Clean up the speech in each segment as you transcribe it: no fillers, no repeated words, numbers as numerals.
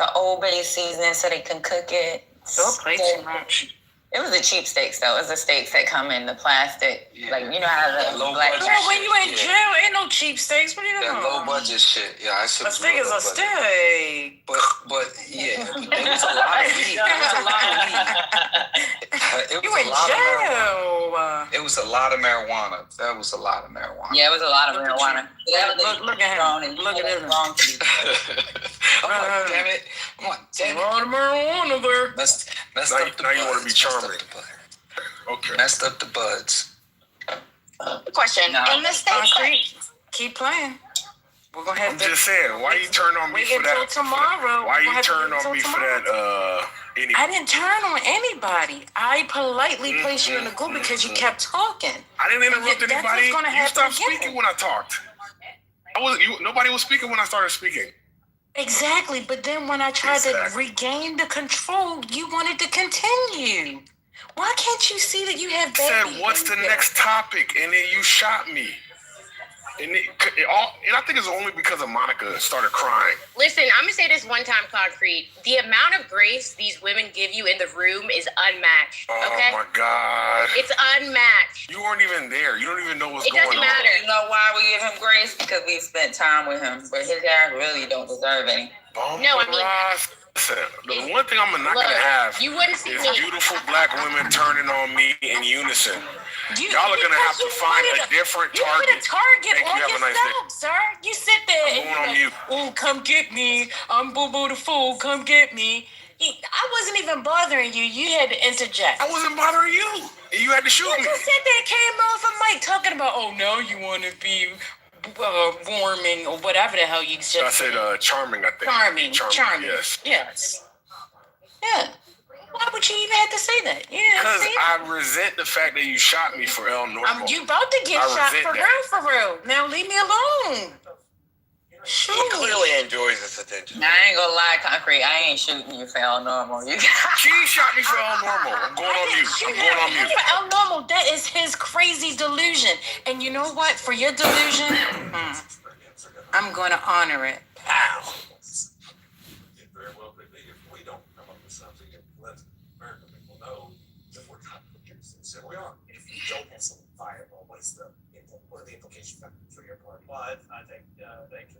an Old Bay seasoning so they can cook it. Don't play too much. It was the cheap steaks, though. It was the steaks that come in the plastic. Yeah. Like, you know how the low black... budget Girl, when you in jail, ain't no cheap steaks. What are you doing? That low budget shit. Yeah, I should. A steak is a steak. But yeah, it was a lot of weed. It was a lot of weed. You in jail. It was a lot of marijuana. That was a lot of marijuana. Yeah, it was a lot of marijuana. Look at him. Look at him. I'm like, damn it. I'm like, damn it. A lot of marijuana there. Now you want to be charming. Okay. Messed up the buds. Question. In the States. Keep playing. We're going to have I'm just saying, why you turn on me for that? Until tomorrow. Why you turn on me for that? I didn't turn on anybody. I politely placed you in the group because you kept talking. I didn't interrupt anybody. You stopped speaking when I talked. Nobody was speaking when I started speaking. Exactly, but then when I tried to regain the control, you wanted to continue. Why can't you see that you have bad behavior? What's the next topic? And then you shot me. And I think it's only because of Monica started crying. Listen, I'm going to say this one time, Concrete. The amount of grace these women give you in the room is unmatched, okay? Oh, my God. It's unmatched. You weren't even there. You don't even know what's going on. It doesn't matter. You know why we give him grace? Because we spent time with him. But his ass really don't deserve any. No, I mean... Listen, the one thing I'm not going to have is beautiful black women turning on me in unison. Y'all are going to have to find a different target. You put a target on yourself, sir. You sit there and you're like, oh, come get me. I'm Boo-Boo the Fool. Come get me. I wasn't even bothering you. You had to interject. I wasn't bothering you. You had to shoot me. You sit there and came off a mic talking about, oh, now you want to be... warming or whatever the hell you said. I said charming, I think. Charming. Yes. Yeah. Why would you even have to say that? Because I resent the fact that you shot me for El Normo. You about to get shot for real. Now leave me alone. Shoot. He clearly enjoys this attention. I ain't gonna lie, Concrete. I ain't shooting you for El Normo. She shot me for El Normo. I'm going on mute. For El Normo, that is his crazy delusion. And you know what? For your delusion, I'm going to honor it. Wow. It very well could be if we don't come up with something and let American people know that we're not producing. So we are. If you don't have something viable, what are the implications for your party? Well, I think they can be.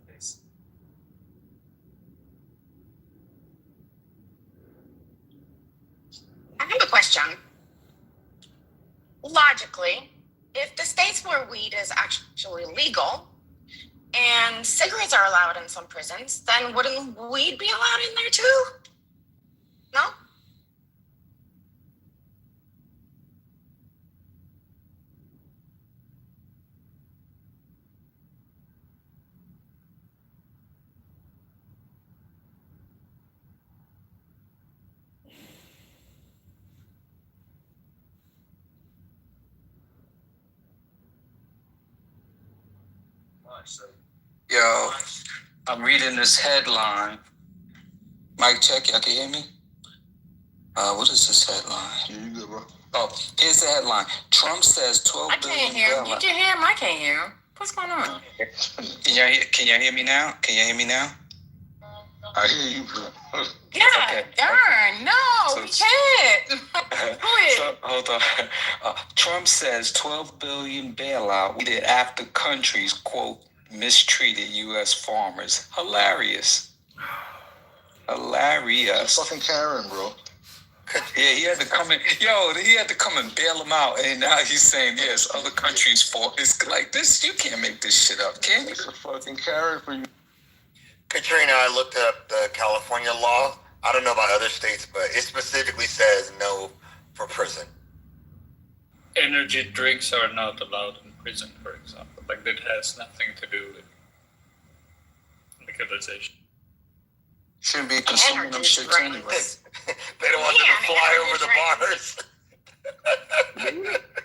I have a question. Logically, if the states where weed is actually legal and cigarettes are allowed in some prisons, then wouldn't weed be allowed in there too? No? Yo, I'm reading this headline. Mic check, y'all can hear me? What is this headline? Yeah, you good, bro? Oh, here's the headline. Trump says 12 billion. I can't hear him. You can hear him. I can't hear him. What's going on? Can y'all hear me now? I hear you, bro. God Okay. darn, no, we can't. Go ahead. So, hold on. Trump says 12 billion bailout needed after countries, quote, mistreated U.S. farmers. Hilarious. Fucking Karen, bro. Yeah, he had to come in. He had to come and bail him out, and now he's saying yes, other countries' fault. It's like this. You can't make this shit up, can you? It's a fucking Karen for you. Katrina, I looked up the California law. I don't know about other states, but it specifically says no for prison. Energy drinks are not allowed in prison, for example. Like, that has nothing to do with legalization. Shouldn't be consuming them shit anyway. They don't want them to fly over the bars.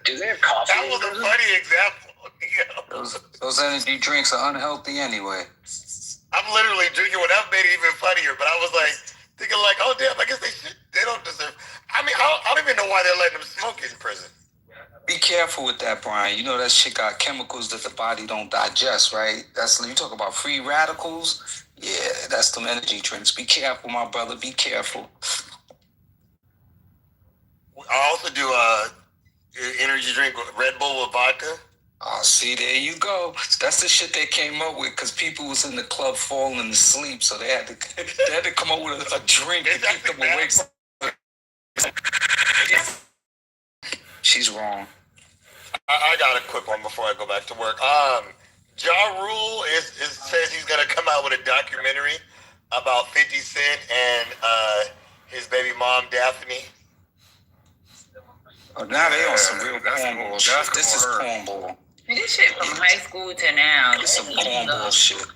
Do they have coffee? That was a funny example. Those energy drinks are unhealthy anyway. I'm literally drinking one. That made it even funnier. But I was like, thinking like, oh damn, I guess they don't deserve. I mean, I don't even know why they're letting them smoke in prison. Be careful with that, Brian. You know that shit got chemicals that the body don't digest, right? You talk about free radicals. Yeah, That's them energy drinks. Be careful, my brother. Be careful. I also do energy drink with Red Bull with vodka. Oh, see, there you go. That's the shit they came up with because people was in the club falling asleep, so they had to come up with a drink to keep them awake. She's wrong. I got a quick one before I go back to work. Ja Rule says he's gonna come out with a documentary about 50 Cent and his baby mom Daphne. Oh, now they on some real cornball shit. This is cornball. This shit from high school to now. It's some cornball shit.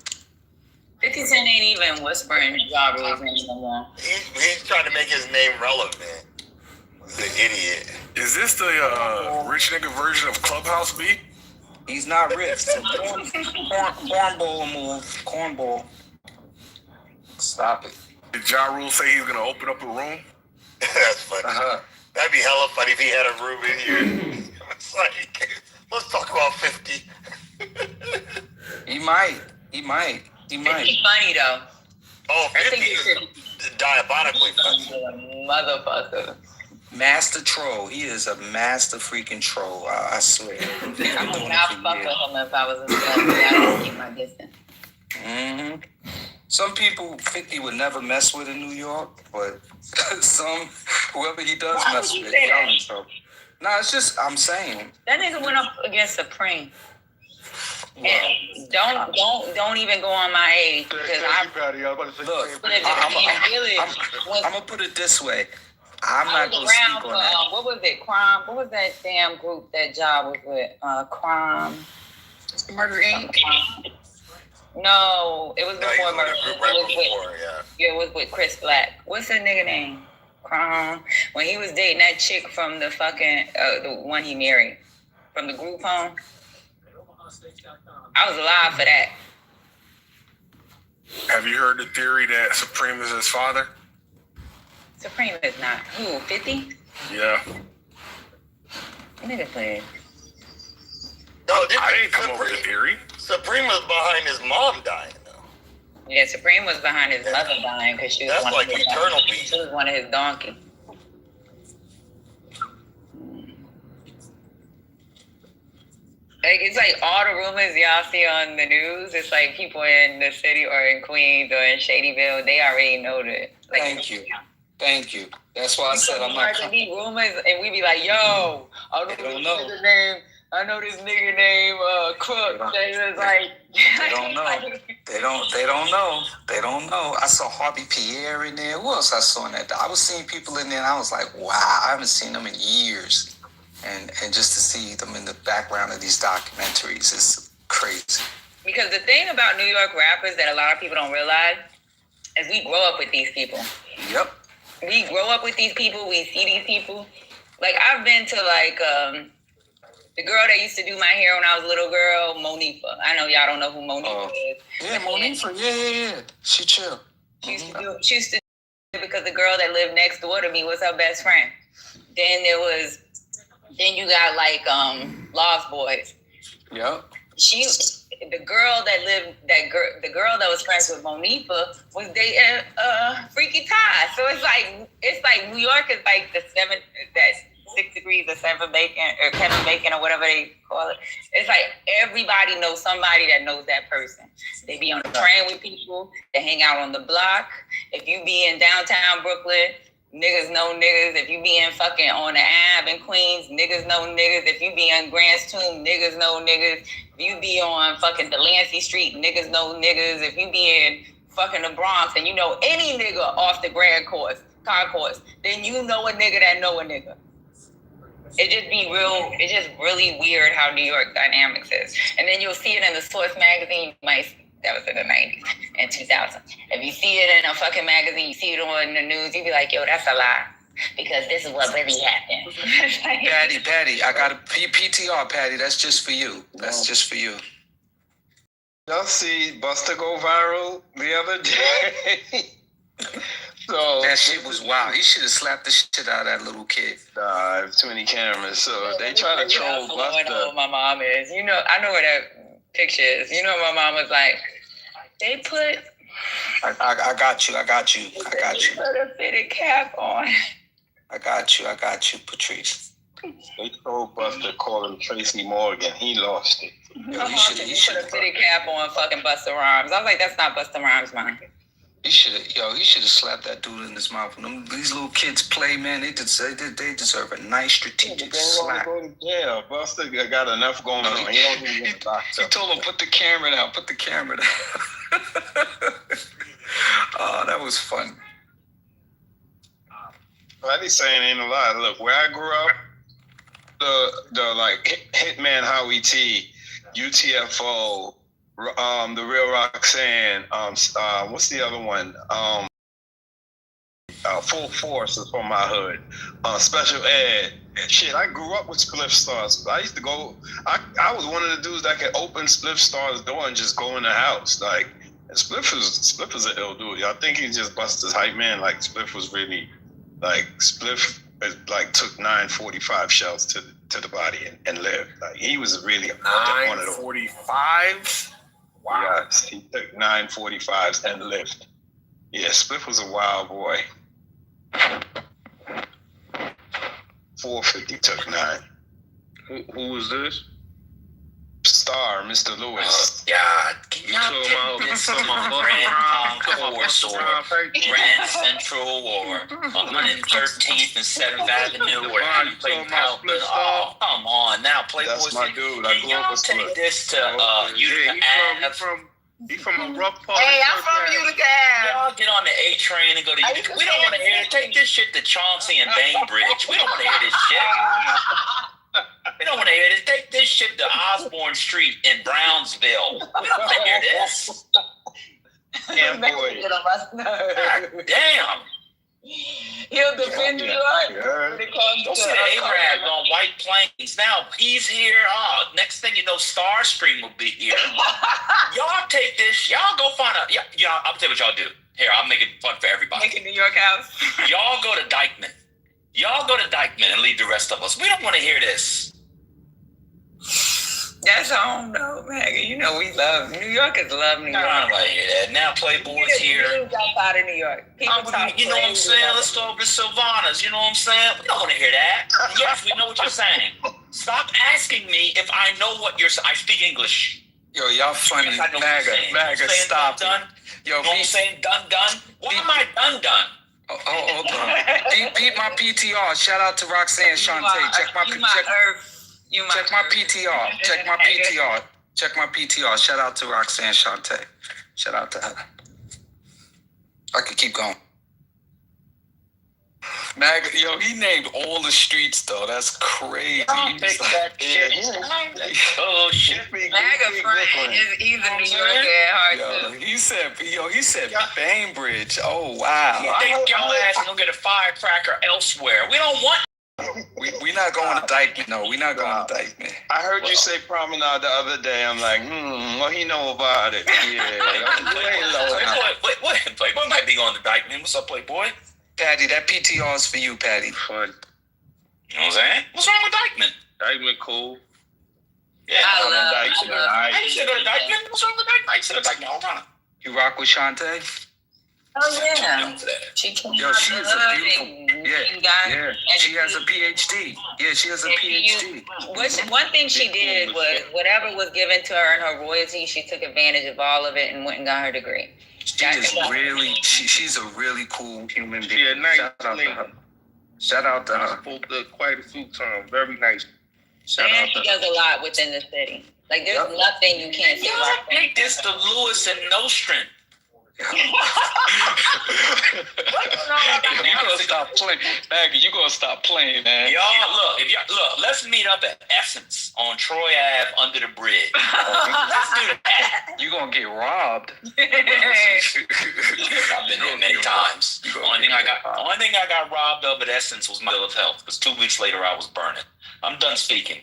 50 Cent ain't even whispering Ja Rule's name no more. He's trying to make his name relevant. The idiot. Is this the rich nigga version of Clubhouse beat? He's not rich. Cornball move. Cornball. Stop it. Did Ja Rule say he's gonna open up a room? That's funny. That'd be hella funny if he had a room in here. It's like, let's talk about 50. He might. It's funny though. Oh, 50 is diabolically funny. Motherfucker. Master troll. He is a master freaking troll. I swear. I would not fuck with him if I was a celebrity. I would keep my distance. Mm-hmm. Some people 50 would never mess with in New York, but whoever he does mess with, y'all in trouble. No, it's just, I'm saying. That nigga went up against Supreme. Well, and don't even go on my age because I'm gonna put it this way. I'm not gonna speak on that. What was it? Crime? What was that damn group that job was with? Crime. Murder Inc. No, it was before Murder. It was with Chris Black. What's that nigga name? Crime. When he was dating that chick from the fucking the one he married from the group home. I was alive for that. Have you heard the theory that Supreme is his father? Supreme is not. Who? 50? Yeah. Nigga played. No, I didn't come up with the theory. Supreme was behind his mom dying, though. Yeah, Supreme was behind his mother dying because she was That's like eternal beef. She was one of his donkeys. Like, it's like all the rumors y'all see on the news, it's like people in the city or in Queens or in Shadyville, they already know that. Like, Thank you. That's why I said I'm not. There be rumors, and we be like, "Yo, I know this nigga named Crook." They was like, they don't know. They don't know. I saw Harvey Pierre in there. Who else I saw in that? I was seeing people in there, and I was like, "Wow, I haven't seen them in years." And just to see them in the background of these documentaries is crazy. Because the thing about New York rappers that a lot of people don't realize is we grow up with these people. Yep. We grow up with these people. We see these people. Like, I've been to, like, the girl that used to do my hair when I was a little girl, Monifa. I know y'all don't know who Monifa is. Yeah, Monifa. Yeah. She chill. She used to do because the girl that lived next door to me was her best friend. Then you got, like, Lost Boys. Yep. The girl that was friends with Monifa was dating Freaky Ty. So it's like New York is like the 6 degrees of Kevin Bacon or whatever they call it. It's like everybody knows somebody that knows that person. They be on the train with people. They hang out on the block. If you be in downtown Brooklyn, niggas know niggas. If you be in fucking on the Ave in Queens, niggas know niggas. If you be on Grant's Tomb, niggas know niggas. If you be on fucking Delancey Street, niggas know niggas. If you be in fucking the Bronx and you know any nigga off the Grand Concourse, then you know a nigga that know a nigga. It's just really weird how New York dynamics is. And then you'll see it in the Source magazine. That was in the 90s and 2000s. If you see it in a fucking magazine, you see it on the news, you be like, yo, that's a lie. Because this is what really happened. Patty, I got a PTR, Patty. That's just for you. That's just for you. Y'all see Buster go viral the other day? So that shit was wild. He should have slapped the shit out of that little kid. Nah, too many cameras. So they try to troll Buster. I know what my mom is. I know where that picture is. My mom was like, they put I got you. Put a fitted cap on. I got you, Patrice. They told Buster to call him Tracy Morgan. He lost it. Yo, he should have fitted cap on fucking Busta Rhymes. I was like, that's not Busta Rhymes, man. He should have slapped that dude in his mouth. When these little kids play, man, they deserve a nice strategic slap. Yeah, Buster got enough going on. He told him, put the camera down. Oh, that was fun. I be saying ain't a lie. Look, where I grew up, the like Hitman Howie T, UTFO, the Real Roxanne, what's the other one? Full Force is from my hood. Special Ed. Shit, I grew up with Spliff Stars. I used to go. I was one of the dudes that could open Spliff Stars' door and just go in the house. Like, Spliff was an ill dude. I think he just busted his hype man. Like, Spliff was really. Like, Spliff took 945 shells to the body and lived. Like, he was really one of those. 945? Wow. Yes, he took 945s and lived. Yeah, Spliff was a wild boy. 450 took 9. Who was this? Star, Mr. Lewis. God, can you take this to Grand Concourse or Grand Central or 113th and 7th Avenue or how you play Palpin? Oh, come on now, Playboy. That's my dude. Can y'all take this to Utica Ave? He from a rough part. Hey, I'm from Utica Ave. Y'all get on the A train and go to Utica. We don't want to hear it. Take this shit to Chauncey and Bainbridge. We don't want to hear this shit. We don't want to hear this. Take this shit to Osborne Street in Brownsville. We don't want to hear this. Damn boy. God damn. He'll defend New York. Don't see the Arabs on White Plains. Now he's here. Oh, next thing you know, Starscream will be here. Y'all take this. Y'all go find a. Yeah. I'll tell you what y'all do. Here, I'll make it fun for everybody. Make a New York house. Y'all go to Dykeman. And leave the rest of us. We don't want to hear this. That's home, though, Maggie. You know we love New Yorkers. Love New York. I don't want to hear that. Now Playboy's here. Outside of New York. You know what I'm saying? Let's go over to Sylvana's. You know what I'm saying? We don't want to hear that. Yes, we know what you're saying. Stop asking me if I know what you're saying. I speak English. Yo, y'all funny. MAGA, stop it. Yo, you know what I'm saying? Done. Why am I done? Oh, hold on. Beat my PTR. Shout out to Roxanne Shantae. Check my PTR. Shout out to Roxanne Shantae. Shout out to her. I could keep going. MAGA, yo, he named all the streets though. That's crazy. Don't take that shit. Oh shit. MAGA friend. He's a New Yorker at heart too. He said Bainbridge. Oh wow. You think y'all ass gonna get a firecracker elsewhere? We don't want. We're not going to Dykeman. No, we're not going to Dykeman. I heard you say Promenade the other day. I'm like, what he know about it? Yeah. Wait, Playboy might be going to Dykeman. What's up, Playboy? Patty, that PTR is for you, Patty. Fun. You know what I'm saying? What's wrong with Dykeman? Dykeman cool. Yeah, I used to go to Dykeman. What's wrong with Dykeman? I used to go to Dykeman all the time. You rock with Shantae? Oh yeah. She came out she is a beautiful. Yeah. She has a PhD. Yeah, she has a PhD. One thing she did was whatever was given to her in her royalties, she took advantage of all of it and went and got her degree. She's a really cool human being. She a nice Shout out to her. Spoke quite a few times. Very nice. And she does a lot within the city. Like there's nothing you can't say. Y'all think this the Lewis and Nostrand. You gonna stop playing, Maggie. You gonna stop playing, man. Y'all, let's meet up at Essence on Troy Ave under the bridge. Let's do that. You gonna get robbed. I've been there many times. The only thing I got robbed of at Essence was my bill of health. Because 2 weeks later I was burning. I'm done speaking.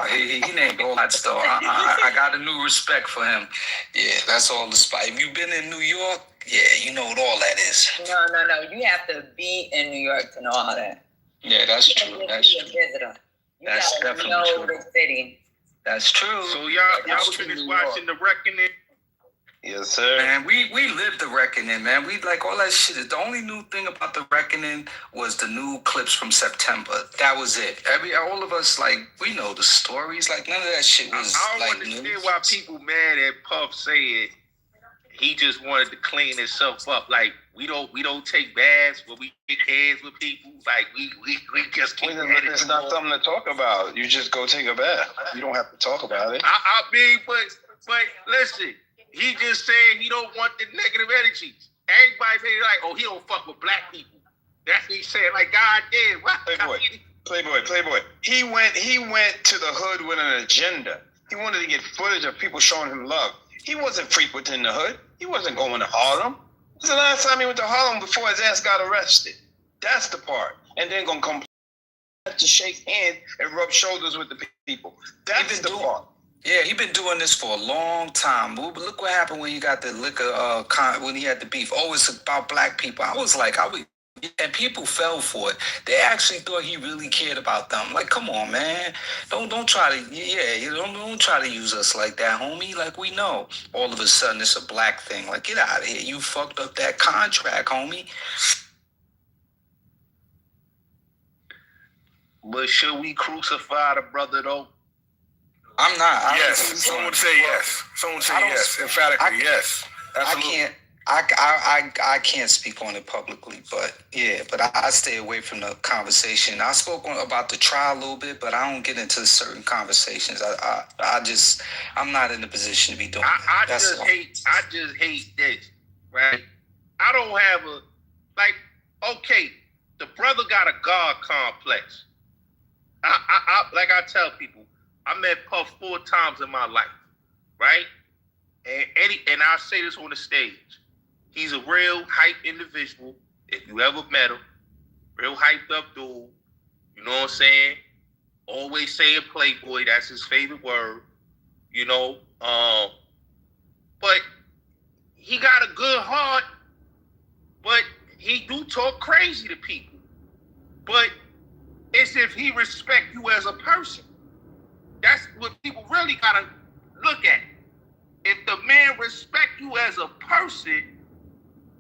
He named all that stuff. I got a new respect for him. Yeah, that's all the spot. If you've been in New York, yeah, you know what all that is. No. You have to be in New York to know all that. Yeah, that's true. That's true. That's definitely true. The city. That's true. So y'all finished watching The Reckoning? Yes, sir. Man, we lived the reckoning, man. We like all that shit. The only new thing about the reckoning was the new clips from September. That was it. All of us, like, we know the stories. Like, none of that shit was I don't like understand news. why people mad at Puff saying he just wanted to clean himself up. Like, we don't take baths when we get hands with people. Like, we just keep It's not something to talk about. You just go take a bath. You don't have to talk about it. I mean, but listen, he just said he don't want the negative energies. Everybody say like, oh, he don't fuck with black people. That's what he said. Like, God damn, wow. Playboy. He went to the hood with an agenda. He wanted to get footage of people showing him love. He wasn't frequenting the hood. He wasn't going to Harlem. This is the last time he went to Harlem before his ass got arrested. That's the part. And then gonna come to shake hands and rub shoulders with the people. That's the part. Yeah, he been doing this for a long time. Look what happened when he got the liquor, when he had the beef. Oh, it's about black people. I was like, and people fell for it. They actually thought he really cared about them. Like, come on, man. Don't try to, don't try to use us like that, homie. Like, we know. All of a sudden, it's a black thing. Like, get out of here. You fucked up that contract, homie. But should we crucify the brother, though? I'm not. Yes. Someone say yes. Someone say yes. Emphatically, yes. Absolutely. I can't speak on it publicly, but I stay away from the conversation. I spoke about the trial a little bit, but I don't get into certain conversations. I'm not in the position to be doing I just hate this, right? I don't have okay, the brother got a God complex. I like I tell people, I met Puff 4 times in my life, right? And I say this on the stage. He's a real hype individual. If you ever met him, real hyped up dude. You know what I'm saying? Always saying Playboy. That's his favorite word. You know. But he got a good heart. But he do talk crazy to people. But it's if he respect you as a person. That's what people really gotta look at. If the man respect you as a person,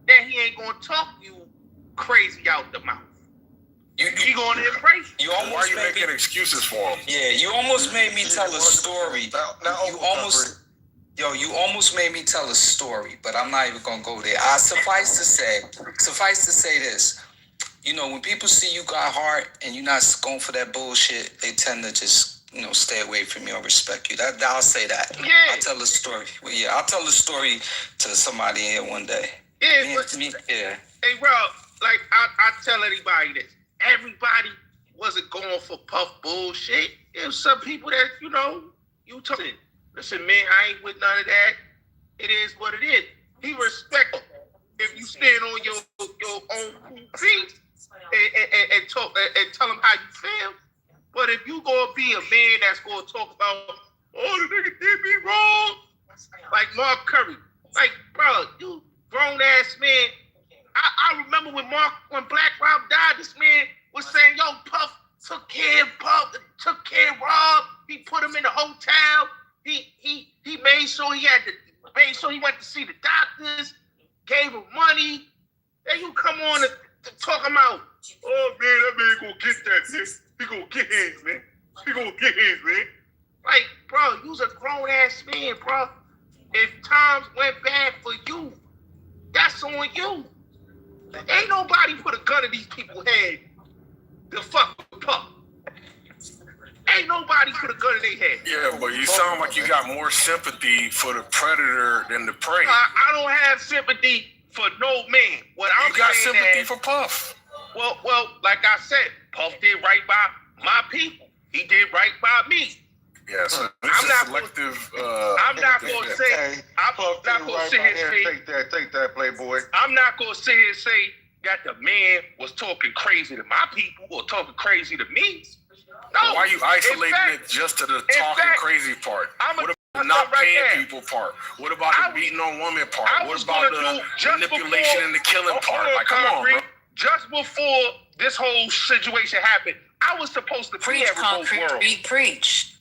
then he ain't gonna talk you crazy out the mouth. He gonna embrace you. Why are you making excuses for him? Yeah, you almost made me tell a story. You almost made me tell a story, but I'm not even gonna go there. Suffice to say this. You know, when people see you got heart and you're not going for that bullshit, they tend to just, stay away from you and respect you. I'll say that. Yeah. I'll tell the story. Well, yeah, I'll tell the story to somebody in here one day. Yeah, yeah. Hey, bro, like I tell anybody this. Everybody wasn't going for Puff bullshit. There's some people that, you talk. Listen, man, I ain't with none of that. It is what it is. He respect him. If you stand on your own feet and talk and tell him how you feel. But if you gonna be a man that's gonna talk about, oh, the nigga did me wrong, like Mark Curry, like, bro, you grown ass man. I remember when Black Rob died, this man was saying, yo, Puff took care of Rob. He put him in the hotel. He made sure he went to see the doctors. Gave him money. Then you come on to talk about, oh man, that man gonna get that, man. He gonna get his, man. Like, bro, you's a grown ass man, bro. If times went bad for you, that's on you. Ain't nobody put a gun in these people's head to fuck with Puff. Ain't nobody put a gun in their head. Yeah, but you sound like you got more sympathy for the predator than the prey. I don't have sympathy for no man. You got sympathy for Puff. Well, like I said, Puff did right by my people. He did right by me. Yes, I'm not gonna sit here and say, take that, Playboy. I'm not gonna sit here and say that the man was talking crazy to my people or talking crazy to me. No. Why are you isolating it just to the talking crazy part? What about the not paying people part? What about the beating on women part? What about the manipulation and the killing part? Like, come on, bro. Just before this whole situation happened, I was supposed to be at Remote World. Preach.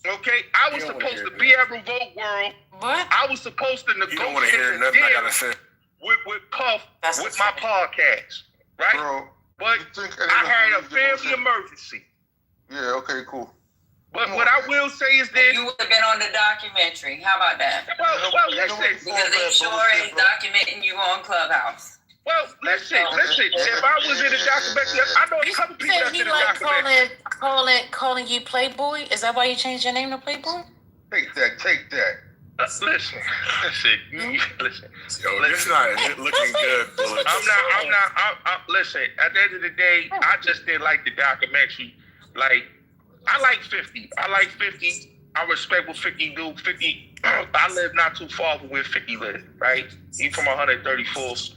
Okay, I was supposed to be at Revolt World. What? I was supposed to negotiate. You don't want to hear nothing I gotta say. With Puff, with my podcast, right? Bro, but I had a family emergency. Yeah, okay, cool. But what I will say is this. You would have been on the documentary. How about that? Well, listen. Because they sure is documenting you on Clubhouse. Well, listen. If I was in the documentary, I know a couple people that's in the documentary. Calling you Playboy? Is that why you changed your name to Playboy? Take that. Listen. Yo, it's not looking good, Bullet. I'm not. Listen, at the end of the day, I just didn't like the documentary. Like, I like 50. I respect what 50 do. 50, I live not too far from where 50 live, right? He from 134th.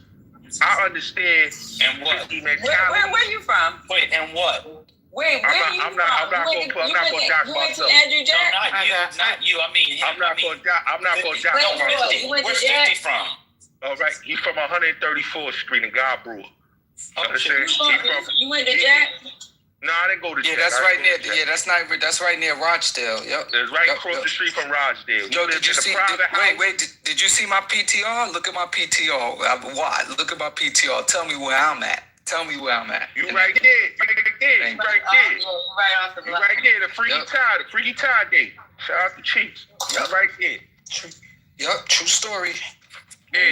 I understand. And what? Where you from? Wait, and what? Wait, I'm not going to dock myself. Andrew Jack? No, not you. I mean, I'm not going to dock myself. Where's 50 from? All right, he's from 134th Street in Godbrew. You went to Jack? No, I didn't go to Jack. Yeah, that's right near. Yeah, that's right near Rochdale. Yep. It's right across the street from Rochdale. Yo, did you see? Did you see my PTR? Look at my PTR. Why? Look at my PTR. Tell me where I'm at. You right there. You right there. You're right off the block. You right there. The Freaky Tie Day. Shout out to Chiefs. Yep. Right there. Yep. True story. Yeah. I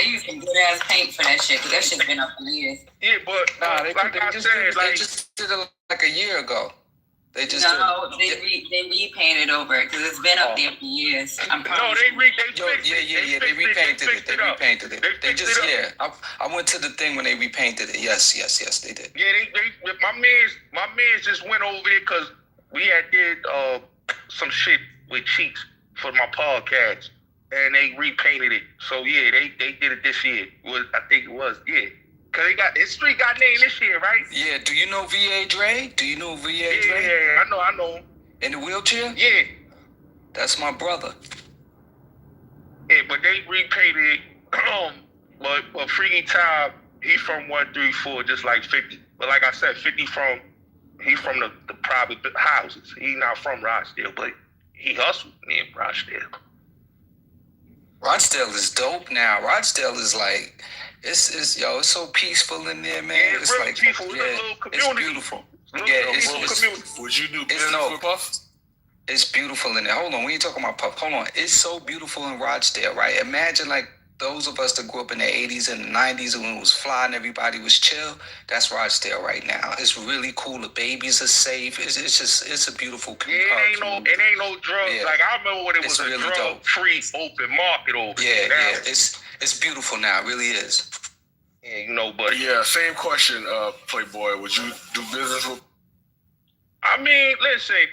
used some good ass paint for that shit because that shit's been up for years. Yeah, but they just did it like a year ago. They just they repainted over it because it's been up there for years. They repainted it. They just I went to the thing when they repainted it. Yes, they did. Yeah, my man just went over there because we had did some shit with Cheeks for my podcast, and they repainted it. So yeah, they did it this year. I think it was. Cause this street got named this year, right? Yeah. Do you know V.A. Dre? Dre? Yeah, I know him. In the wheelchair? Yeah. That's my brother. Yeah, but they repainted it. But Freaky Time, he from 134, just like 50. But like I said, 50 he from the private houses. He not from Rochdale, but he hustled near Rochdale. Rochdale is dope now. Rochdale is like, it's so peaceful in there, man. Yeah, it's really like peaceful. It's beautiful. Would you do business with Puff? It's beautiful in there. Hold on, when you talking about Puff, hold on. It's so beautiful in Rochdale, right? Imagine like those of us that grew up in the 80s and the 90s when it was fly and everybody was chill. That's Rochdale right now. It's really cool. The babies are safe. It's a beautiful community. It ain't no drugs. Yeah. Like I remember when it was really a drug-free open market over there. Yeah. It's beautiful now. It really is. Yeah, but same question, Playboy. Would you do business with? I mean, listen.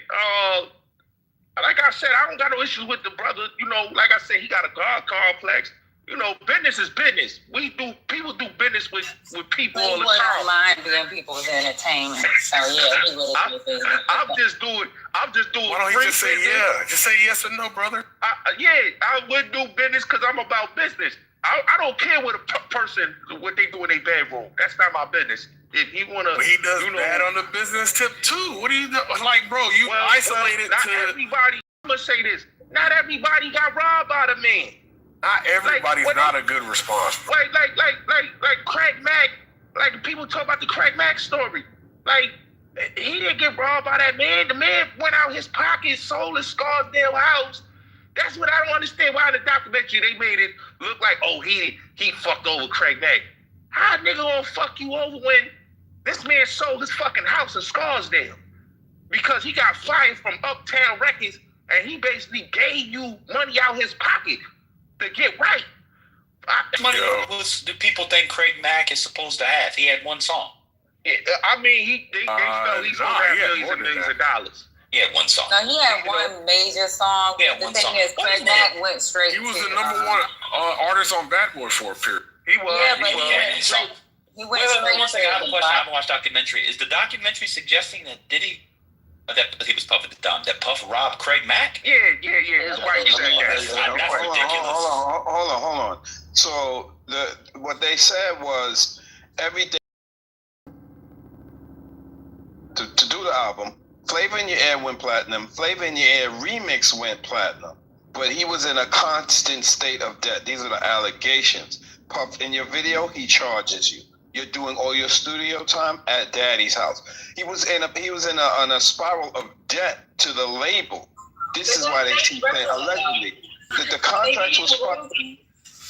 Like I said, I don't got no issues with the brother. Like I said, he got a God complex. Business is business. People do business with people all the time. He wouldn't mind doing people's entertainment. So yeah, he would have do business. I'm just doing. Why don't you just say yeah? Just say yes or no, brother. I would do business because I'm about business. I don't care what what they do in their bedroom. That's not my business. If he wanna, but he does bad on the business tip too. What do you like, bro? You isolated not to everybody. I'm gonna say this. Not everybody got robbed by the man. Not everybody's not a good response. Like Craig Mack. Like people talk about the Craig Mack story. Like he didn't get robbed by that man. The man went out his pocket, sold his Scarsdale house. That's what I don't understand. Why in the documentary they made it look like, he fucked over Craig Mack. How a nigga gonna fuck you over when this man sold his fucking house in Scarsdale because he got fired from Uptown Records and he basically gave you money out his pocket to get right. Money do people think Craig Mack is supposed to have? He had one song. Yeah, I mean, they felt he's gonna have millions and millions of dollars. He had one song. No, he had one major song. The thing is, Craig Mack went straight. He was the number one artist on Bad Boy for a period. He was. Yeah, but he went straight. One second, I have a question. I haven't watched documentary. Is the documentary suggesting that that he was Puff at the time, that Puff robbed Craig Mack? Yeah. His wife said that. That's ridiculous. Hold on. So what they said was everything to do the album Flavor in Your Air went platinum. Flavor in Your Air remix went platinum. But he was in a constant state of debt. These are the allegations. Puff, in your video, he charges you. You're doing all your studio time at Daddy's house. He was in a spiral of debt to the label. This is why they keep saying allegedly that the contract was fucked up.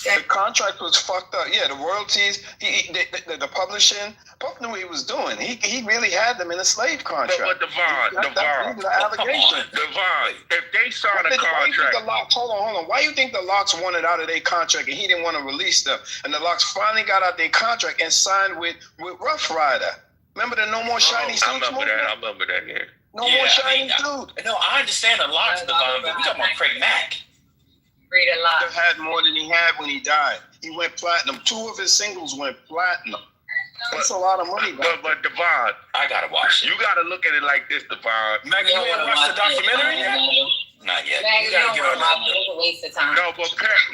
The contract was fucked up. Yeah, the royalties, the publishing, Puff knew what he was doing. He really had them in a slave contract. But Devon, if they signed a contract. Hold on. Why you think the Locks wanted out of their contract and he didn't want to release them? And the Locks finally got out their contract and signed with Rough Rider. Remember the No More Shiny Suits? I remember that, yeah. No More Shiny Suits. No, I understand the Locks, Devon, but we talking about Craig Mack. Read a lot. He had more than he had when he died. He went platinum. 2 of his singles went platinum. That's a lot of money. But Devon, I gotta watch it. You gotta look at it like this, Devon. Maggie, you ain't watched the documentary yet? Not yet. Maggie, you gotta get on that. It's a waste of time. No, but Patty,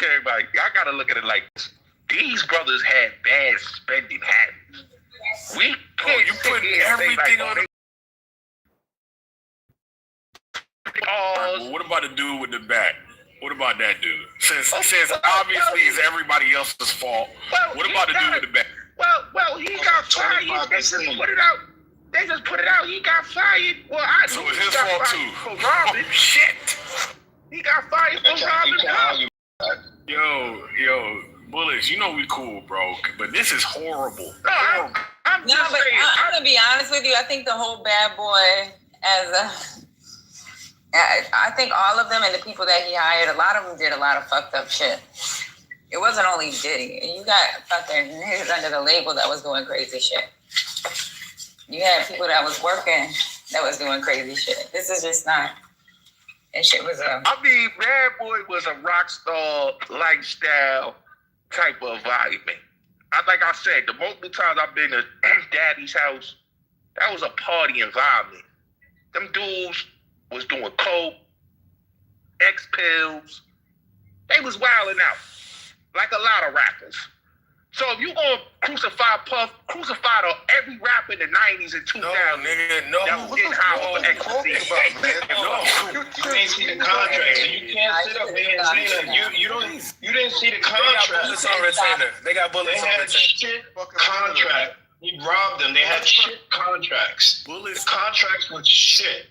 everybody, I gotta look at it like this. These brothers had bad spending habits. We can't. You putting everything on. What about the dude with the bat? What about that dude? Since obviously it's everybody else's fault. What about the dude with the bat? Well, he got fired. They just put it out. He got fired. Well, so it's his fault too. For robbing. Oh, shit. He got fired for robbing. Yo, Bullets, you know we cool, bro. But this is horrible. No, I'm just saying. I'm gonna be honest with you. I think the whole Bad Boy I think all of them and the people that he hired, a lot of them did a lot of fucked up shit. It wasn't only Diddy. And you got fucking niggas under the label that was doing crazy shit. You had people that was working that was doing crazy shit. This is just not. And shit was Bad Boy was a rock star lifestyle type of environment. Like I said, the multiple times I've been to Daddy's house, that was a party environment. Them dudes was doing coke, X-pills. They was wilding out, like a lot of rappers. So if you gonna crucify Puff, crucify every rapper in the 90s and 2000s that was getting high on ecstasy. You ain't see the contract, so you can't sit up there and say that. You didn't see the contract. They got bullets on retainer. Shit contract. He robbed them. They had shit contracts. Bullets. The contracts was shit.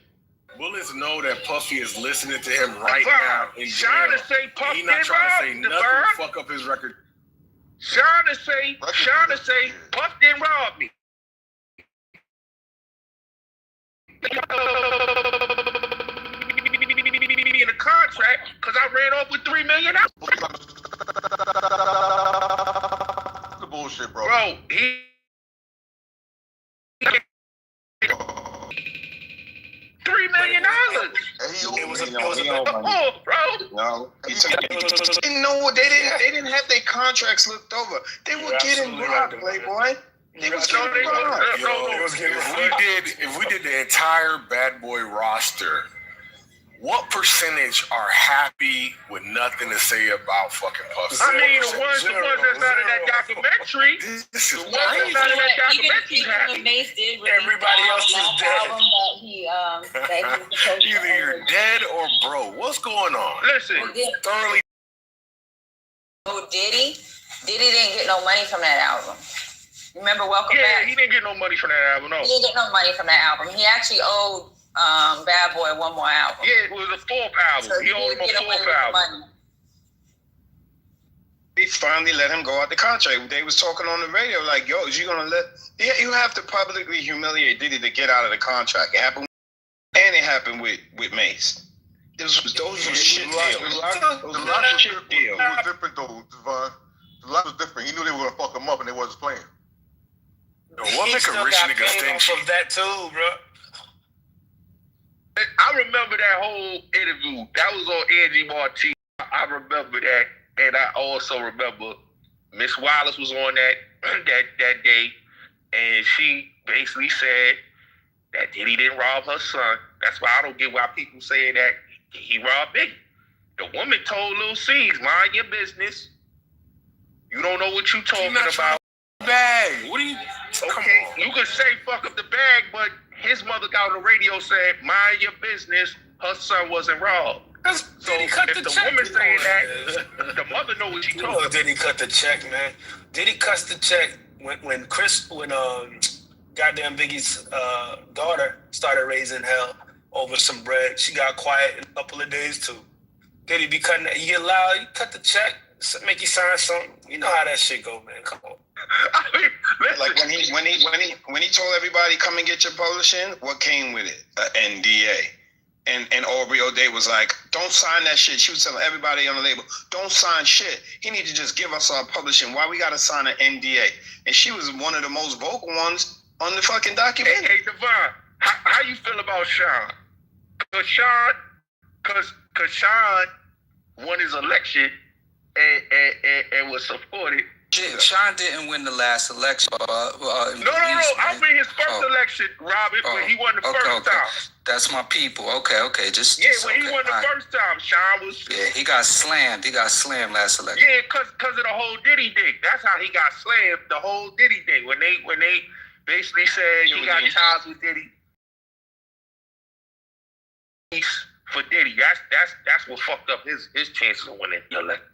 Bullets know that Puffy is listening to him right now. Trying to say Puff He's not trying to say nothing to fuck up his record. Trying to say Puff didn't rob me. In a contract because I ran off with $3 million. The bullshit, bro. Bro, he $3 million. It was bro. No, they didn't have their contracts looked over. They were getting robbed, Playboy. They was getting robbed. If we did the entire Bad Boy roster, what percentage are happy with nothing to say about fucking Puff? I mean, the ones that's not in that documentary. This is Everybody else is dead. Either you're dead or broke. What's going on? Listen, thoroughly. Diddy didn't get no money from that album. Remember Welcome Back? Yeah, he didn't get no money from that album, no. He didn't get no money from that album. He actually owed Bad Boy one more album. Yeah, it was a 4th album. So he owed him a 4th album. They finally let him go out the contract. They was talking on the radio like, yo, is you gonna let? Yeah, you have to publicly humiliate Diddy to get out of the contract. It happened, and it happened with Mace. Those were shit deals. The lot was different though, Devon. The lot was different. He knew they were gonna fuck him up, and they wasn't playing. What make a rich nigga think of that too, bro? I remember that whole interview. That was on Angie Martinez. I remember that, and I also remember Miss Wallace was on that day, and she basically said that Diddy didn't rob her son. That's why I don't get why people say that he robbed Biggie. The woman told Lil C's, mind your business. You don't know what you talking about. Bag. What are you? Okay, you can say fuck up the bag, but his mother got on the radio saying, "Mind your business. Her son wasn't robbed." So if the woman saying that, the mother know what she told. Did he cut the check, man? Did he cut the check when goddamn Biggie's daughter started raising hell over some bread? She got quiet in a couple of days too. Did he be cutting that? You get loud, you cut the check, make you sign something. You know how that shit go, man. Come on. I mean, listen. Like when he told everybody come and get your publishing, what came with it? An NDA. And Aubrey O'Day was like, don't sign that shit. She was telling everybody on the label, don't sign shit. He need to just give us our publishing. Why we gotta sign an NDA? And she was one of the most vocal ones on the fucking documentary. Hey, Devon, how you feel about Sean? Cause Sean won his election and was supported. Sean didn't win the last election. No. I mean his first election, Robert, when he won the first time. That's my people. Okay. When he won the first time, Sean was. Yeah, he got slammed. He got slammed last election. Yeah, cause of the whole Diddy thing. That's how he got slammed. The whole Diddy thing. When they basically said he got ties with Diddy. For Diddy, that's what fucked up his chances of winning the election.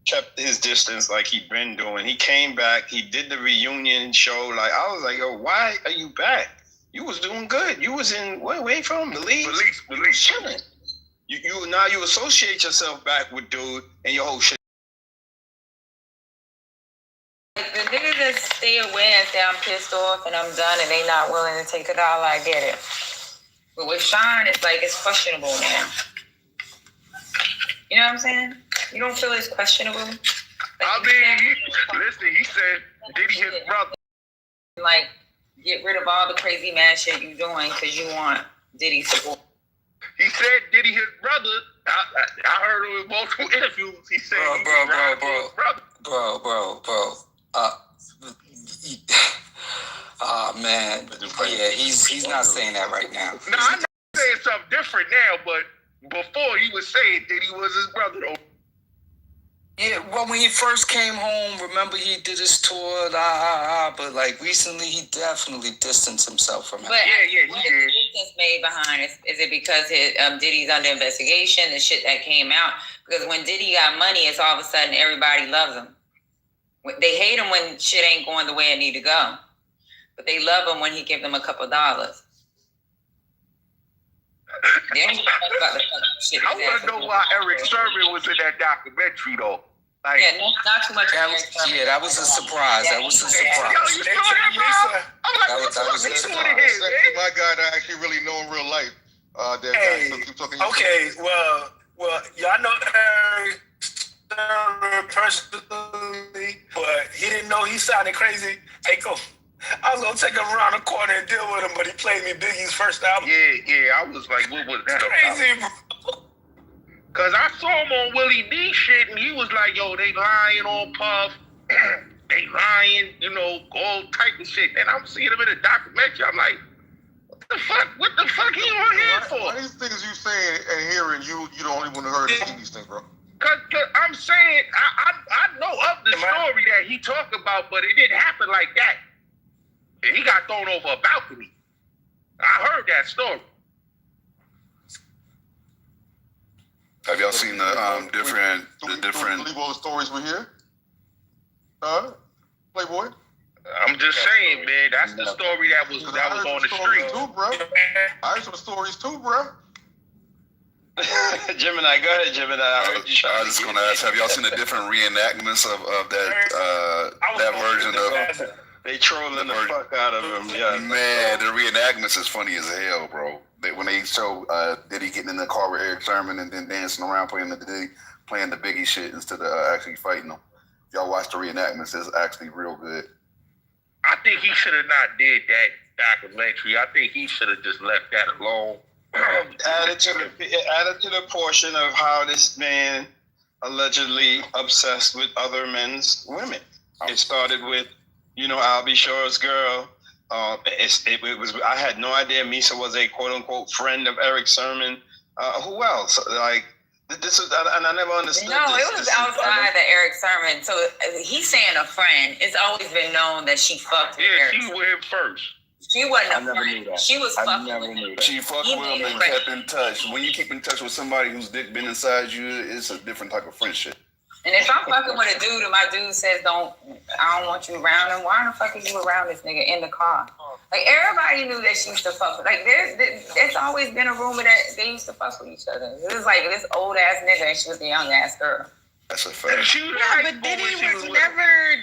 Kept his distance like he'd been doing. He came back. He did the reunion show. Like I was like, yo, why are you back? You was doing good. You was in where from? Belize. Chilling. You now you associate yourself back with dude and your whole shit. Like the niggas that stay away and say I'm pissed off and I'm done and they not willing to take $1, I get it. But with Sean, it's like it's questionable now. You know what I'm saying? You don't feel it's questionable? Like, I mean, he said Diddy his brother. Like, get rid of all the crazy mad shit you doing because you want Diddy support. He said Diddy his brother. I heard him in multiple interviews. He said Oh man, yeah, he's not saying that right now. No, I'm not saying something different now, but before he was saying Diddy was his brother though. Yeah, well, when he first came home, remember he did his tour, but like recently he definitely distanced himself from him. But yeah, he did. Distance made behind it? Is it because Diddy's under investigation, the shit that came out? Because when Diddy got money, it's all of a sudden everybody loves him. They hate him when shit ain't going the way it need to go, but they love him when he give them a couple dollars. They don't about the shit. I want to know why Eric Sermon was in that documentary though. Like, yeah, not too much. That was a surprise. That was a surprise. Yo, you saw that, bro? I'm like, that was a surprise. My guy that I actually really know in real life. Okay, well, y'all know Eric Sermon personally, but he didn't know he sounded crazy. Hey, go. I was gonna take him around the corner and deal with him, but he played me Biggie's first album. Yeah. I was like, what was that crazy, about? Bro. Cause I saw him on Willie D shit, and he was like, "Yo, they lying on Puff, they lying, all type of shit." And I'm seeing him in a documentary. I'm like, "What the fuck? What the fuck he on here for?" Why these things you saying and hearing, you the only one who heard these things, bro? Cause I'm saying I know of the story that he talked about, but it didn't happen like that. And he got thrown over a balcony. I heard that story. Have y'all seen the different? Believe all the stories we hear? Playboy? I'm just saying, man. That's the story that was on the street. Too, bro. I heard some stories too, bro. Gemini, go ahead, Gemini. I was just gonna ask, have y'all seen the different reenactments of that version of? They trolling the fuck out of him. Yeah, man, the reenactments is funny as hell, bro. When they show Diddy getting in the car with Eric Sermon and then dancing around playing the Biggie shit instead of actually fighting them. If y'all watch the reenactments, it's actually real good. I think he should have not did that documentary. I think he should have just left that alone. Added to the portion of how this man allegedly obsessed with other men's women. It started with, I'll Be Sure's girl. It was. I had no idea Misa was a quote unquote friend of Eric Sermon. Who else? Like This is, and I never understood. No, this. it was outside the Eric Sermon. So he's saying a friend. It's always been known that she fucked with Eric. Yeah, she with him first. She wasn't I a never knew friend. that. She was I fucking never with knew him. that. She fucked He with him made and a kept in touch. When you keep in touch with somebody whose dick been inside you, it's a different type of friendship. And if I'm fucking with a dude and my dude says I don't want you around him, why the fuck are you around this nigga in the car? Like, everybody knew that she used to fuck with. Like, there's always been a rumor that they used to fuck with each other. It was like this old ass nigga and she was a young ass girl. That's a fact. But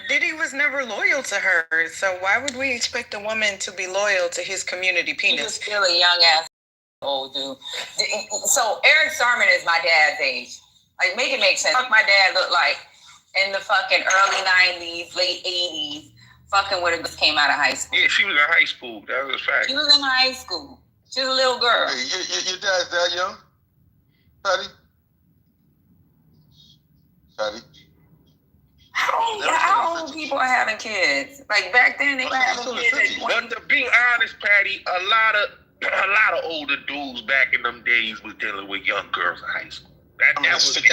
Diddy was never loyal to her. So why would we expect a woman to be loyal to his community He was penis? still a young ass old dude. So Eric Sermon is my dad's age. Like, make it make sense. My dad looked like in the fucking early 90s, late 80s, fucking when it came out of high school. Yeah, she was in high school. That was a fact. She was in high school. She was a little girl. Hey, your dad's that young? Patty? Patty? How old people are having kids? Like, back then, they were having kids at 20. But to be honest, Patty, a lot of older dudes back in them days was dealing with young girls in high school. That was There you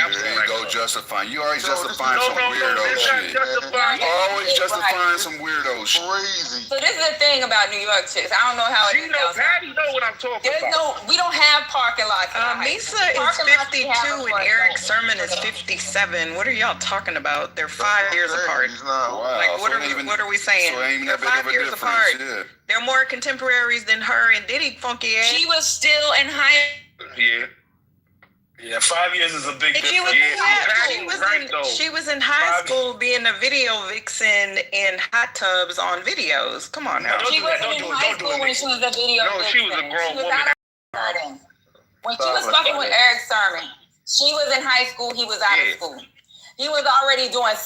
go, justifying. You always justifying some weirdo shit. Always justifying some weirdo shit. Crazy. So this is the thing about New York chicks. I don't know how it is. Patty know what I'm talking about. We don't have parking lots. Lisa is 52 and Eric Sermon is 57. What are y'all talking about? They're 5 years apart. Wow. Like, what are we saying? So it ain't They're that big of 5 a years difference. apart. Yeah. They're more contemporaries than her and Diddy funky ass. She was still in high. Yeah. Yeah, 5 years is a big difference. She was in high school being a video vixen in hot tubs on videos. Come on now. She wasn't in high school when she was a video vixen. she was a grown woman. When she was fucking with Eric Sermon, she was in high school. He was out of school. He was already doing, what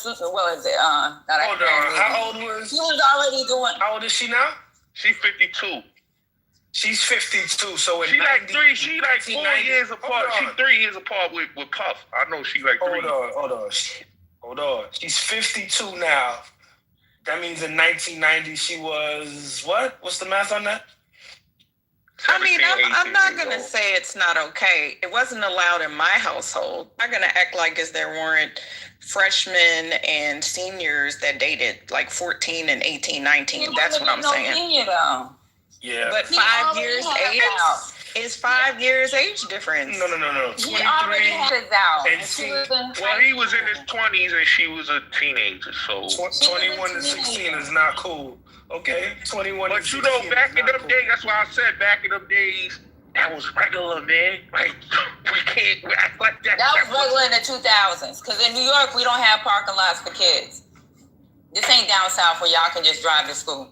was it? Hold on. How old was? He was already doing. How old is she now? She's 52. She's 52. So in She like 4 years apart. She's 3 years apart with Puff. I know she like 3. Hold on. She's 52 now. That means in 1990 she was what? What's the math on that? I mean, I'm not going to say it's not okay. It wasn't allowed in my household. I'm not going to act like as there weren't freshmen and seniors that dated like 14 and 18, 19. That's what I'm saying. Senior, though. Yeah. But 5 years age is 5 years age difference. No. 23. He already had his out. Well, he was in his 20s and she was a teenager. So 21 to 16 is not cool. Okay, 21. But you know, back in them days, that's why I said back in them days, that was regular, man. Like, we can't act like that. That was regular in the 2000s. Because in New York, we don't have parking lots for kids. This ain't down south where y'all can just drive to school.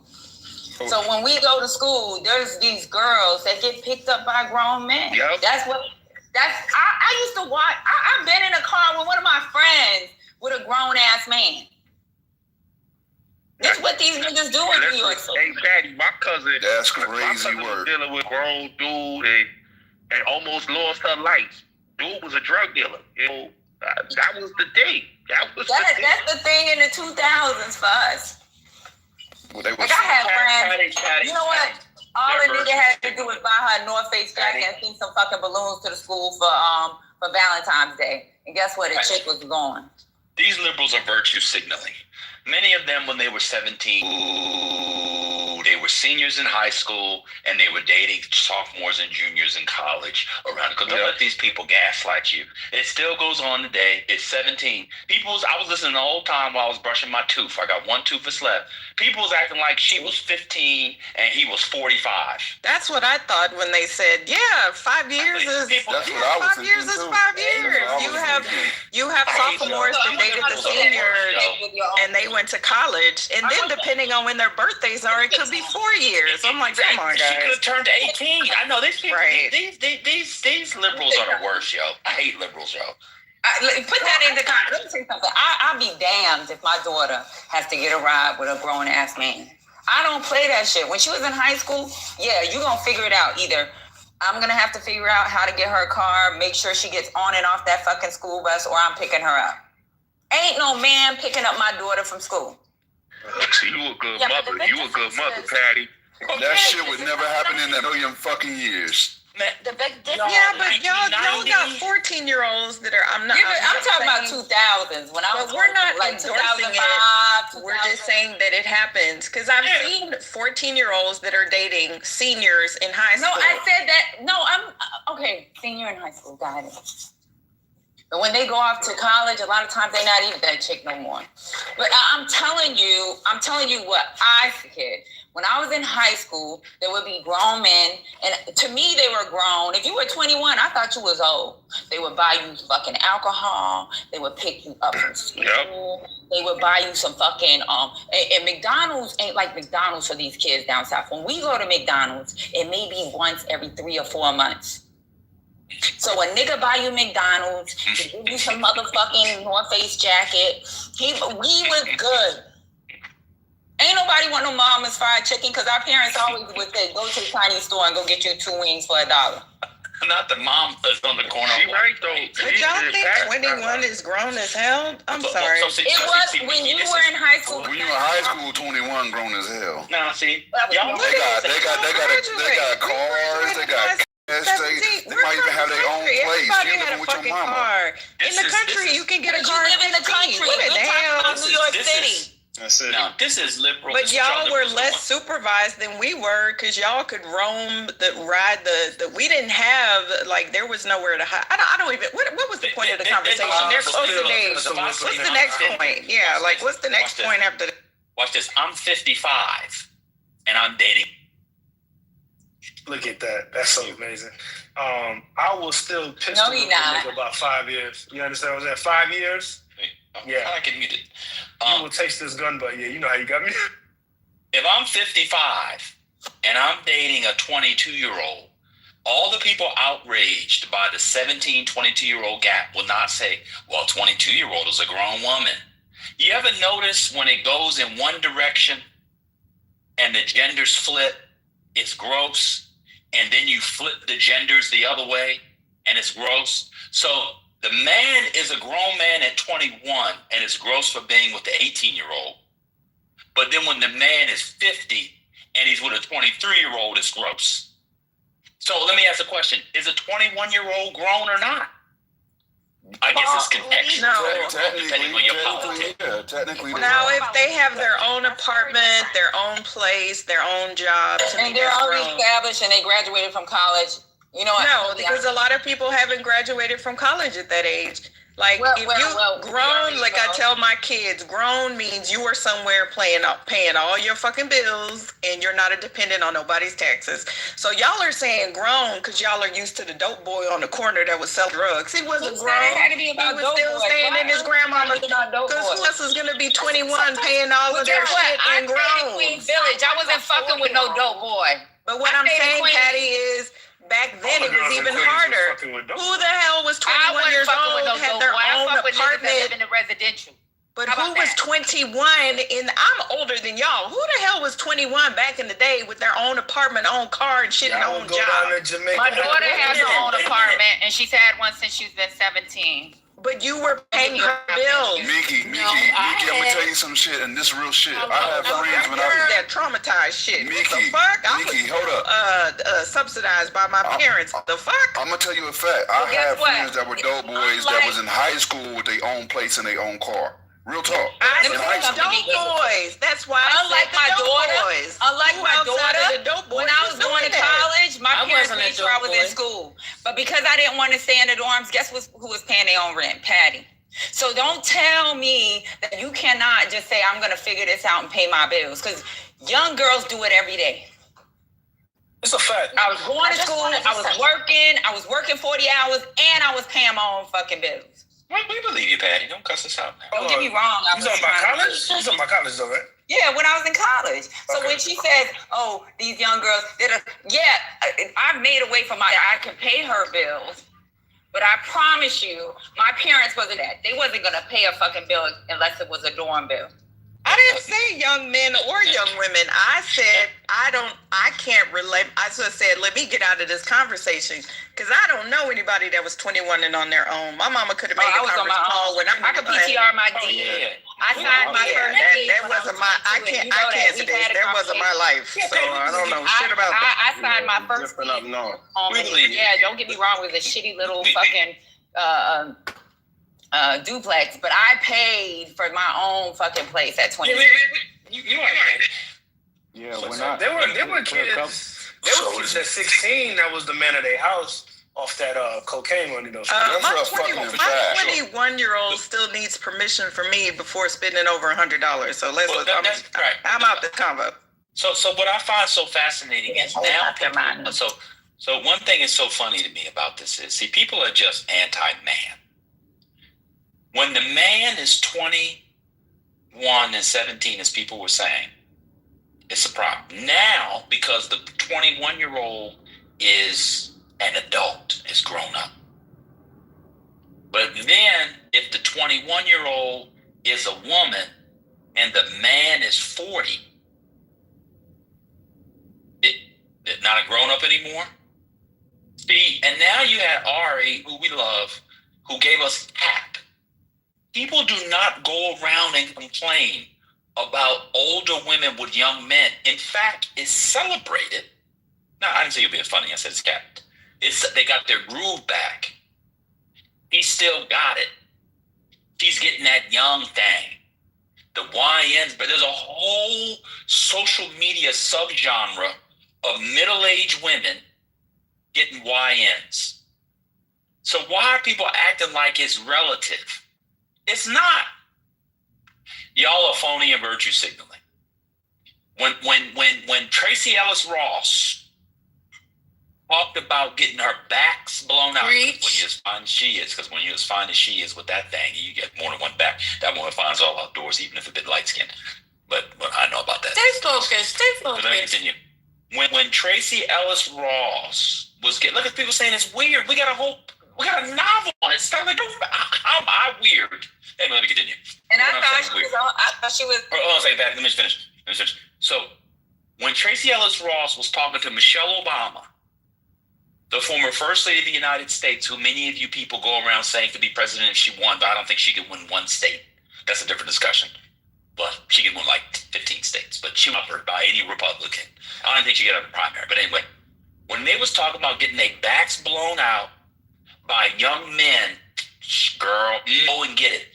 So when we go to school, there's these girls that get picked up by grown men. Yep. I used to watch. I've been in a car with one of my friends with a grown ass man. That's what these niggas do in New York. Hey, Patty, my cousin. That's crazy my cousin was work. dealing with a grown dude and almost lost her life. Dude was a drug dealer. You know, that was the thing. That's the thing in the 2000s for us. Well, they like I had friends. You know what? All the nigga had to do was buy her a North Face jacket and send some fucking balloons to the school for Valentine's Day. And guess what? The chick was gone. These liberals are virtue signaling. Many of them, when they were 17, they were seniors in high school and they were dating sophomores and juniors in college around. Because don't let these people gaslight you. It still goes on today. It's 17. I was listening the whole time while I was brushing my tooth. I got one tooth that's left. People was acting like she was 15 and he was 45. That's what I thought when they said, 5 years is 5 years is 5 years. You have sophomores that dated the seniors and they went to college, and then depending on when their birthdays are, it could be 4 years. I'm like, come on, guys. She could have turned 18. I know these people. Right. These liberals are the worst, yo. I hate liberals, yo. Put that into context. Let me say something. I'll be damned if my daughter has to get a ride with a grown ass man. I don't play that shit. When she was in high school, you gonna figure it out. Either I'm gonna have to figure out how to get her a car, make sure she gets on and off that fucking school bus, or I'm picking her up. Ain't no man picking up my daughter from school. See, you a good mother. You a good mother, Patty. That shit would never happen in a million fucking years. Man, The big difference. Yeah, but y'all got 14-year-olds that are. I'm talking about 2000s when I was. But we're not like endorsing 2005. it. We're just saying that it happens because I've seen 14-year-olds that are dating seniors in high school. No, I said that. No, I'm okay. Senior in high school, got it. But when they go off to college, a lot of times they're not even that chick no more. But I'm telling you what I said. When I was in high school, there would be grown men, and to me, they were grown. If you were 21, I thought you was old. They would buy you fucking alcohol. They would pick you up from school. Yep. They would buy you some fucking, and McDonald's ain't like McDonald's for these kids down south. When we go to McDonald's, it may be once every 3 or 4 months. So a nigga buy you McDonald's, he give you some motherfucking North Face jacket. We was good. Ain't nobody want no Mama's fried chicken because our parents always would say, go to the Chinese store and go get you 2 wings for $1. Not the mom that's on the corner. She right though. But y'all think 21 is grown as hell? I'm sorry. It was when you were in high school. When you were in high school, 21 grown as hell. Now see, y'all they got cars, they got. They might even have their own place. Everybody had a fucking car. In the country, you can get a car. You live in the country. What the hell? New York City. That's it. No, this is liberal. But y'all were less supervised than we were because y'all could roam ride the. We didn't have there was nowhere to hide. I don't even. What was the point of the conversation? They're close to age. What's the next point? Yeah, what's the next point after that? Watch this. I'm 55, and I'm dating. Look at that. That's so amazing. I was still pistol with about 5 years. You understand what I'm saying? 5 years? Yeah. I can use it. You will taste this gun, but yeah, you know how you got me. If I'm 55 and I'm dating a 22-year-old, all the people outraged by the 17, 22-year-old gap will not say, well, 22-year-old is a grown woman. You ever notice when it goes in one direction and the genders flip, it's gross? And then you flip the genders the other way, and it's gross. So the man is a grown man at 21, and it's gross for being with the 18-year-old. But then when the man is 50, and he's with a 23-year-old, it's gross. So let me ask a question. Is a 21-year-old grown or not? I guess it's contextual. Depending on your politics. Yeah, technically. Now, if they have their own apartment, their own place, their own job, and they're already established and they graduated from college, you know what? No, because a lot of people haven't graduated from college at that age. Like, if you grown, like I tell my kids, grown means you are somewhere paying all your fucking bills and you're not a dependent on nobody's taxes. So y'all are saying grown because y'all are used to the dope boy on the corner that was selling drugs. He wasn't grown. He was still staying in his grandmama's. Because who else is going to be 21 paying all of their shit and grown? Queens Village. I wasn't fucking with no dope boy. But what I'm saying, Patty, is back then it was even harder. Who the hell was 21 years old, had their own apartment in the residential? But who was 21 I'm older than y'all. Who the hell was 21 back in the day with their own apartment, own car, and shit, and own job? My daughter has her own apartment, and she's had one since she's been 17. But you were paying her bills. Mickey, I'm gonna tell you some shit, and this real shit. I have friends when I was that traumatized shit. Mickey, what the fuck? Mickey, hold up. Subsidized by my parents. The fuck? I'm gonna tell you a fact. I have friends that were dope boys that was in high school with their own place and their own car. Real talk. I said dope boys. That's why unlike my daughter, when I was going to college, my parents made sure I was in school. But because I didn't want to stay in the dorms, guess who was paying their own rent? Patty. So don't tell me that you cannot just say, I'm going to figure this out and pay my bills. Because young girls do it every day. It's a fact. I was going to school, I was working 40 hours, and I was paying my own fucking bills. We believe you, Patty. Don't cuss us out. Don't get me wrong. You talking about college? You talking about college, though, right? Yeah, when I was in college. So when she says, "Oh, these young girls," I've made a way for I can pay her bills, but I promise you, my parents wasn't that. They wasn't gonna pay a fucking bill unless it was a dorm bill. I didn't say young men or young women. I said I can't relate. I just said, let me get out of this conversation because I don't know anybody that was 21 and on their own. My mama could have made a conference call when I could PTR my D. I signed my first. That wasn't my. I can't say this. That wasn't my life. So I don't know shit about that. I signed my first. Yeah, don't get me wrong. It was a shitty little fucking duplex, but I paid for my own fucking place at 20. You are right. Yeah, there were kids. There were kids at 16 that was the man of their house off that cocaine money though. My 21-year-old still needs permission from me before spending over $100. So I'm out the combo. So what I find so fascinating is now so one thing is so funny to me about this is, see, people are just anti-man. When the man is 21 and 17, as people were saying, it's a problem. Now, because the 21-year-old is an adult, is grown up. But then, if the 21-year-old is a woman and the man is 40, they're not a grown up anymore. See, and now you had Ari, who we love, who gave us CAP. People do not go around and complain about older women with young men. In fact, it's celebrated. No, I didn't say you're being funny. I said it's CAP. They got their groove back. He still got it. She's getting that young thing. The YNs, but there's a whole social media subgenre of middle-aged women getting YNs. So why are people acting like it's relative? It's not. Y'all are phony and virtue signaling. When Tracy Ellis Ross talked about getting her backs blown out, when you're as fine as she is, because when you're as fine as she is with that thing, you get more than one back. That woman finds all outdoors, even if a bit light-skinned. But I know about that. Stay focused. Let me continue. When Tracy Ellis Ross was getting, look at people saying it's weird. We got a novel on it. Start like, how am I weird? Hey, let me continue. And I thought she was. Hold on a second, let me finish. So, when Tracy Ellis Ross was talking to Michelle Obama, the former First Lady of the United States, who many of you people go around saying could be president if she won, but I don't think she could win one state. That's a different discussion. But she could win like 15 states, but she was offered by any Republican. I don't think she could have a primary. But anyway, when they was talking about getting their backs blown out by young men, girl, go and get it.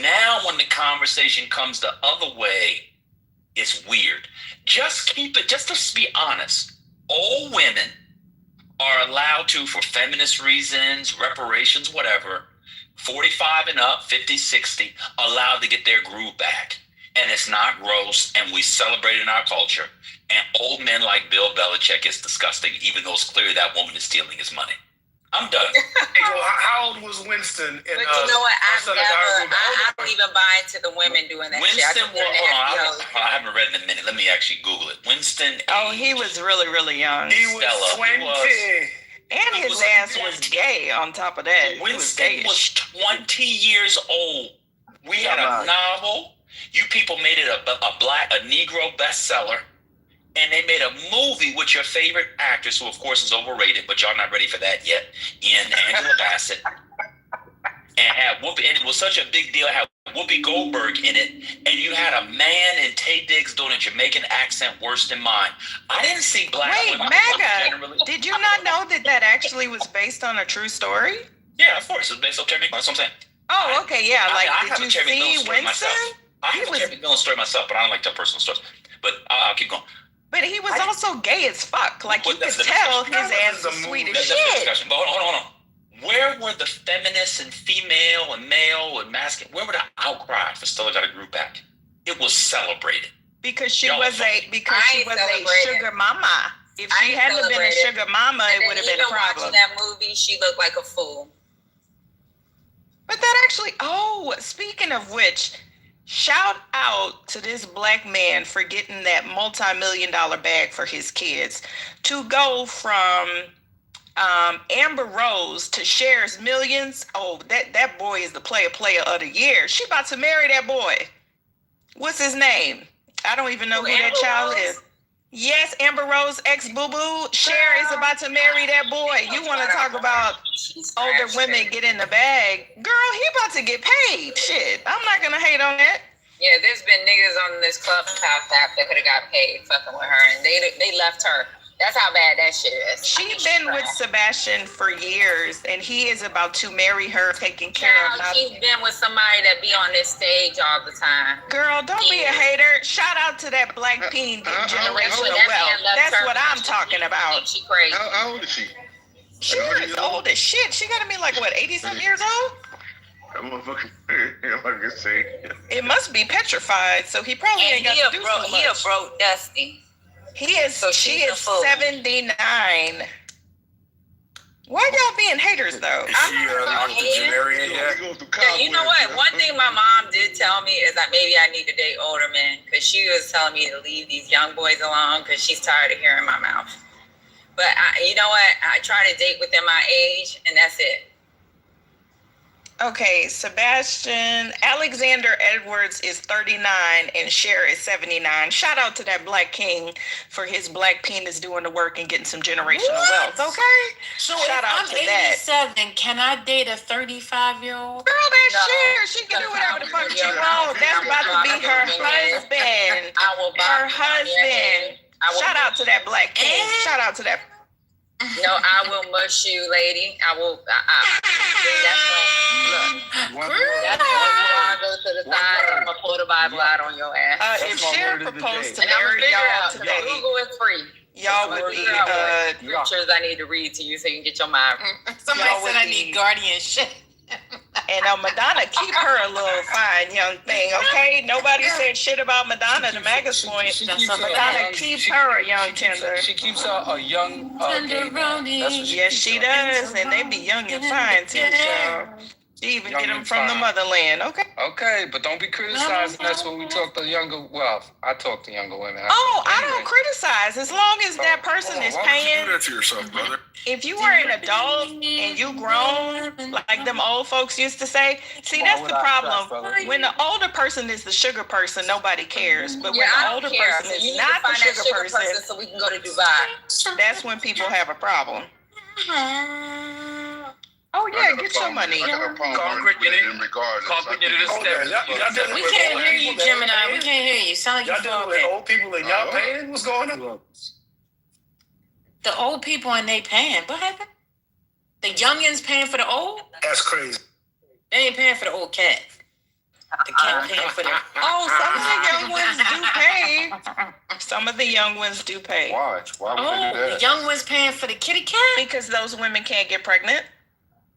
Now when the conversation comes the other way, it's weird. Just keep it, just to be honest, old women are allowed to, for feminist reasons, reparations, whatever, 45 and up, 50, 60, allowed to get their groove back. And it's not gross, and we celebrate in our culture. And old men like Bill Belichick is disgusting, even though it's clear that woman is stealing his money. I'm done. Hey, so how old was Winston? But you know what? I don't even buy into the women doing that Winston, shit. I haven't read in a minute. Let me actually Google it. Winston. He was really, really young. He was 20. And his ass was gay on top of that. Winston was 20 years old. We had a novel. You people made it a Negro bestseller. And they made a movie with your favorite actress, who of course is overrated, but y'all not ready for that yet, in Angela Bassett. And had Whoopi, and it was such a big deal, had Whoopi Goldberg in it, and you had a man in Taye Diggs doing a Jamaican accent worse than mine. I didn't see black women. Maga, did you not know that actually was based on a true story? Yeah, of course. It was based on Terry McMillan. That's what I'm saying. Oh, okay, yeah. Did you see Winston? I have a Terry McMillan story myself, but I don't like to tell personal stories. But I'll keep going. But he was also gay as fuck. Like, you could tell his ass was sweet as shit. But hold on. Where were the feminists and female and male and masculine? Where were the outcry for Stella got a group back? It was celebrated. Because she was a sugar mama. If she hadn't been a sugar mama, it would have been a problem. Watching that movie, she looked like a fool. But that actually, speaking of which, shout out to this black man for getting that multi-million-dollar bag for his kids. To go from Amber Rose to Cher's millions. Oh, that boy is the player of the year. She about to marry that boy. What's his name? I don't even know who that child is. Yes, Amber Rose, ex-boo-boo. Cher is about to marry that boy. You want to talk about older women get in the bag? Girl, he about to get paid. Shit, I'm not going to hate on that. Yeah, there's been niggas on this Clubhouse app that could have got paid fucking with her, and they left her. That's how bad that shit is. She's been with Sebastian for years, and he is about to marry her, taking care of nothing. She's been with somebody that be on this stage all the time. Girl, don't be a hater. Shout out to that black peen generational wealth. That's what I'm talking about. She crazy. How old is she? She is old as shit. She gotta be like, what, 80-something years old? That motherfucker, like I say. It must be petrified, so he probably ain't got to do so much. He a broke Dusty. He is. So she is 79. Why y'all being haters though? You know what? One thing my mom did tell me is that maybe I need to date older men, because she was telling me to leave these young boys alone because she's tired of hearing my mouth. But you know what? I try to date within my age, and that's it. Okay, Sebastian Alexander Edwards is 39 and Cher is 79. Shout out to that black king for his black penis doing the work and getting some generational wealth. Okay, so shout out I'm to that. 87. Can I date a 35-year-old? Girl, that's Cher. She can do whatever the fuck she wants. That's about to be her husband. Her husband. Shout out to that black king. Shout out to that. No, I will mush you, lady. I will. That's why I go to the side and I'm gonna pull the Bible out on your ass. If Cher proposed to marry y'all today, Google is free. Y'all would be scriptures I need to read to you so you can get your mind. Somebody said I need guardianship. And Madonna, keep her a little fine young thing, okay? Nobody said shit about Madonna to Maga's point. Madonna, keep her a young tender. She keeps her a young gay man. Yes, she does, and they be young and fine too. So she even get them from the motherland, okay? Okay, but don't be criticizing. That's what we talk to younger. Well, I talk to younger women. I don't criticize as long as that person is paying. Why would you do that to yourself, brother? If you are an adult and you grown, like them old folks used to say, see, that's the problem. When the older person is the sugar person, nobody cares. But when the older person is not the sugar person, so we can go to Dubai. That's when people have a problem. Oh yeah, get your money. We can't hear you, Gemini. We can't hear you. Sound like y'all dealing with old people and y'all paying? What's going on? The old people and they paying. What happened? The youngins paying for the old? That's crazy. They ain't paying for the old cat. The cat paying for the. Oh, some of the young ones do pay. Some of the young ones do pay. Why? Why would they do that? The young ones paying for the kitty cat? Because those women can't get pregnant.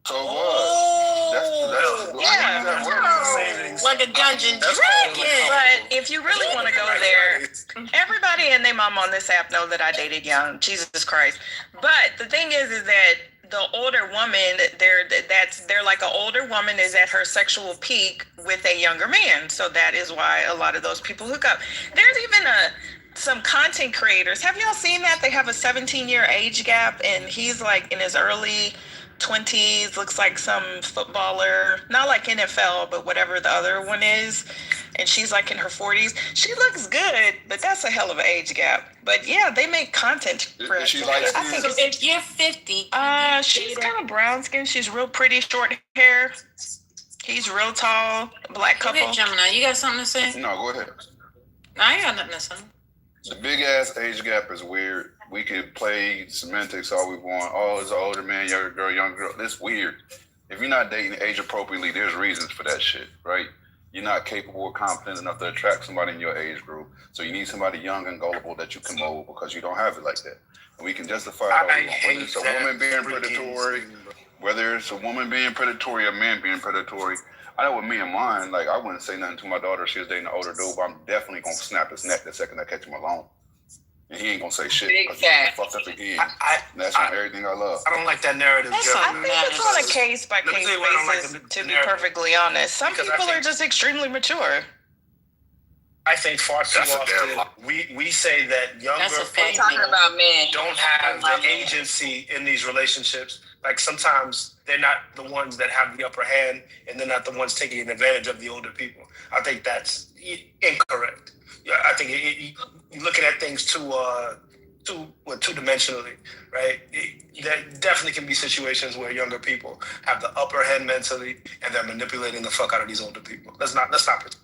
So what? That's like a dungeon dragon. But if you really want to go there, everybody and their mom on this app know that I dated young. Jesus Christ. But the thing is that the older woman, they're like an older woman is at her sexual peak with a younger man. So that is why a lot of those people hook up. There's even some content creators. Have y'all seen that? They have a 17-year age gap, and he's like in his early 20s, looks like some footballer, not like NFL, but whatever the other one is. And she's like in her 40s. She looks good, but that's a hell of an age gap. But yeah, they make content for us. I think if you're 50, she's kind of brown skin. She's real pretty, short hair. He's real tall, black couple. Go ahead, Gemini. You got something to say? No, go ahead. No, I ain't got nothing to say. The big ass age gap is weird. We could play semantics all we want. Oh, it's an older man, younger girl, young girl. That's weird. If you're not dating age appropriately, there's reasons for that shit, right? You're not capable or competent enough to attract somebody in your age group. So you need somebody young and gullible that you can mold because you don't have it like that. And we can justify it all we want. Whether it's a woman being predatory, whether it's a woman being predatory, a man being predatory. I know with me and mine, like I wouldn't say nothing to my daughter if she was dating an older dude, but I'm definitely gonna snap his neck the second I catch him alone. And he ain't gonna say shit because he's gonna fuck up again. That's on everything I love. I don't like that narrative. I think it's on a case-by-case basis, to be perfectly honest. Some people are just extremely mature. I think far too often we say that younger we're talking about men don't have the agency in these relationships. Like sometimes they're not the ones that have the upper hand, and they're not the ones taking advantage of the older people. I think that's incorrect. Yeah, I think you're looking at things two-dimensionally, right? There definitely can be situations where younger people have the upper hand mentally, and they're manipulating the fuck out of these older people. Let's not pretend.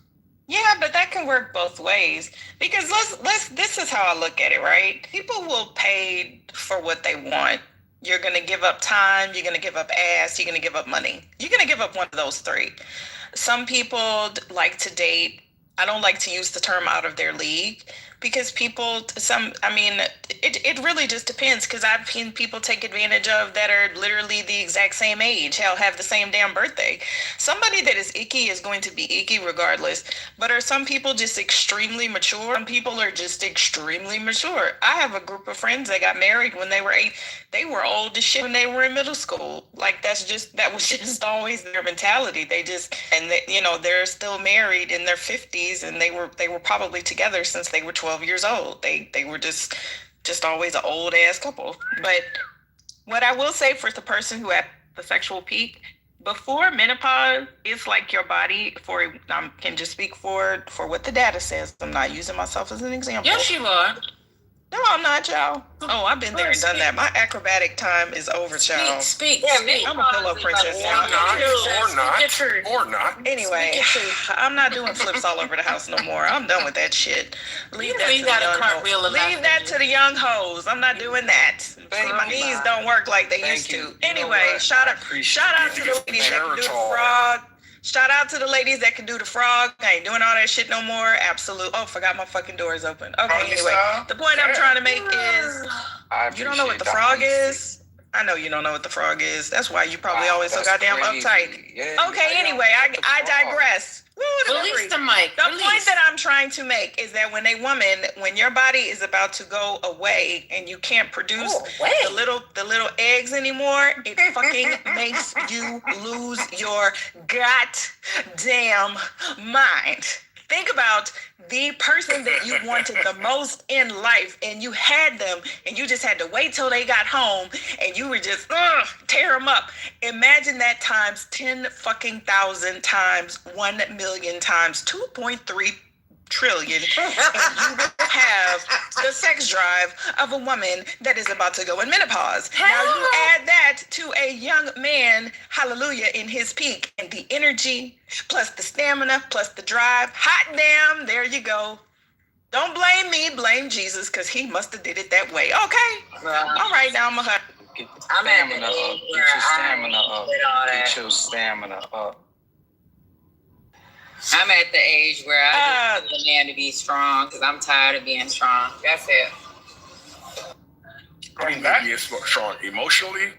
Yeah, but that can work both ways because let's. This is how I look at it, right? People will pay for what they want. You're gonna give up time. You're gonna give up ass. You're gonna give up money. You're gonna give up one of those three. Some people like to date. I don't like to use the term out of their league because it really just depends because I've seen people take advantage of that are literally the exact same age, hell, have the same damn birthday. Somebody that is icky is going to be icky regardless, but are some people just extremely mature? Some people are just extremely mature. I have a group of friends that got married when they were 8. They were old as shit when they were in middle school. Like that was just always their mentality. They're still married in their 50s and they were probably together since they were 12 years old. They were just always an old ass couple. But what I will say for the person who at the sexual peak, before menopause, it's like your body I can just speak for what the data says. I'm not using myself as an example. Yes, you are. No, I'm not, y'all. Oh, I've been there and done that. My acrobatic time is over, y'all. Speak. I'm a pillow princess now. Or not. Anyway, I'm not doing flips all over the house no more. I'm done with that shit. Leave that to the young hoes. I'm not doing that. See, my knees don't work like they used to. Anyway, shout out to the ladies that can do the frog. Shout out to the ladies that can do the frog. I ain't doing all that shit no more. Absolute. Oh, forgot my fucking doors open. Okay, anyway. The point I'm trying to make is you don't know what the frog is? I know you don't know what the frog is. That's why you probably always so goddamn uptight. Yeah, okay, anyway, I digress. Release the mic. The point that I'm trying to make is that when your body is about to go away and you can't produce the little eggs anymore, it fucking makes you lose your goddamn mind. Think about the person that you wanted the most in life and you had them and you just had to wait till they got home and you were just tear them up. Imagine that times 10 fucking thousand times 1 million times 2.3 trillion, and you will have the sex drive of a woman that is about to go in menopause. Now you add that to a young man, hallelujah, in his peak, and the energy plus the stamina plus the drive. Hot damn, there you go. Don't blame me, blame Jesus, because he must have did it that way. Okay. All right, now I'm at Get your stamina up. I'm at the age where I just want a man to be strong because I'm tired of being strong. That's it. I mean, being strong emotionally,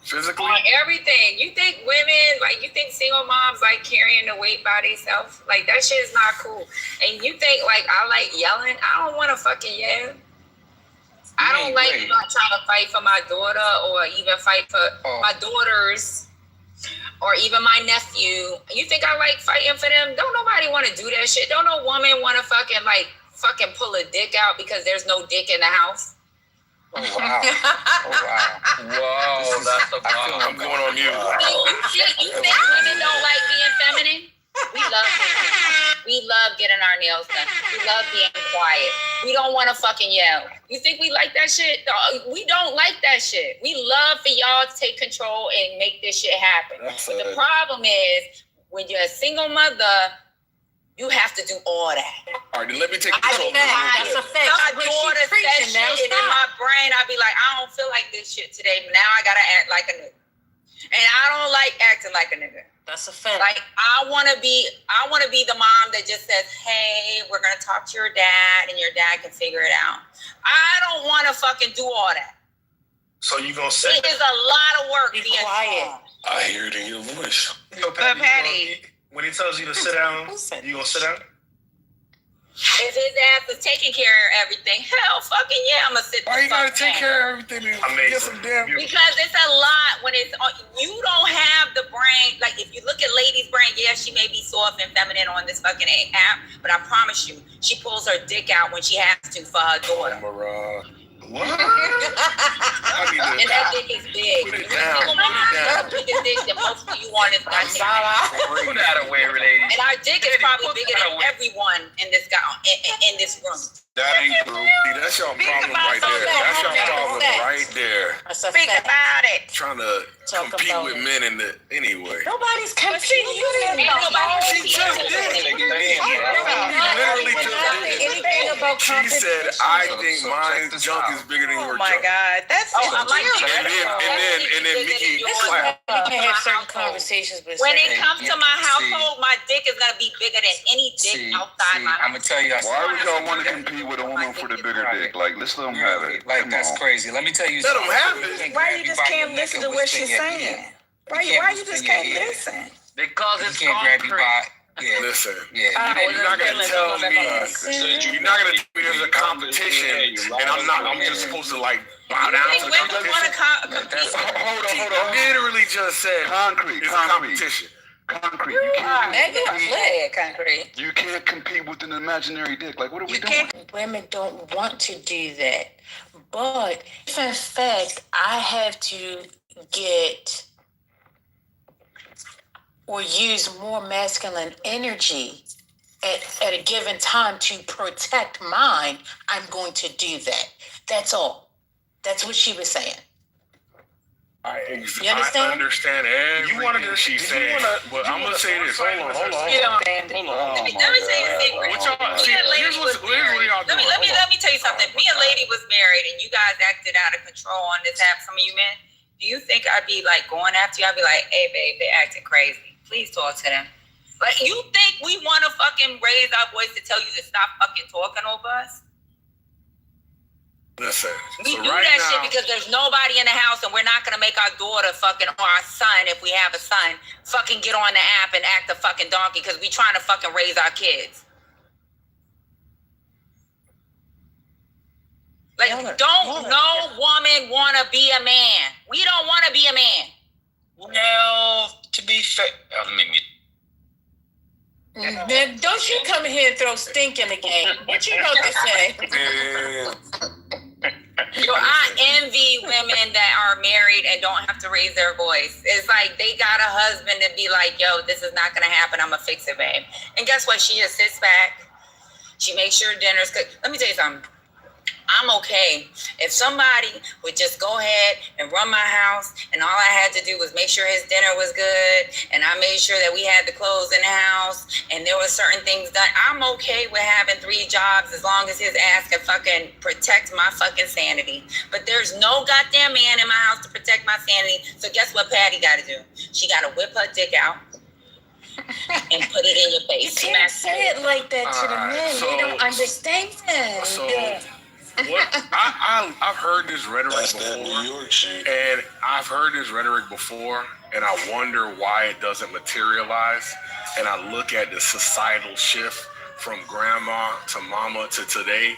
physically. On everything. You think women, you think single moms like carrying the weight by themselves? Like, that shit is not cool. And you think, I like yelling? I don't want to fucking yell. I don't like not trying to fight for my daughter or even fight for my daughters. Or even my nephew. You think I like fighting for them? Don't nobody want to do that shit. Don't no woman want to fucking pull a dick out because there's no dick in the house. Oh wow! Whoa, that's a problem. I'm going on mute. You think women don't like being feminine? We love it. We love getting our nails done. We love being quiet. We don't want to fucking yell. You think we like that shit? We don't like that shit. We love for y'all to take control and make this shit happen. But the problem is, when you're a single mother, you have to do all that. All right, then let me take control. That's a fact. My daughter says shit, and in my brain, I'll be like, I don't feel like this shit today. Now I gotta act like a nigga. And I don't like acting like a nigga. That's a fact. I wanna be the mom that just says, hey, we're gonna talk to your dad and your dad can figure it out. I don't wanna fucking do all that. So you gonna say it is a lot of work being quiet. I hear it in your voice. Patty. When he tells you to sit down, you gonna sit down? If his ass is taking care of everything, hell fucking yeah, I'm gonna sit there. Why you gotta take care of everything? Get some damn. Because it's a lot when it's you don't have the brain. Like if you look at Lady's brain, yeah, she may be soft and feminine on this fucking app, but I promise you, she pulls her dick out when she has to for her daughter. What? And that dick is big. Put it down. Biggest dick that most of you want is my dick. Put that away, ladies. And our dick is probably bigger than everyone in this room. That ain't true. See, that's your problem right there. That's your problem right there. Speak about it. Trying to compete with men in the anyway. Nobody's competing. Nobody about competition. She said, "I think my junk is bigger than your junk." Oh my God, that's I like and then Mickey. We can have certain conversations with. When it comes to my household, my dick is gonna be bigger than any dick outside my. I'm gonna tell you. Why would y'all want to compete with a woman for the bigger dick? Like, let's let them have it. Like, that's crazy. Let me tell you. Let them have it. Why you just can't listen to what she's saying? Why you just can't listen? Because it's can't grab you by. Yeah. Listen. Yeah. You're not gonna tell me. You're not gonna tell me there's a competition, and I'm just supposed to like bow down to the competition. Hold on. Literally just said concrete. Competition. Concrete. You can't compete with an imaginary dick. Like, what are we doing? Women don't want to do that. But if in fact I have to get or use more masculine energy at a given time to protect mine, I'm going to do that. That's all. That's what she was saying. I understand everything she's saying, but I'm gonna say this. Hold on. Let me say here's what y'all doing. Let me tell you something. Me and Lady was married, and you guys acted out of control on this app. Some of you men. Do you think I'd be like going after you? I'd be like, hey, babe, they acting crazy. Please talk to them. Like, you think we want to fucking raise our voice to tell you to stop fucking talking over us? Listen, we do that shit because there's nobody in the house, and we're not gonna make our daughter fucking or our son, if we have a son, fucking get on the app and act a fucking donkey because we trying to fucking raise our kids. Like, no woman wanna be a man. We don't wanna be a man. Well, to be fair, Then don't you come here and throw stink in the game. What you about to say? Yo, I envy women that are married and don't have to raise their voice. It's like they got a husband to be like, yo, this is not gonna happen. I'm gonna fix it, babe. And guess what? She just sits back. She makes sure dinner's cooked. Let me tell you something. I'm okay if somebody would just go ahead and run my house, and all I had to do was make sure his dinner was good, and I made sure that we had the clothes in the house, and there were certain things done. I'm okay with having 3 jobs as long as his ass can fucking protect my fucking sanity. But there's no goddamn man in my house to protect my sanity. So guess what Patty got to do? She got to whip her dick out and put it in your face. You can't say it like that to the men. They don't understand. What I've heard this rhetoric before, and I wonder why it doesn't materialize. And I look at the societal shift from grandma to mama to today,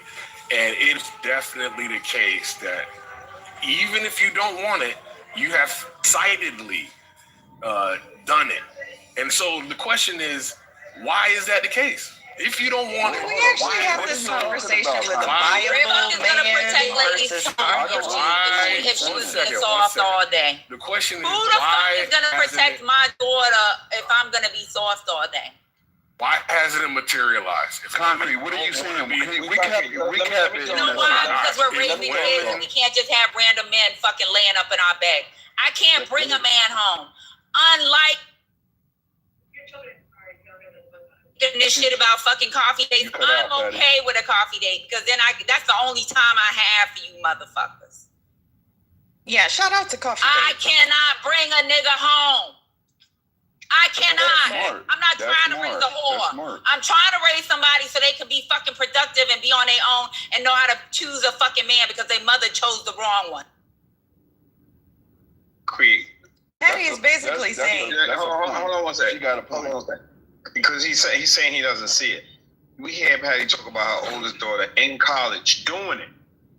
and it's definitely the case that even if you don't want it, you have decidedly done it. And so the question is, why is that the case? If you don't want it, we actually have this conversation with a viable man versus if she was being soft all day. The question is, who the fuck is gonna protect my daughter if I'm gonna be soft all day? Why hasn't it materialized? Concrete, what are you saying? Recap it. You know why? Because we're raising kids and we can't just have random men fucking laying up in our bed. I can't bring a man home. Unlike this shit about fucking coffee dates, I'm okay with a coffee date because then that's the only time I have for you motherfuckers. Yeah, shout out to coffee dates. I cannot bring a nigga home. I cannot. I'm not trying to raise a whore. I'm trying to raise somebody so they can be fucking productive and be on their own and know how to choose a fucking man because their mother chose the wrong one. Creed. Patty is basically saying. Hold on one second. You got a point. Because he's saying he doesn't see it. We hear Patty talk about her oldest daughter in college doing it,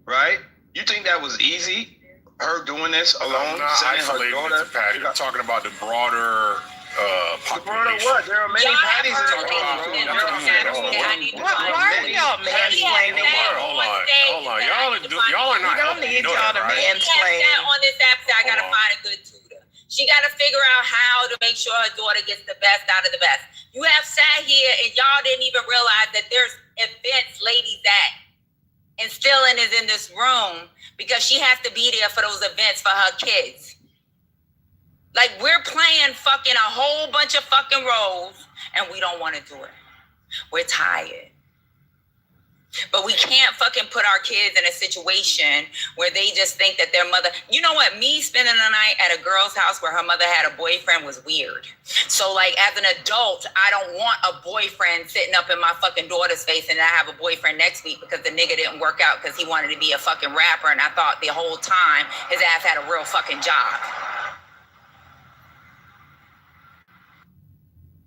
right? You think that was easy? Her doing this alone, sending her daughter? Patty. I'm talking about the broader population. What? There are many Patties in the world. Why are y'all mansplaining? Hold on. Y'all are not. We don't need y'all to mansplain. On this episode, I gotta find a good tutor. She got to figure out how to make sure her daughter gets the best out of the best. You have sat here and y'all didn't even realize that there's events Lady Zach instilling is in this room because she has to be there for those events for her kids. Like, we're playing fucking a whole bunch of fucking roles and we don't want to do it. We're tired. But we can't fucking put our kids in a situation where they just think that their mother, you know what, me spending the night at a girl's house where her mother had a boyfriend was weird. So like as an adult, I don't want a boyfriend sitting up in my fucking daughter's face and I have a boyfriend next week because the nigga didn't work out because he wanted to be a fucking rapper and I thought the whole time his ass had a real fucking job.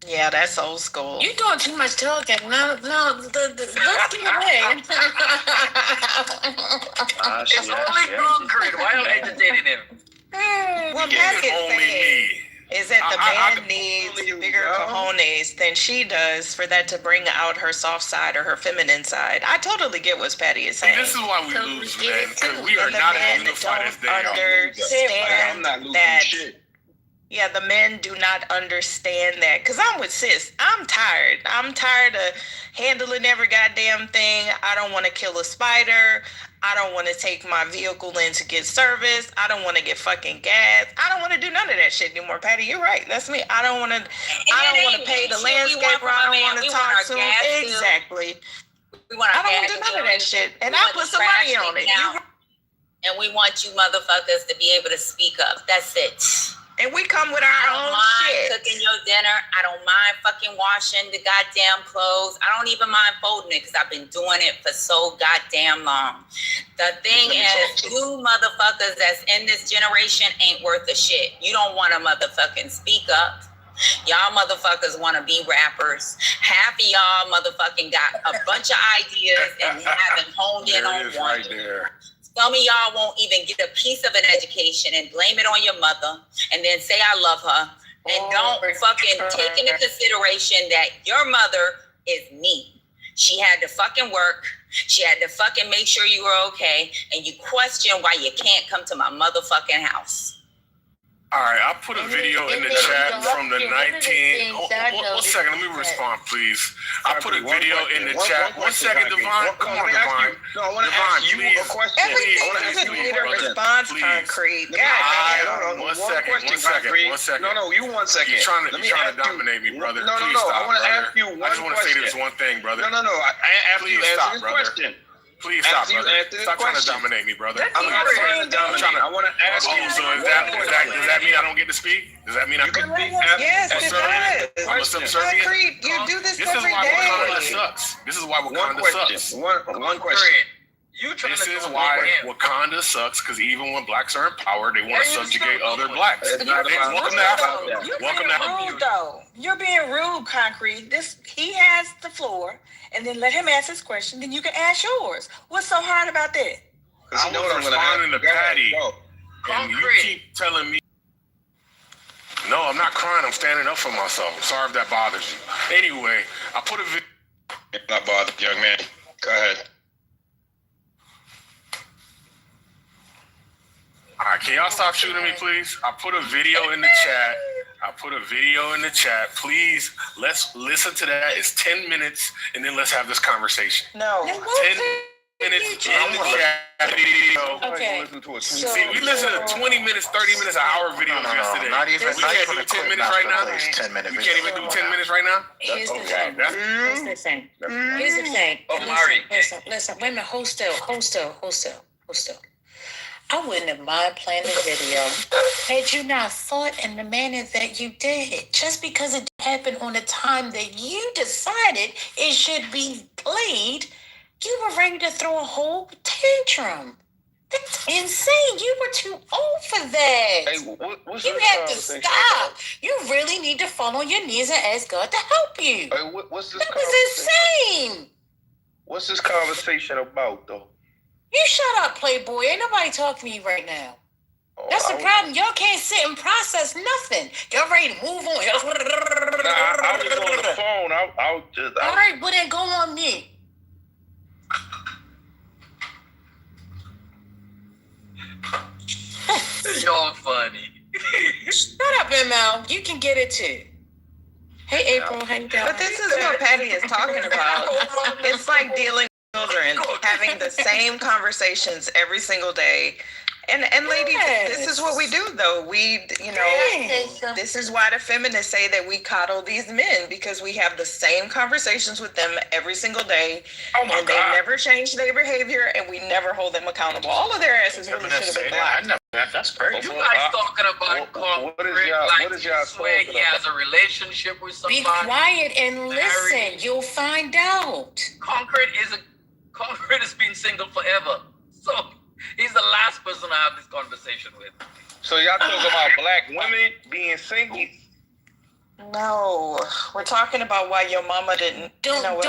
Yeah, that's old school. You're doing too much talking. No, let's get away. It's only concrete. Why are you entertaining him? What Patty is saying is that the man needs bigger cojones than she does for that to bring out her soft side or her feminine side. I totally get what Patty is saying. This is why we lose, man, because we are the not men as unified as they don't are. understand I'm not losing that. shit. Yeah, the men do not understand that. Because I'm with sis. I'm tired. I'm tired of handling every goddamn thing. I don't want to kill a spider. I don't want to take my vehicle in to get service. I don't want to get fucking gas. I don't want to do none of that shit anymore, Patty. You're right. That's me. I don't want to pay the landscaper. I don't want to talk to him. Exactly. I don't want to do none of that shit. And I put some money on it. And we want you motherfuckers to be able to speak up. That's it. And we come with our own shit. I don't mind cooking your dinner. I don't mind fucking washing the goddamn clothes. I don't even mind folding it because I've been doing it for so goddamn long. The thing is, you motherfuckers that's in this generation ain't worth a shit. You don't want to motherfucking speak up. Y'all motherfuckers want to be rappers. Half of y'all motherfucking got a bunch of ideas and haven't honed in on one. Right there. Some of y'all won't even get a piece of an education and blame it on your mother and then say I love her and don't fucking take into consideration that your mother is me. She had to fucking work. She had to fucking make sure you were okay, and you question why you can't come to my motherfucking house. All right, I put a video in the chat from the 19. One second, let me respond, please. I put a video in the chat. 1 second, Devon. Come on, Devon. No, I want to ask you a question. Everything doesn't need a response, Concrete. One second. No, you 1 second. You're trying to dominate me, brother. No, Please stop, I want to brother. ask you one question. I just want to say this one thing, brother. No. After you answer this question. Please stop, brother. Stop trying to dominate me, brother. I'm not trying to dominate. I want to ask you. So does that mean I don't get to speak? Does that mean I can speak? Yes, it does. I'm a subservient. Concrete, you do this every day. This is why Wakanda sucks. One question. This is why Wakanda sucks, because even when blacks are in power, they want to subjugate other blacks. Welcome to Africa. Welcome to Africa. Though. You're being rude, Concrete. He has the floor, and then let him ask his question, then you can ask yours. What's so hard about that? I was responding to Patty, and you keep telling me. No, I'm not crying. I'm standing up for myself. I'm sorry if that bothers you. Anyway, I put a video. It's not bothered, young man. Go ahead. All right, can y'all stop shooting me, please? I put a video in the chat. Please, let's listen to that. It's 10 minutes, and then let's have this conversation. No. 10 minutes in the chat video. Okay. See, we listened to 20 minutes, 30 minutes, an hour videos yesterday. We can't do 10 minutes right now? We can't even do 10 minutes right now? Here's the thing. Listen. Wait a minute. Hold still. I wouldn't have mind playing the video had you not thought in the manner that you did. Just because it happened on the time that you decided it should be played, you were ready to throw a whole tantrum. That's insane. You were too old for that. Hey, what's you had to stop. About? You really need to fall on your knees and ask God to help you. Hey, what's this? That was insane. What's this conversation about, though? You shut up, Playboy. Ain't nobody talking to you right now. That's the problem. Y'all can't sit and process nothing. Y'all ready to move on. I was on the phone. All right, well then go on mute. You're funny. Shut up, ML. You can get it too. Hey, April, how you doing? But this is what Patty is talking about. It's like dealing with children, having the same conversations every single day, And ladies, this is what we do though. This is why the feminists say that we coddle these men, because we have the same conversations with them every single day. And they never change their behavior and we never hold them accountable. All of their asses really should have been blocked. That's crazy. You guys talking about what is y'all swear he has a relationship with somebody? Be quiet and listen. You'll find out. Concrete has been single forever. So he's the last person I have this conversation with. So y'all talking about black women being single? No, we're talking about why your mama didn't. No.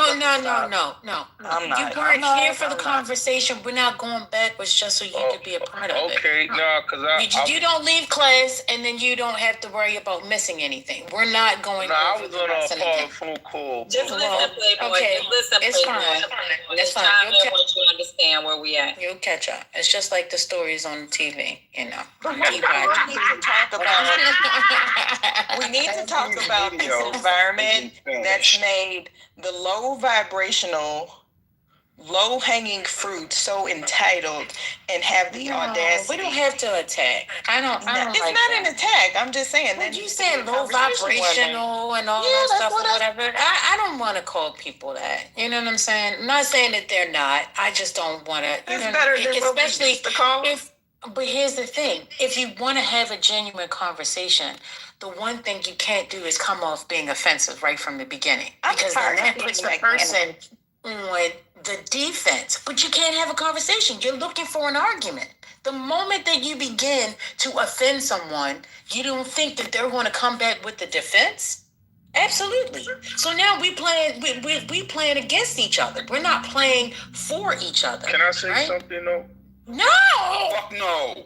I'm not. You weren't here for the conversation. We're not going backwards just so you could be a part of it. Okay, no, because you don't leave class and then you don't have to worry about missing anything. We're not going. No, I was on a phone call. Just listen, Playboy. Okay, just listen, it's Playboy. fine. It's fine. Once you understand where we at. You'll catch up. It's just like the stories on TV, you know. We need to talk about this environment that's made the low vibrational, low hanging fruit so entitled and have the audacity. We don't have to attack. I don't it's like not that. an attack. I'm just saying. When you say low vibrational and all that stuff or whatever, I don't want to call people that. You know what I'm saying? I'm not saying that they're not. I just don't want to. It's better than what we used to call. But here's the thing. If you want to have a genuine conversation, the one thing you can't do is come off being offensive right from the beginning. Because then that puts the person on the defense. But you can't have a conversation. You're looking for an argument. The moment that you begin to offend someone, you don't think that they're going to come back with the defense? Absolutely. So now we playing against each other. We're not playing for each other. Can I say something though? No! Fuck no!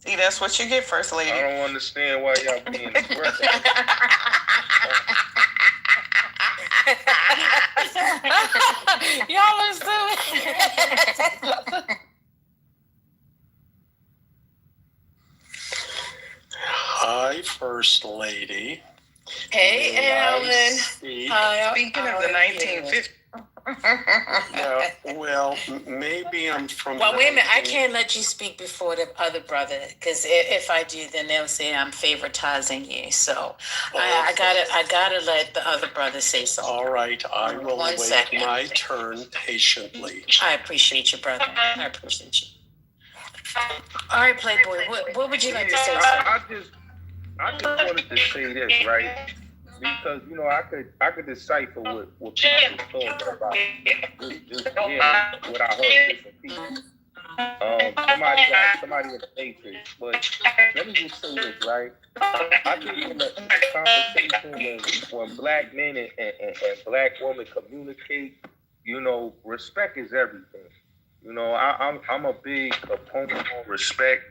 See, that's what you get, First Lady. I don't understand why y'all being aggressive. Y'all are so... Hi, First Lady. Hey, Alan. Speaking of the 1950s. Yeah, well, maybe I'm from. Well, wait a minute. I can't let you speak before the other brother, because if I do, then they'll say I'm favoritizing you. So I gotta let the other brother say something. All right, I will wait my turn patiently. I appreciate you, brother. I appreciate you. All right, Playboy. What would you like to say? I just wanted to say this, right? Because I could decipher what people talking about. Just what I heard different people. Somebody in the matrix. But let me just say this, right? I think in the conversation when black men and black women communicate, respect is everything. I'm a big opponent on respect,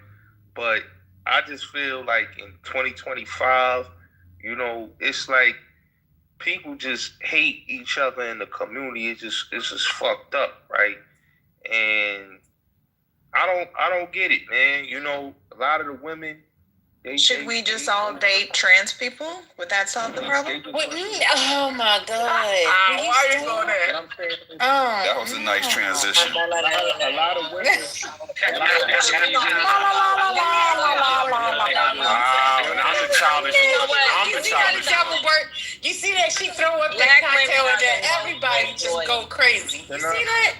but I just feel like in 2025. It's like people just hate each other in the community. It's just fucked up, right? And I don't get it, man. A lot of the women. Should we just all date trans people? Would that solve the problem? Oh my God! Why are you going there? That was a nice transition. A lot of women. You see that she throw up that cocktail and then everybody just go crazy. You see that?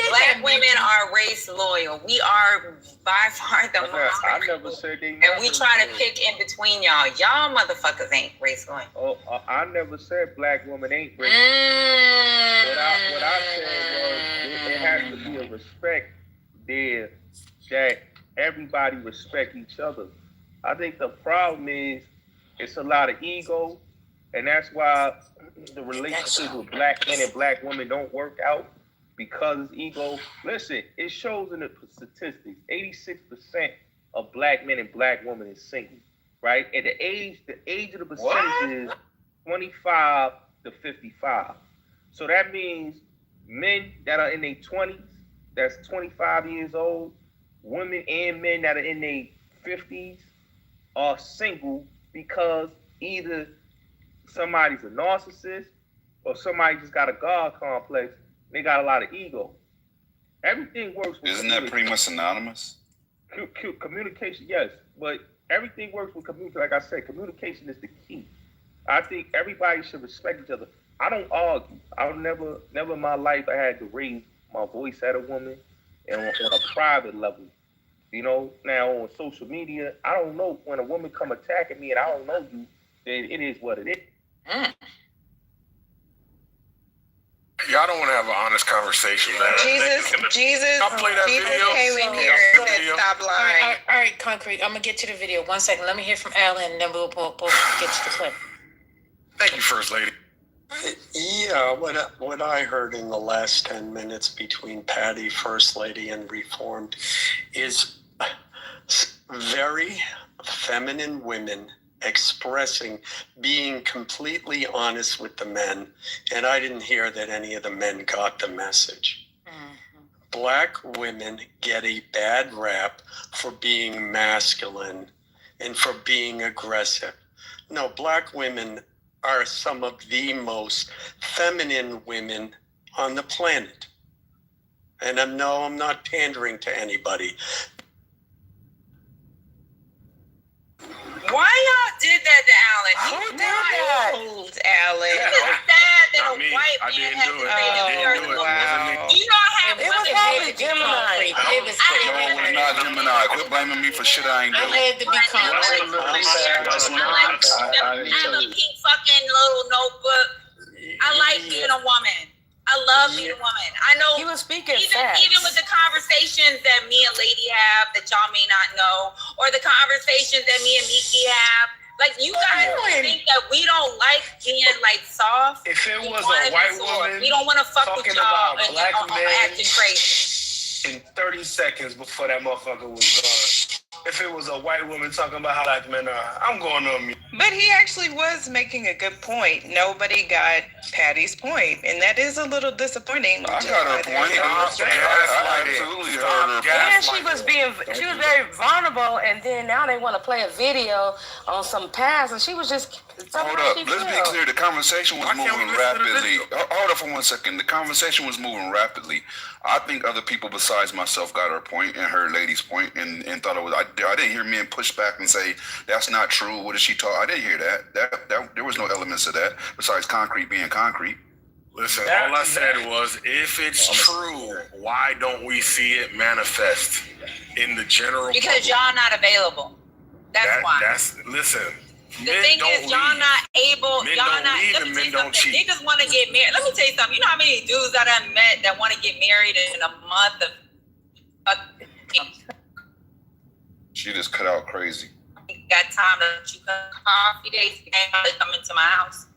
Black women are race loyal. We are by far the most. I never said they. And we try to pick in between y'all. Y'all motherfuckers ain't race loyal. Oh, I never said black women ain't race loyal. What I said was it has to be a respect there that everybody respect each other. I think the problem is it's a lot of ego, and that's why the relationships with black men and black women don't work out. Because it's ego. Listen, it shows in the statistics, 86% of black men and black women is single, right? And the age of the percentage is 25 to 55. So that means men that are in their 20s, that's 25 years old, women and men that are in their 50s are single because either somebody's a narcissist or somebody just got a God complex. They got a lot of ego. Everything works. Isn't that pretty much synonymous? Communication, yes, but everything works with communication. Like I said, communication is the key. I think everybody should respect each other. I don't argue. I'll never in my life I had to raise my voice at a woman and on a private level. You know, now on social media, I don't know when a woman come attacking me and I don't know you, then it is what it is. Y'all don't want to have an honest conversation, man. Jesus came in here and said stop lying. All right, Concrete. I'm gonna get to the video. 1 second. Let me hear from Alan, and then we'll get to the clip. Thank you, First Lady. Yeah, what I heard in the last 10 minutes between Patty, First Lady, and Reformed is very feminine women expressing, being completely honest with the men, and I didn't hear that any of the men got the message. Black women get a bad rap for being masculine and for being aggressive. No, black women are some of the most feminine women on the planet. And I'm not pandering to anybody. Why y'all did that to Alan? Who did that? Alan. It's sad that a white I man didn't had do to it. say that. I didn't do it. Wasn't me. You don't have It women. was probably Gemini. It was No, it was not Gemini. Quit blaming me for shit I ain't I doing. had to be I have a pink fucking little notebook. I like being a woman. I love being a woman. I know He was speaking even with the conversations that me and Lady have that y'all may not know, or the conversations that me and Miki have. Like, you guys think that we don't like being like soft. If it was a white woman, we don't want to fuck with talking y'all about and black men acting crazy. in 30 seconds before that motherfucker was gone. If it was a white woman talking about how black men are, I'm going on mute. But he actually was making a good point. Nobody got Patty's point, and that is a little disappointing. I got her point. I absolutely heard her point. And she was very vulnerable, and then now they want to play a video on some past, and she was just Hold up. Let's be clear. The conversation was moving rapidly. Hold up for 1 second. The conversation was moving rapidly. I think other people besides myself got her point and her lady's point and thought it was. I didn't hear men push back and say that's not true. What is she talking? I didn't hear that. There was no elements of that besides concrete being concrete. Listen, all I said was, if it's true, why don't we see it manifest in the general Because public? y'all not available. That's why. Listen. The thing is, y'all not able. Men y'all don't not. leave Let me and tell men you don't something. cheat. Niggas want to get married. Let me tell you something. You know how many dudes I done met that want to get married in a month of. She just cut out crazy. Got time to coffee dates. Come into my house.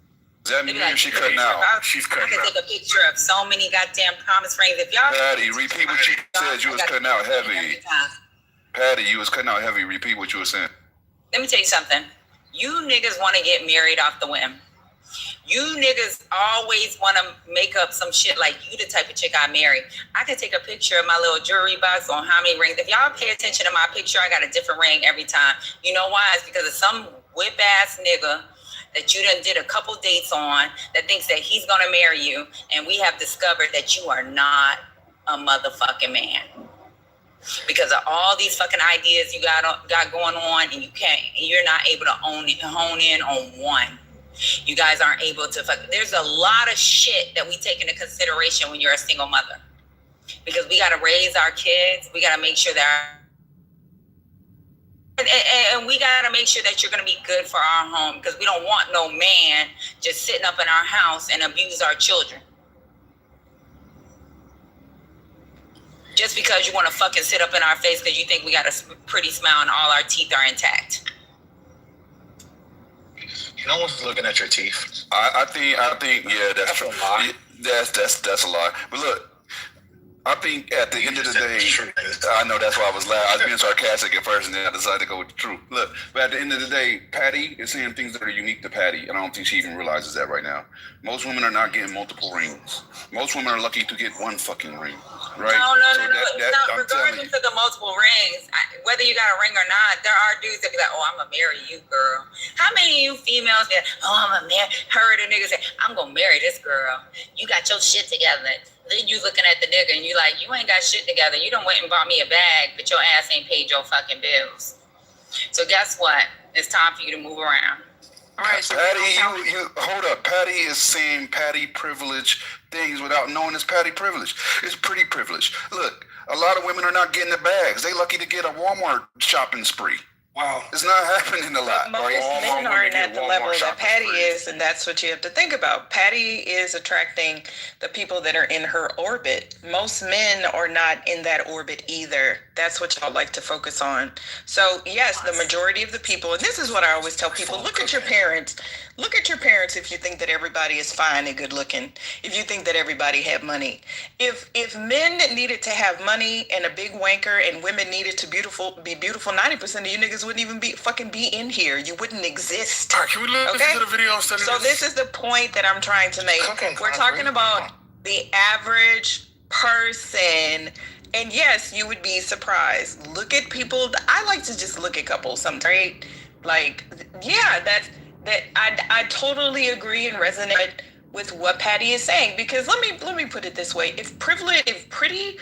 Does that mean she cutting out? She's I cutting can out. take a picture of so many goddamn promise rings. If y'all. Patty, repeat what you said. You was cutting out heavy. Patty, you was cutting out heavy. Repeat what you were saying. Let me tell you something. You niggas want to get married off the whim. You niggas always want to make up some shit like you the type of chick I marry. I can take a picture of my little jewelry box on how many rings. If y'all pay attention to my picture, I got a different ring every time. You know why? It's because of some whip ass nigga that you done did a couple dates on that thinks that he's going to marry you. And we have discovered that you are not a motherfucking man. Because of all these fucking ideas you got going on, and you're not able to hone in on one. You guys aren't able to there's a lot of shit that we take into consideration when you're a single mother. Because we got to raise our kids. We got to make sure that and we got to make sure that you're going to be good for our home, because we don't want no man just sitting up in our house and abuse our children. Just because you want to fucking sit up in our face because you think we got a pretty smile and all our teeth are intact. No one's looking at your teeth. I think, yeah, that's true. That's a lie. But look, I think at the end of the day, I know that's why I was laughing. I was being sarcastic at first, and then I decided to go with the truth. Look, but at the end of the day, Patty is saying things that are unique to Patty, and I don't think she even realizes that right now. Most women are not getting multiple rings. Most women are lucky to get one fucking ring, right? No. It's not regardless of the multiple rings. Whether you got a ring or not, there are dudes that be like, "Oh, I'm gonna marry you, girl." How many of you females that, "Oh, I'm gonna marry," heard a nigga say, "I'm gonna marry this girl. You got your shit together. Then you looking at the nigga and you like, you ain't got shit together. You done went and bought me a bag, but your ass ain't paid your fucking bills. So guess what? It's time for you to move around. All right, so Patty, you hold up. Patty is saying Patty privilege things without knowing it's Patty privilege. It's pretty privilege. Look, a lot of women are not getting the bags. They lucky to get a Walmart shopping spree. Wow. It's not happening a lot. But most men aren't at the level that Patty is, and that's what you have to think about. Patty is attracting the people that are in her orbit. Most men are not in that orbit either. That's what y'all like to focus on. So, yes, the majority of the people, and this is what I always tell people, look at your parents. Look at your parents if you think that everybody is fine and good looking. If you think that everybody have money. If men needed to have money and a big wanker and women needed to be beautiful, 90% of you niggas wouldn't even be in here. You wouldn't exist. All right, can we listen to the video and study So this is the point that I'm trying to make. We're talking about the average person. And yes, you would be surprised. Look at people. I like to just look at couples sometimes, right? Like, yeah, I totally agree and resonate with what Patty is saying, because let me put it this way: if pretty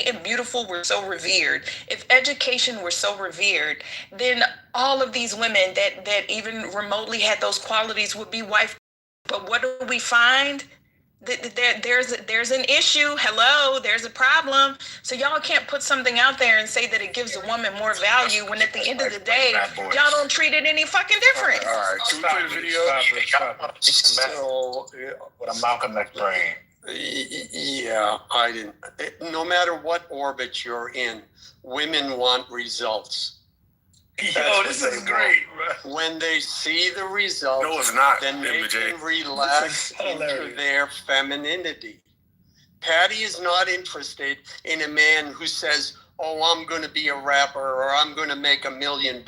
and beautiful were so revered, if education were so revered, then all of these women that even remotely had those qualities would be wife. But what do we find? There's an issue. Hello, there's a problem. So y'all can't put something out there and say that it gives a woman more value when at the end of the day, y'all don't treat it any fucking different. All right, can we play the video? So, with a Malcolm X brain. Yeah, I didn't. No matter what orbit you're in, women want results. Yo, this is great, bro. When they see the results, no, it's not. Then they can relax into their femininity. Patty is not interested in a man who says, "Oh, I'm going to be a rapper," or "I'm going to make $1 million."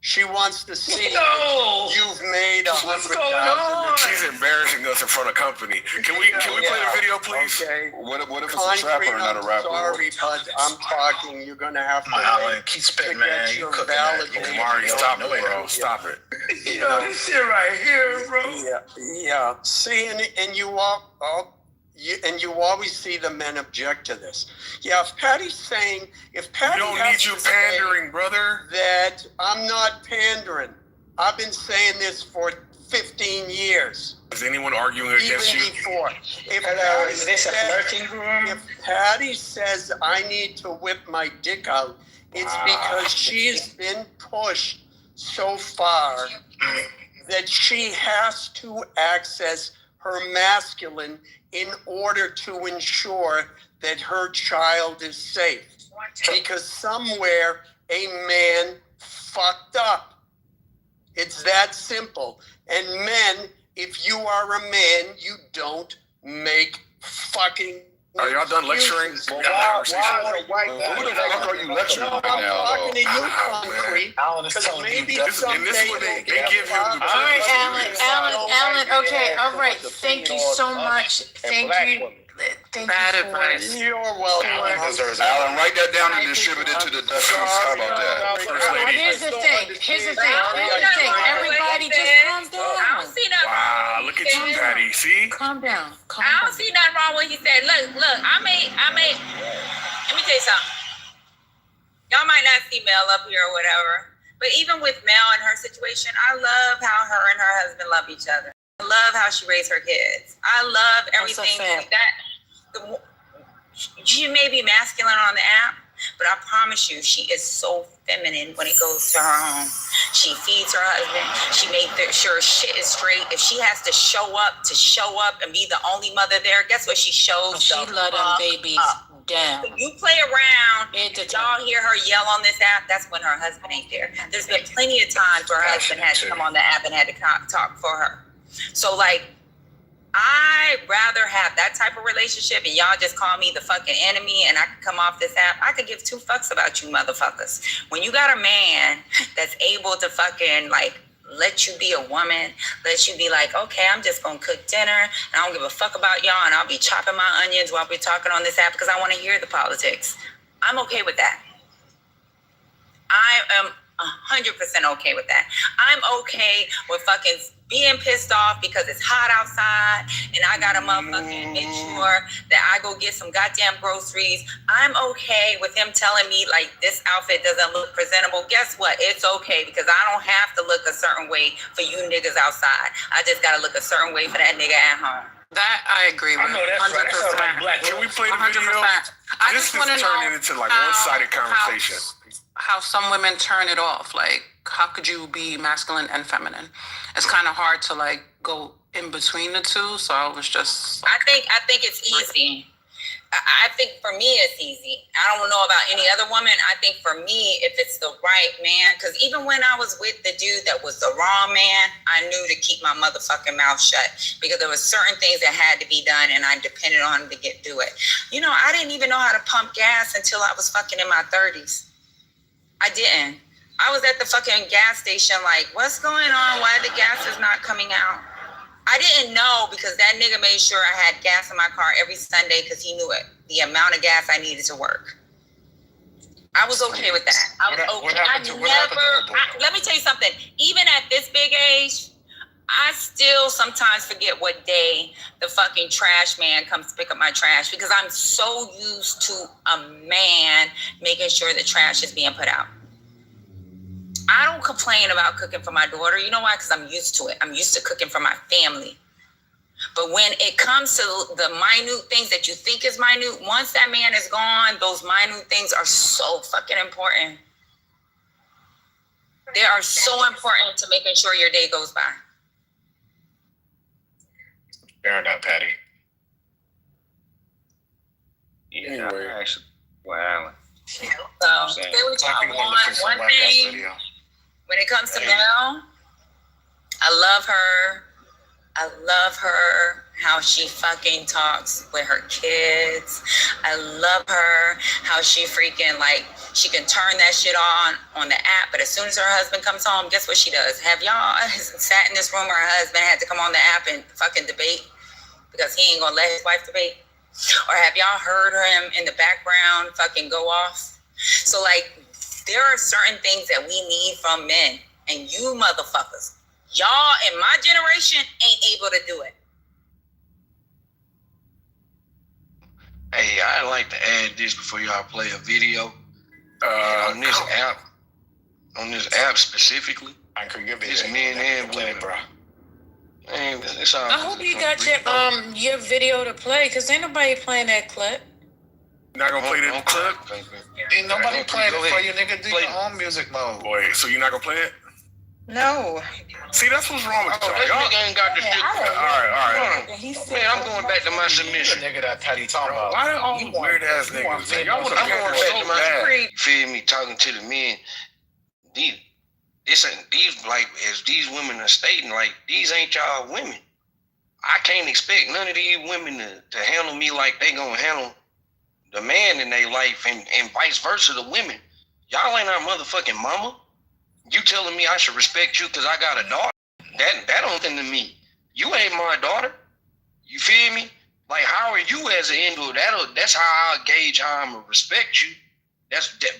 She wants to see you've made $100,000. She's embarrassing us in front of company. Can we play the video, please? Okay. What if it's a trapper and not a rapper? Sorry, but I'm talking. You're gonna have to keep spitting, to man. get your You validation. Omari, stop it, bro. Stop it. Yo, this shit right here, bro. Yeah. See, and you always see the men object to this. Yeah, if Patty's saying, we don't need you pandering, brother. That I'm not pandering. I've been saying this for 15 years. Is anyone arguing against you? Before. Is this a flirting room? If Patty says I need to whip my dick out, it's because she's been pushed so far that she has to access her masculine in order to ensure that her child is safe. Because somewhere a man fucked up. It's that simple. And men, if you are a man, you don't make fucking. Are y'all done lecturing? Who the fuck are you lecturing right now? I'm talking to you, Concrete. Alan is telling you And this is what they give him the All right, Alan. Okay, all right. Thank you so much. Thank you. Thank you for You're welcome. Alan, write that down and distribute it to the dozens. How about that? Well, here's the thing. Everybody just calm down. I don't see nothing wrong. Wow, look at you, Patty. See? Calm down. I don't see nothing wrong with what he said. Look, I may. Let me tell you something. Y'all might not see Mel up here or whatever, but even with Mel and her situation, I love how her and her husband love each other. I love how she raised her kids. I love everything she may be masculine on the app, but I promise you, she is so feminine when it goes to her home. She feeds her husband. She made sure shit is straight. If she has to show up and be the only mother there, guess what? She shows She let them babies down. If you play around, y'all hear her yell on this app, that's when her husband ain't there. There's been plenty of times where her husband had to come on the app and had to talk for her. So, like, I'd rather have that type of relationship and y'all just call me the fucking enemy and I could come off this app. I could give 2 fucks about you motherfuckers. When you got a man that's able to fucking, like, let you be a woman, let you be like, okay, I'm just gonna cook dinner and I don't give a fuck about y'all and I'll be chopping my onions while we're talking on this app because I want to hear the politics. I'm okay with that. 100% okay with that. I'm okay with fucking being pissed off because it's hot outside and I gotta motherfucking make sure that I go get some goddamn groceries. I'm okay with him telling me like this outfit doesn't look presentable. Guess what? It's okay because I don't have to look a certain way for you niggas outside. I just gotta look a certain way for that nigga at home. That I agree with. I know that's right. That sounds like black. Can we play the 100%. video? I This just is want to turning know into like one-sided conversation. how some women turn it off. Like, how could you be masculine and feminine? It's kind of hard to like go in between the two. So I was just. I think it's easy. I think for me it's easy. I don't know about any other woman. I think for me, if it's the right man, because even when I was with the dude that was the wrong man, I knew to keep my motherfucking mouth shut because there were certain things that had to be done and I depended on him to do it. You know, I didn't even know how to pump gas until I was fucking in my 30s. I didn't. I was at the fucking gas station like, what's going on? Why the gas is not coming out? I didn't know because that nigga made sure I had gas in my car every Sunday because he knew it, the amount of gas I needed to work. I was okay with that. I was okay. Let me tell you something. Even at this big age, I still sometimes forget what day the fucking trash man comes to pick up my trash because I'm so used to a man making sure the trash is being put out. I don't complain about cooking for my daughter. You know why? Because I'm used to it. I'm used to cooking for my family. But when it comes to the minute things that you think is minute, once that man is gone, those minute things are so fucking important. They are so important to making sure your day goes by. Fair enough, Patty. Anyway, wow. So, say what y'all want. One thing, when it comes to Mel, I love her. I love her, how she fucking talks with her kids. I love her, how she freaking, like, she can turn that shit on the app, but as soon as her husband comes home, guess what she does? Have y'all sat in this room where her husband had to come on the app and fucking debate because he ain't gonna let his wife debate? Or have y'all heard him in the background fucking go off? So, like, there are certain things that we need from men, and you motherfuckers, y'all in my generation ain't able to do it. Hey, I'd like to add this before y'all play a video. On this app specifically, it's men and women, bro. I hope you got your video to play, because ain't nobody playing that clip. Not gonna play that clip? Ain't nobody playing it for you, nigga. Do your own music mode. Wait, so you're not gonna play it? No. See, that's what's wrong with y'all. This nigga ain't got the shit. All right. Man, I'm going back to my submission. Nigga that Patty talking about. Why are all weird ass niggas? Man, y'all want to I'm going back to my street. Feel me? Talking to the men. As these women are stating, like, these ain't y'all women. I can't expect none of these women to handle me like they gonna handle the man in their life, and vice versa, the women. Y'all ain't our motherfucking mama. You telling me I should respect you because I got a daughter? That don't think to me. You ain't my daughter. You feel me? Like, how are you as an individual? That's how I gauge how I'm gonna respect you.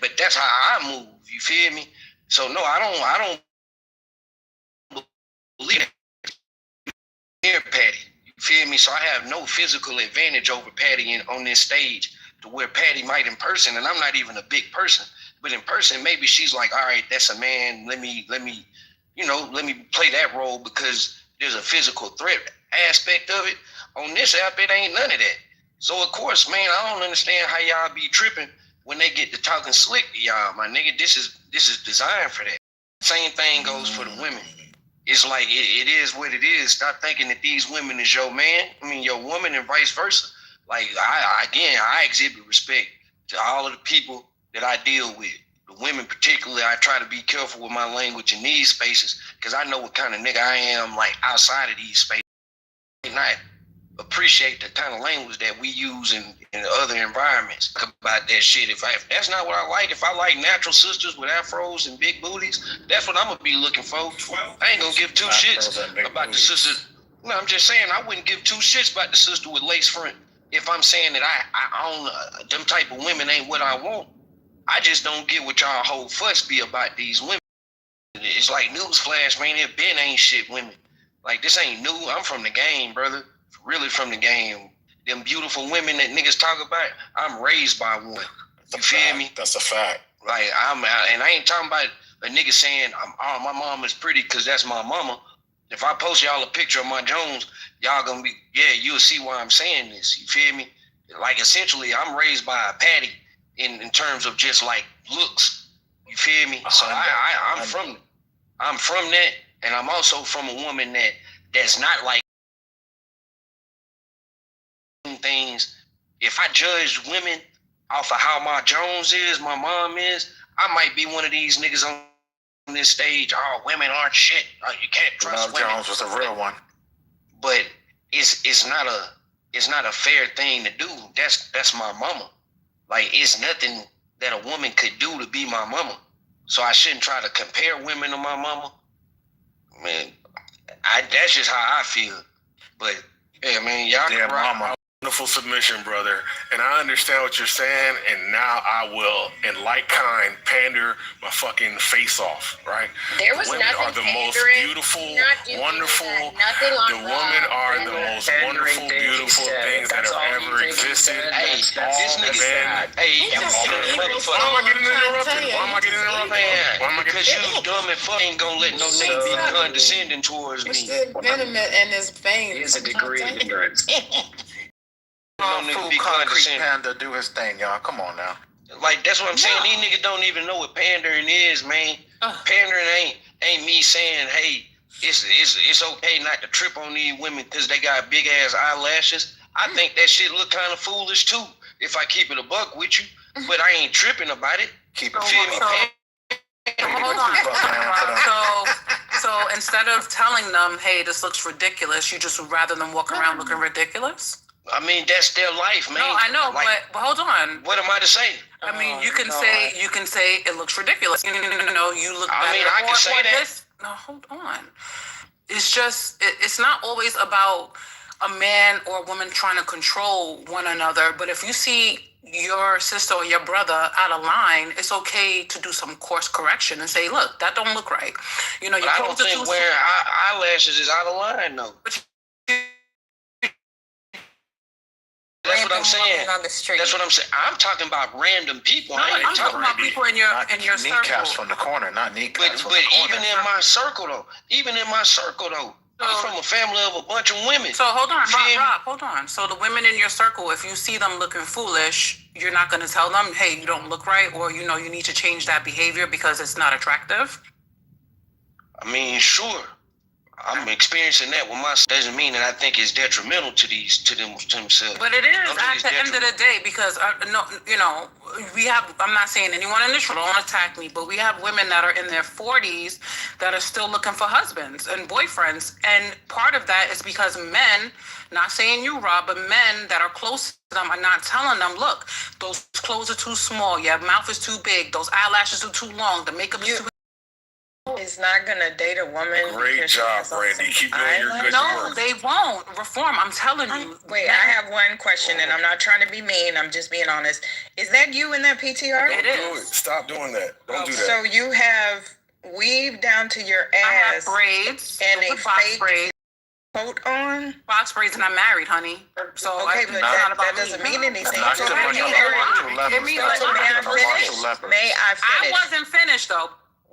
But that's how I move. You feel me? So no, I don't believe it. Near Patty. You feel me? So I have no physical advantage over Patty on this stage to where Patty might in person, and I'm not even a big person. But in person, maybe she's like, all right, that's a man. Let me play that role because there's a physical threat aspect of it. On this app, it ain't none of that. So of course, man, I don't understand how y'all be tripping when they get to talking slick to y'all. My nigga, this is designed for that. Same thing goes for the women. It's like it is what it is. Stop thinking that these women is your man. I mean, your woman, and vice versa. Like I exhibit respect to all of the people that I deal with. The women particularly, I try to be careful with my language in these spaces because I know what kind of nigga I am, like, outside of these spaces. And I appreciate the kind of language that we use in other environments. Talk about that shit. If that's not what I like, if I like natural sisters with afros and big booties, that's what I'm gonna be looking for. I ain't gonna give two shits about the sisters. No, I'm just saying I wouldn't give two shits about the sister with lace front if I'm saying that I own them type of women ain't what I want. I just don't get what y'all whole fuss be about these women. It's like newsflash, man. It been ain't shit women. Like, this ain't new. I'm from the game, brother. Really from the game. Them beautiful women that niggas talk about, I'm raised by one. You feel me? That's a fact. Like, and I ain't talking about a nigga saying, oh, my mom is pretty because that's my mama. If I post y'all a picture of my Jones, y'all gonna be, yeah, you'll see why I'm saying this. You feel me? Like, essentially, I'm raised by a Patty in terms of just like looks. You feel me? So I'm from that, and I'm also from a woman that's not like things. If I judge women off of how my Jones is, my mom is, I might be one of these niggas on this stage. Oh, women aren't shit. Oh, you can't trust women. Jones was a real one. But it's not a fair thing to do. That's my mama. Like, it's nothing that a woman could do to be my mama. So I shouldn't try to compare women to my mama. Man, that's just how I feel. But yeah, man, y'all can rock. Mama. Wonderful submission, brother. And I understand what you're saying, and now I will, in like kind, pander my fucking face off, right? There was women nothing are the most beautiful, wonderful. The women are the most wonderful, beautiful things that have ever existed. Hey, this nigga said, why am I getting interrupted? Because you dumb and fuck ain't gonna let no nigga be condescending towards me. Mr. Venom in his veins. There's a degree of ignorance. Full concrete panda do his thing, y'all. Come on now. Like, that's what I'm saying. These niggas don't even know what pandering is, man. Pandering ain't me saying, hey, it's okay not to trip on these women because they got big ass eyelashes. I think that shit look kind of foolish too, if I keep it a buck with you. But I ain't tripping about it. Keep it Hold on. So instead of telling them, hey, this looks ridiculous, you just would rather them walk around looking ridiculous? I mean, that's their life, man. No, I know, like, but hold on. What am I to say? I mean, you can say it looks ridiculous. You know, you look better. I mean, I can say that. No, hold on. It's just, it's not always about a man or a woman trying to control one another. But if you see your sister or your brother out of line, it's okay to do some course correction and say, look, that don't look right. You know, but I don't think wearing eyelashes is out of line, though. That's what I'm saying. That's what I'm saying. I'm talking about random people. No, I'm talking about people in your circle. Kneecaps from the corner, not kneecaps from the corner. But even in my circle though, I'm from a family of a bunch of women. So hold on, Rob, hold on. So the women in your circle, if you see them looking foolish, you're not going to tell them, hey, you don't look right, or you need to change that behavior because it's not attractive? I mean, sure. I'm experiencing that with myself. Doesn't mean that I think it's detrimental to themselves. But it is at the end of the day because we have. I'm not saying anyone in this room, don't attack me, but we have women that are in their 40s that are still looking for husbands and boyfriends, and part of that is because men. Not saying you, Rob, but men that are close to them are not telling them, look, those clothes are too small, your mouth is too big, those eyelashes are too long, the makeup is too. Is not gonna date a woman. Great job, Brandy. Keep doing your good work. No, they won't. Reform, I'm telling you. Wait, I have one question, and I'm not trying to be mean. I'm just being honest. Is that you in that PTR? It is. Stop doing that. Don't do that. So you have weave down to your ass. I have braids. And a fake braids. Coat on? Box braids, and I'm married, honey. So okay, but that doesn't mean anything. May I finish? I wasn't finished, though.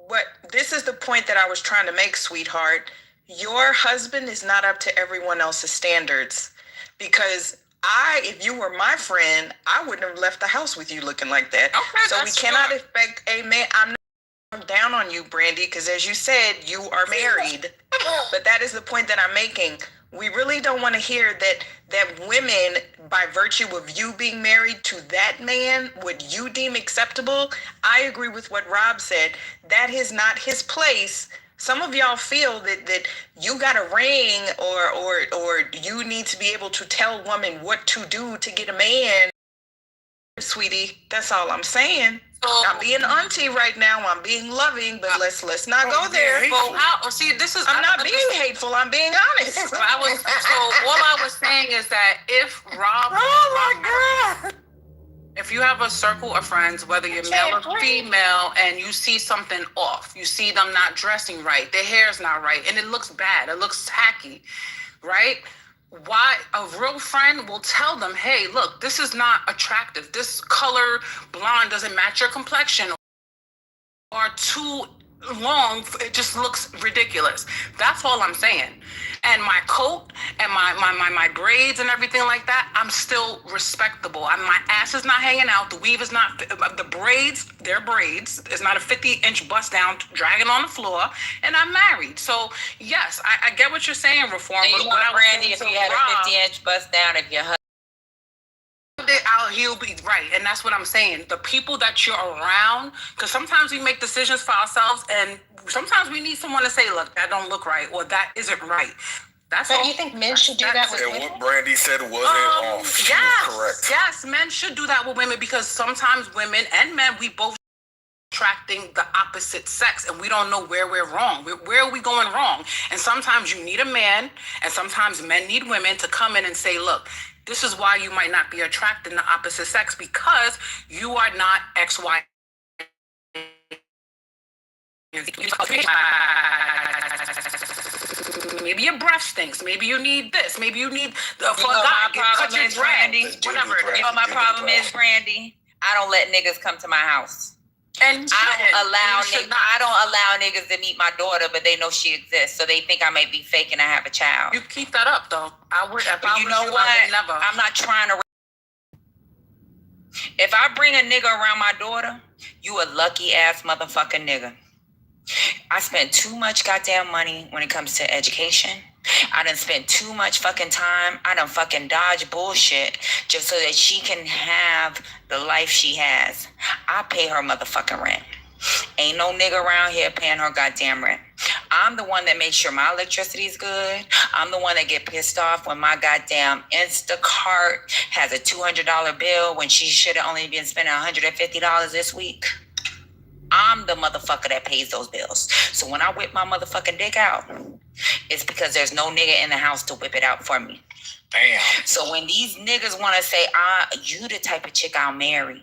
But this is the point that I was trying to make, sweetheart. Your husband is not up to everyone else's standards. Because if you were my friend, I wouldn't have left the house with you looking like that. Okay, so we cannot expect a man. I'm not down on you, Brandy, because as you said, you are married. But that is the point that I'm making. We really don't want to hear that women, by virtue of you being married to that man, what you deem acceptable. I agree with what Rob said. That is not his place. Some of y'all feel that you got a ring or you need to be able to tell women what to do to get a man. Sweetie, that's all I'm saying. I'm being auntie right now. I'm being loving, but let's not go there. I'm not being hateful. I'm being honest. So all I was saying is that if Rob if you have a circle of friends, whether you're male or female, and you see something off, you see them not dressing right, their hair's not right, and it looks bad, it looks tacky, right? Why a real friend will tell them, hey, look, this is not attractive. This color blonde doesn't match your complexion, or too long, it just looks ridiculous. That's all I'm saying. And my coat and my braids and everything like that, I'm still respectable. My ass is not hanging out. The weave is not, the braids, they're braids. It's not a 50-inch bust down dragging on the floor. And I'm married. So yes, I get what you're saying, Reform. So you want Brandy if you had a 50-inch bust down if your husband he'll be right, and that's what I'm saying. The people that you're around, because sometimes we make decisions for ourselves, and sometimes we need someone to say, "Look, that don't look right," or "That isn't right." That's all. You think men should do that with women? And what Brandy said wasn't off. She was correct. Yes, men should do that with women because sometimes women and men, we both attracting the opposite sex, and we don't know where we're wrong. Where are we going wrong? And sometimes you need a man, and sometimes men need women to come in and say, "Look, this is why you might not be attracting the opposite sex because you are not X, Y." Maybe your breath stinks. Maybe you need this. Maybe you need cut your Brandy. Whatever. You know my problem is, Brandy. I don't let niggas come to my house. And I don't allow niggas to meet my daughter, but they know she exists, so they think I might be faking I have a child. You keep that up, though. I would. But you know what? I'm not trying to. If I bring a nigga around my daughter, you a lucky ass motherfucking nigga. I spend too much goddamn money when it comes to education. I done spent too much fucking time. I done fucking dodge bullshit just so that she can have the life she has. I pay her motherfucking rent. Ain't no nigga around here paying her goddamn rent. I'm the one that makes sure my electricity is good. I'm the one that get pissed off when my goddamn Instacart has a $200 bill when she should have only been spending $150 this week. I'm the motherfucker that pays those bills. So when I whip my motherfucking dick out, it's because there's no nigga in the house to whip it out for me. Damn. So when these niggas want to say, you the type of chick I'll marry,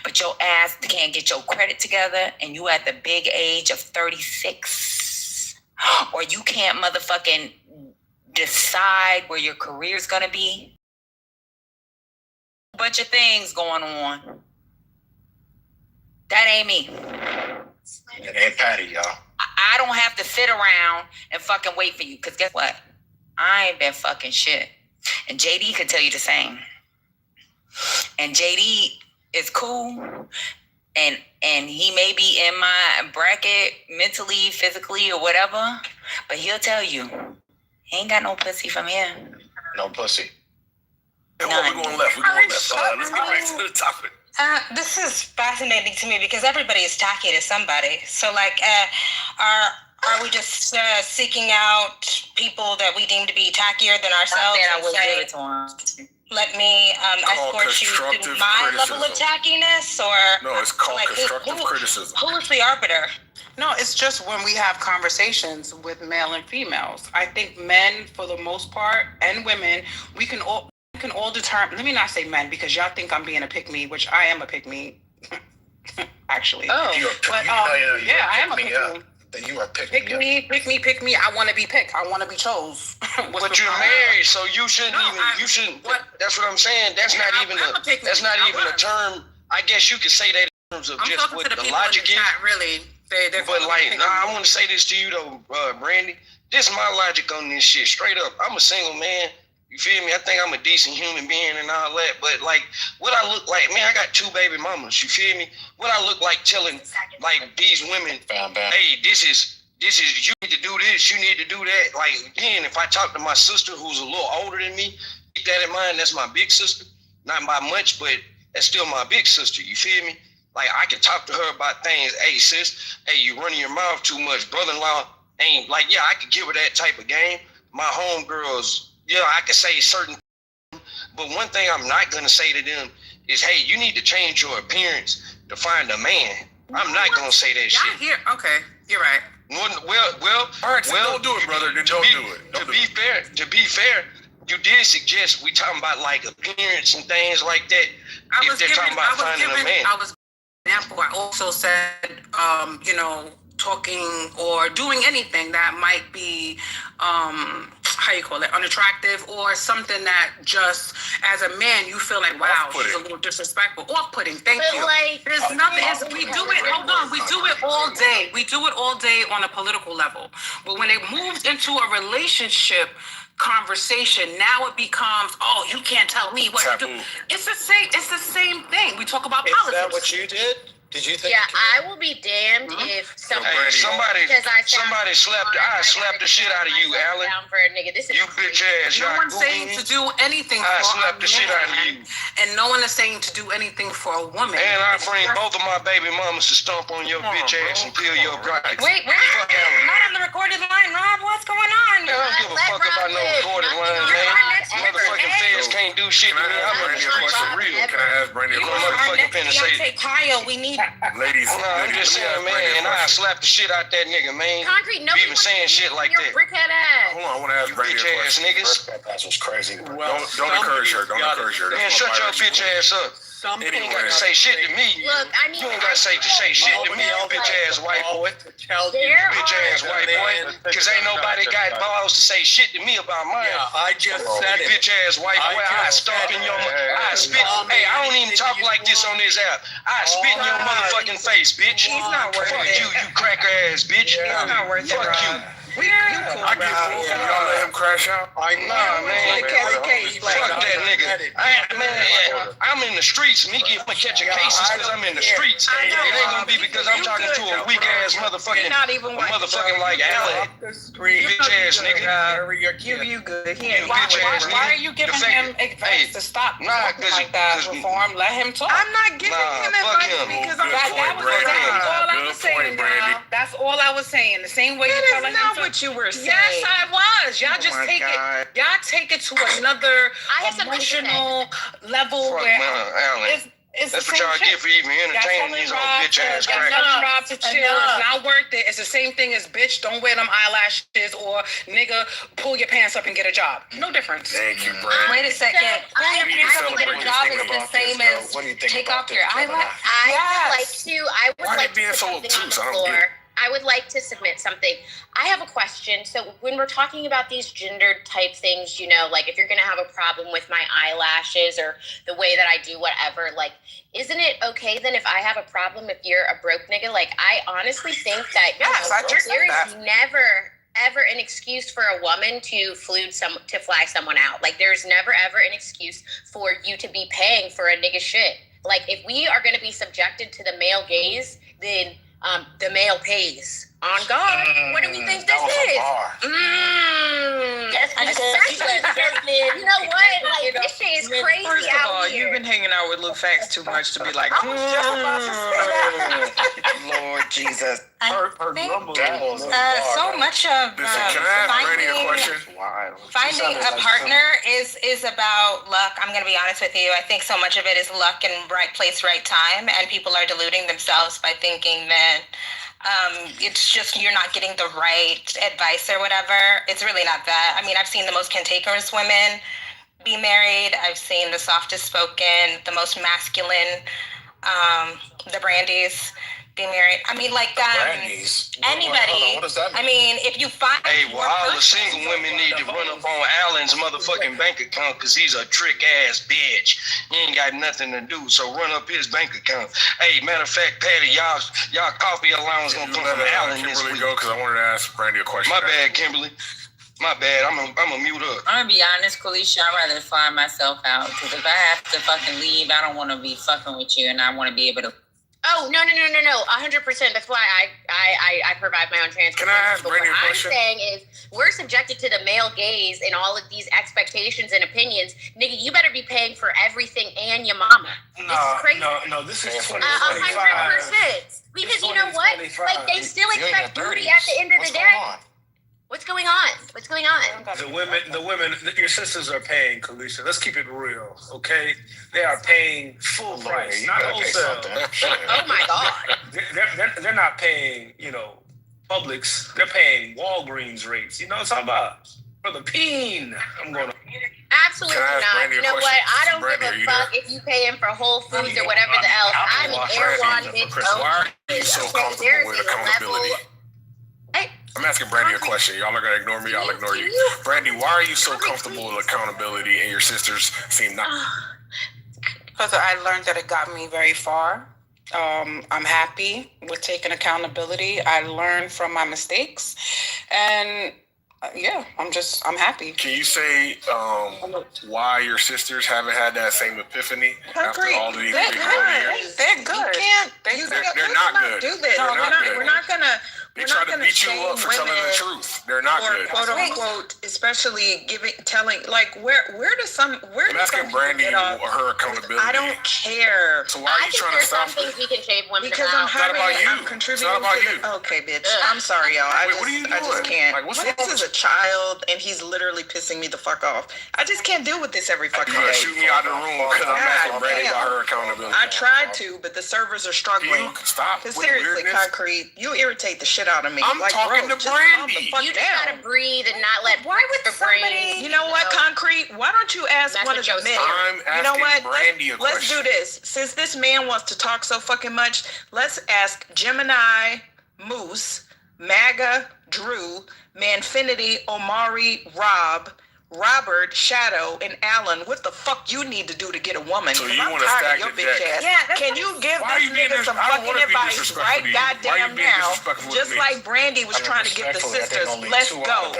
but your ass can't get your credit together and you at the big age of 36, or you can't motherfucking decide where your career's gonna be. A bunch of things going on. That ain't me. It ain't Patty, y'all. I don't have to sit around and fucking wait for you. Because guess what? I ain't been fucking shit. And JD can tell you the same. And JD is cool. And he may be in my bracket mentally, physically, or whatever. But he'll tell you, he ain't got no pussy from here. No pussy. We're going left. Let's get back to the topic. This is fascinating to me because everybody is tacky to somebody. So, like, are we just seeking out people that we deem to be tackier than ourselves? I would give it to him. Let me escort you to my level of tackiness, or no? It's called constructive criticism. Who is the arbiter? No, it's just when we have conversations with male and females. I think men, for the most part, and women, we can all determine. Let me not say men because y'all think I'm being a pick-me, which I am a pick-me, actually. Oh, I am a pick-me. Then you are pick me. I want to be picked. I want to be chose. But you're married, so you shouldn't even. That's what I'm saying. That's not even a term. I guess you could say that in terms of I'm just what the logic is. Really, they're but like, I want to say this to you though, Brandy. This is my logic on this shit. Straight up, I'm a single man. You feel me? I think I'm a decent human being and all that. But like, what I look like, man, I got 2 baby mamas. You feel me? What I look like telling like these women, hey, this is you need to do this, you need to do that. Like, again, if I talk to my sister who's a little older than me, keep that in mind. That's my big sister. Not by much, but that's still my big sister. You feel me? Like, I can talk to her about things. Hey, sis, hey, you running your mouth too much. Brother-in-law ain't like, yeah, I could give her that type of game. My homegirls, yeah, I could say certain, but one thing I'm not gonna say to them is, hey, you need to change your appearance to find a man. I'm not gonna say that shit. Okay, you're right. Well, don't do it, brother. Then don't do it. To be fair, you did suggest we talking about like appearance and things like that. If they're talking about finding a man. I was example. I also said, talking or doing anything that might be, unattractive or something that just as a man you feel like, wow, she's a little disrespectful, off-putting. Thank you. There's nothing. We do it. Hold on. We do it all day. We do it all day on a political level. But when it moves into a relationship conversation, now it becomes, oh, you can't tell me what to do. It's the same thing. We talk about politics. Is that what you did? Did you think? Yeah, I will be damned if somebody somebody slapped the shit out of you, Alan. For a nigga. This is you bitch ass. No one's saying to do anything for slapped the shit out of you. And no one is saying to do anything for a woman. And I bring both of my baby mamas to stomp on your bitch ass and peel your rights. Wait, not on the recorded line, Rob. What's going on? I don't give a fuck about no recorded line, man. Motherfucking feds can't do shit to me. I'm Brandy a question. Can I ask Brandy a question? Kyle, we need ladies. I'm just saying, man, and I slap the shit out that nigga, man. Concrete, no. Even saying shit like that. Brickhead ass. Hold on, I want to ask Brandy a question. Niggas. That was crazy. Well, don't encourage her. Don't encourage her. Man, shut your bitch ass up. You ain't got to say shit to me. Look, I mean, you ain't got to say shit to me, you bitch ass white boy. Bitch ass white boy. Because ain't nobody got balls to say shit to me about mine. Yeah, I just said it. Bitch ass white boy. I stomp in your. I spit. Hey, I don't even talk like this on this app. I spit in your motherfucking face, bitch. He's not worth Fuck it. you cracker ass bitch. He's not worth it. Fuck you. I get full. Can y'all let him crash out? Nah, man. Fuck that nigga. I'm in the streets. Me catching cases because I'm in the streets. It ain't gonna be because I'm talking to a weak ass motherfucking like Alan. Bitch ass nigga. You good. Why are you giving him advice to stop talking like that? Reform. Let him talk. I'm not giving him advice because all I was saying, y'all. That's all I was saying. The same way you're telling him to. What you were saying. Yes, I was. Y'all just take it. Y'all take it to another emotional level where it's that's what y'all get for even entertaining these old bitch ass crackers. Rob to chill. It's not worth it. It's the same thing as bitch, don't wear them eyelashes, or nigga, pull your pants up and get a job. No difference. Thank you, Brad. Wait a second. Pull your pants up and get a job is the same as take off your eyelashes. I would like to being so obtuse? I don't get it. I would like to submit something. I have a question. So when we're talking about these gendered type things, like if you're going to have a problem with my eyelashes or the way that I do whatever, like, isn't it okay then if I have a problem if you're a broke nigga? Like, I honestly think that there is never ever an excuse for a woman to fly someone out. Like, there's never ever an excuse for you to be paying for a nigga shit. Like, if we are going to be subjected to the male gaze, then the male pays. On God. What do we think this is? You know what? Like, this shit is crazy. First of all, you've been hanging out with Lil Fax too much to be like, Lord Jesus. I think so much of finding a partner is about luck. I'm going to be honest with you. I think so much of it is luck and right place, right time. And people are deluding themselves by thinking that it's just you're not getting the right advice or whatever. It's really not that. I mean, I've seen the most cantankerous women be married. I've seen the softest spoken, the most masculine, the Brandies be married. I mean, like anybody. What does that mean? I mean, if you find all the single women need to run up on Alan's motherfucking bank account because he's a trick ass bitch. He ain't got nothing to do, so run up his bank account. Hey, matter of fact, Patty, y'all coffee allowance gonna come from Alan this week. Go because I wanted to ask Brandy a question. My bad, Kimberly. My bad. I'm a mute up. I'm gonna be honest, Kalisha. I'd rather fly myself out because if I have to fucking leave, I don't want to be fucking with you, and I want to be able to. Oh, no, 100%. That's why I provide my own transportation. Can I ask Brandy a question? What I'm saying is we're subjected to the male gaze and all of these expectations and opinions. Nigga, you better be paying for everything and your mama. This is crazy. No, this is 20%. 100%. Because you know what? Like, they still expect booty at the end of the day. What's going on? What's going on? The women, your sisters are paying, Kalisha. Let's keep it real, okay? They are paying full price, not wholesale. Oh my God. They're not paying, Publix. They're paying Walgreens rates. You know what I'm talking about? For the peen, I'm going to. Absolutely not. You know what? I don't give a fuck if you pay him for Whole Foods or whatever the else. I'm an Erewhon bitch. Why are you so comfortable with accountability? I'm asking Brandy a question. Y'all are gonna ignore me. I'll ignore you. Brandy, why are you so comfortable with accountability and your sisters seem not? Because I learned that it got me very far. I'm happy with taking accountability. I learned from my mistakes, and I'm happy. Can you say why your sisters haven't had that same epiphany after all of these They're big good. They're good. They're not good. Do this. No, We're not gonna. They try to beat you up for telling the truth. They're not good. Quote unquote, especially telling where does some I'm asking Brandy her accountability. I don't care. So why are you trying to stop some things we can shave women because about. I'm contributing. It's not about you. Okay, bitch. I'm sorry, y'all. What are you doing? I just can't. This is a child, and he's literally pissing me the fuck off. I just can't deal with this every fucking day. Shoot me out of the room because I'm asking Brandy about her accountability. I tried to, but the servers are struggling. Stop. Seriously, Concrete, you irritate the shit out of me. I'm talking to Brandy. You just gotta breathe and not let somebody. You know what, Concrete? Why don't you ask one of the men? I'm asking Brandy a question. Let's do this. Since this man wants to talk so fucking much, let's ask Gemini, Moose, MAGA, Drew, Manfinity, Omari, Rob, Robert, Shadow, and Alan, what the fuck you need to do to get a woman? So you I'm want to tired stack of your the bitch deck? ass. Yeah, Can you give this nigga some fucking advice right goddamn now? Just like Brandy was trying to give the sisters, let's go.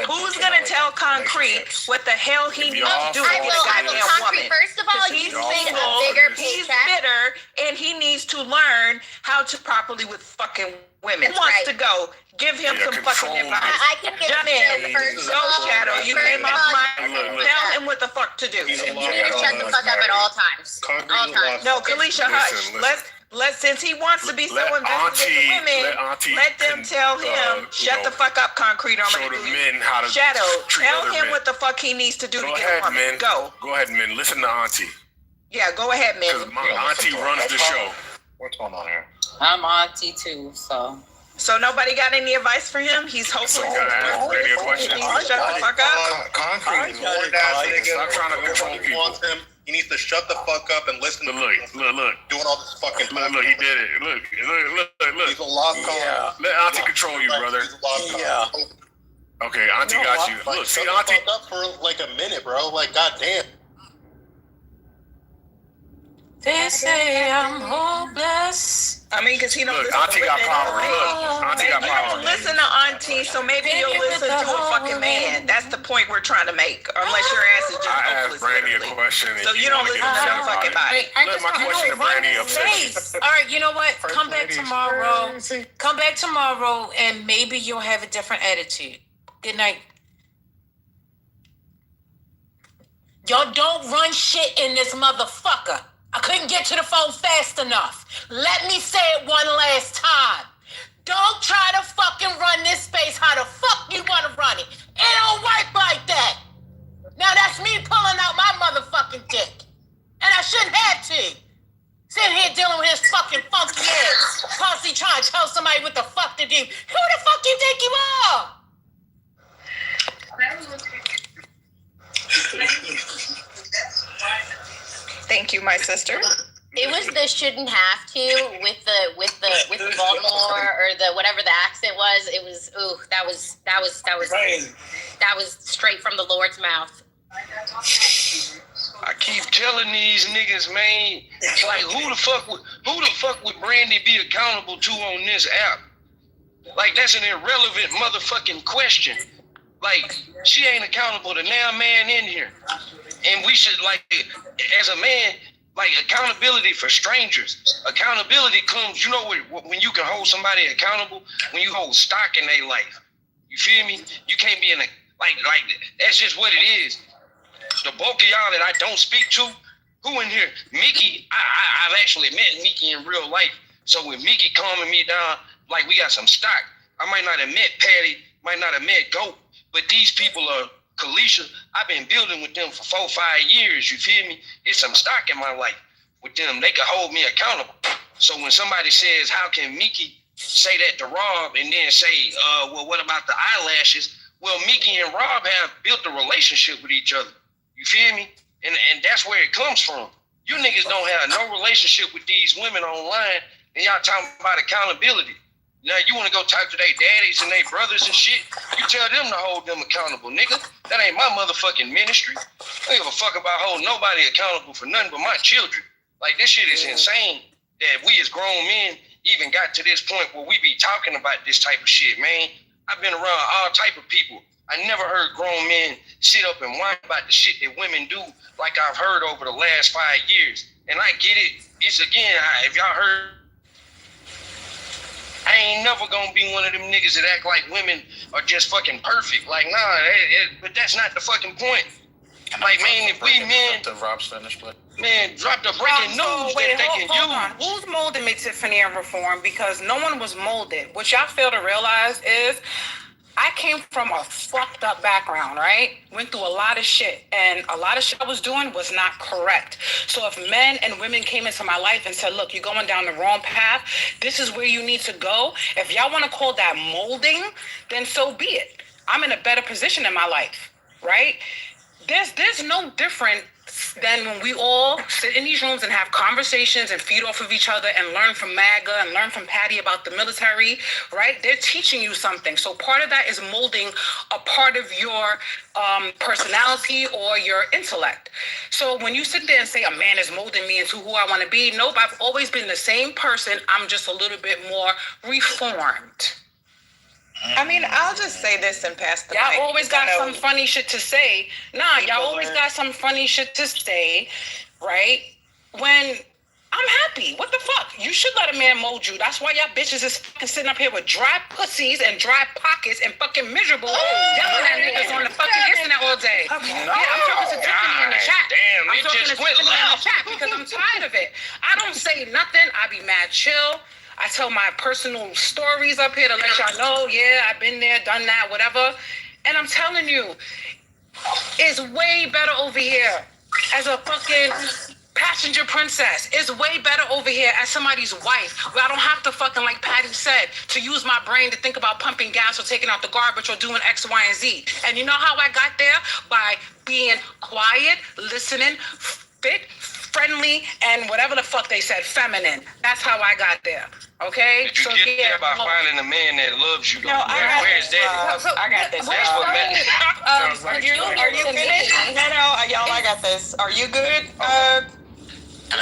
Who's gonna tell Concrete what the hell he needs to do to get a goddamn woman? First of all, He's you need a single, bigger he's paycheck. bitter, and he needs to learn how to properly with fucking women. Who wants to go? Give him some fucking advice. I can give Jump in. Go, Shadow. You came off my. Tell him what the fuck to do. You need to shut the fuck up at all times. All times. No, Kalisha, hush. Let's since he wants to be so invested in the women, let them tell him shut the fuck up, Concrete. I'm show the men how to Shadow, treat tell other him men. what the fuck he needs to do to Go get ahead, a woman. men. Go. Go ahead, men. Listen to Auntie. Yeah, go ahead, man. Because my auntie runs the show. What's going on here? I'm auntie too, so. So nobody got any advice for him? He's hopeless. So can I ask Brady a question? Shut the fuck up. Concrete is more Stop trying to control people. He needs to shut the fuck up and listen to Look. doing all this fucking Look, he did it. Look. He's a lost cause. Yeah. Let Auntie control you, brother. He's a lost cause. Okay, Auntie got you. Look, see, Auntie. Shut the fuck up for like a minute, bro. Like, goddamn. They say I'm hopeless. I mean, because he don't listen Auntie to got women. power. Look, Auntie got You power. don't listen to Auntie, so maybe you'll listen to a fucking man. That's the point we're trying to make. Unless your ass is just I hopeless. asked Brandy a literally. question. So you don't listen to no fucking body. Let my question to Brandy upset you. All right, you know what? Come back tomorrow. Come back tomorrow, and maybe you'll have a different attitude. Good night. Y'all don't run shit in this motherfucker. I couldn't get to the phone fast enough. Let me say it one last time. Don't try to fucking run this space how the fuck you want to run it. It don't work like that. Now that's me pulling out my motherfucking dick. And I shouldn't have to. Sitting here dealing with his fucking funky ass. Constantly trying to tell somebody what the fuck to do. Who the fuck you think you are? Thank you, my sister. It was the shouldn't have to with the Baltimore or the whatever the accent was. It was that was straight from the Lord's mouth. I keep telling these niggas, man, like who the fuck would Brandy be accountable to on this app? Like that's an irrelevant motherfucking question. Like she ain't accountable to now man in here. And we should, like, as a man, like, accountability for strangers. Accountability comes, you know, when you can hold somebody accountable, when you hold stock in their life. You feel me? You can't be in a, like, that's just what it is. The bulk of y'all that I don't speak to, who in here? Mickey, I've actually met Mickey in real life. So with Mickey calming me down, like, we got some stock. I might not have met Patty, might not have met Goat, but these people are, Kalisha, I've been building with them for 4-5 years, you feel me? It's some stock in my life with them. They can hold me accountable. So when somebody says, how can Mickey say that to Rob and then say, well, what about the eyelashes? Well, Mickey and Rob have built a relationship with each other. You feel me? And that's where it comes from. You niggas don't have no relationship with these women online, and y'all talking about accountability. Now you want to go talk to their daddies and their brothers and shit. You tell them to hold them accountable, nigga. That ain't my motherfucking ministry. I don't give a fuck about holding nobody accountable for nothing but my children. Like, this shit is insane that we as grown men even got to this point where we be talking about this type of shit, man. I've been around all type of people. I never heard grown men sit up and whine about the shit that women do like I've heard over the last 5 years. And I get it. It's again, if y'all heard, I ain't never gonna be one of them niggas that act like women are just fucking perfect. Like, nah, but that's not the fucking point. Like, man, if we men, man, drop the breaking news that they can use. Who's molding me, Tiffany, and Reform? Because no one was molded. What y'all fail to realize is I came from a fucked up background, right? Went through a lot of shit, and a lot of shit I was doing was not correct. So if men and women came into my life and said, look, you're going down the wrong path, this is where you need to go. If y'all want to call that molding, then so be it. I'm in a better position in my life, right? There's no different than when we all sit in these rooms and have conversations and feed off of each other and learn from MAGA and learn from Patty about the military, right? They're teaching you something. So part of that is molding a part of your personality or your intellect. So when you sit there and say a man is molding me into who I want to be, nope, I've always been the same person. I'm just a little bit more reformed. I mean, I'll just say this and pass the mic. Y'all always got some funny shit to say. Nah, y'all always got some funny shit to say, right? When I'm happy. What the fuck? You should let a man mold you. That's why y'all bitches is fucking sitting up here with dry pussies and dry pockets and fucking miserable yelling at niggas on the fucking internet all day. Okay. Yeah, I'm talking to Tiffany in the chat. Damn, I'm talking to Tiffany in the chat because I'm tired of it. I don't say nothing. I be mad chill. I tell my personal stories up here to let y'all know, yeah, I've been there, done that, whatever. And I'm telling you, it's way better over here as a fucking passenger princess. It's way better over here as somebody's wife, where I don't have to fucking, like Patty said, to use my brain to think about pumping gas or taking out the garbage or doing X, Y, and Z. And you know how I got there? By being quiet, listening, fit, friendly, and whatever the fuck they said, feminine. That's how I got there. Okay? Did you get there by finding a man that loves you? No, where's that? I got this. That's what matters. Are you finished? No, y'all, I got this. Are you good?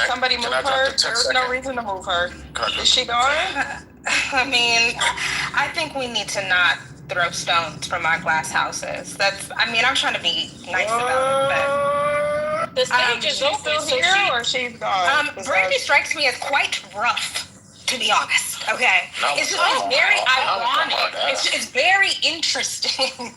Somebody move her. There's no reason to move her. Is she gone? I mean, I think we need to not throw stones from our glass houses. I'm trying to be nice about it, but the stage is open, so she's gone. Brandy strikes me as quite rough, to be honest. Okay, it's very ironic. It's very interesting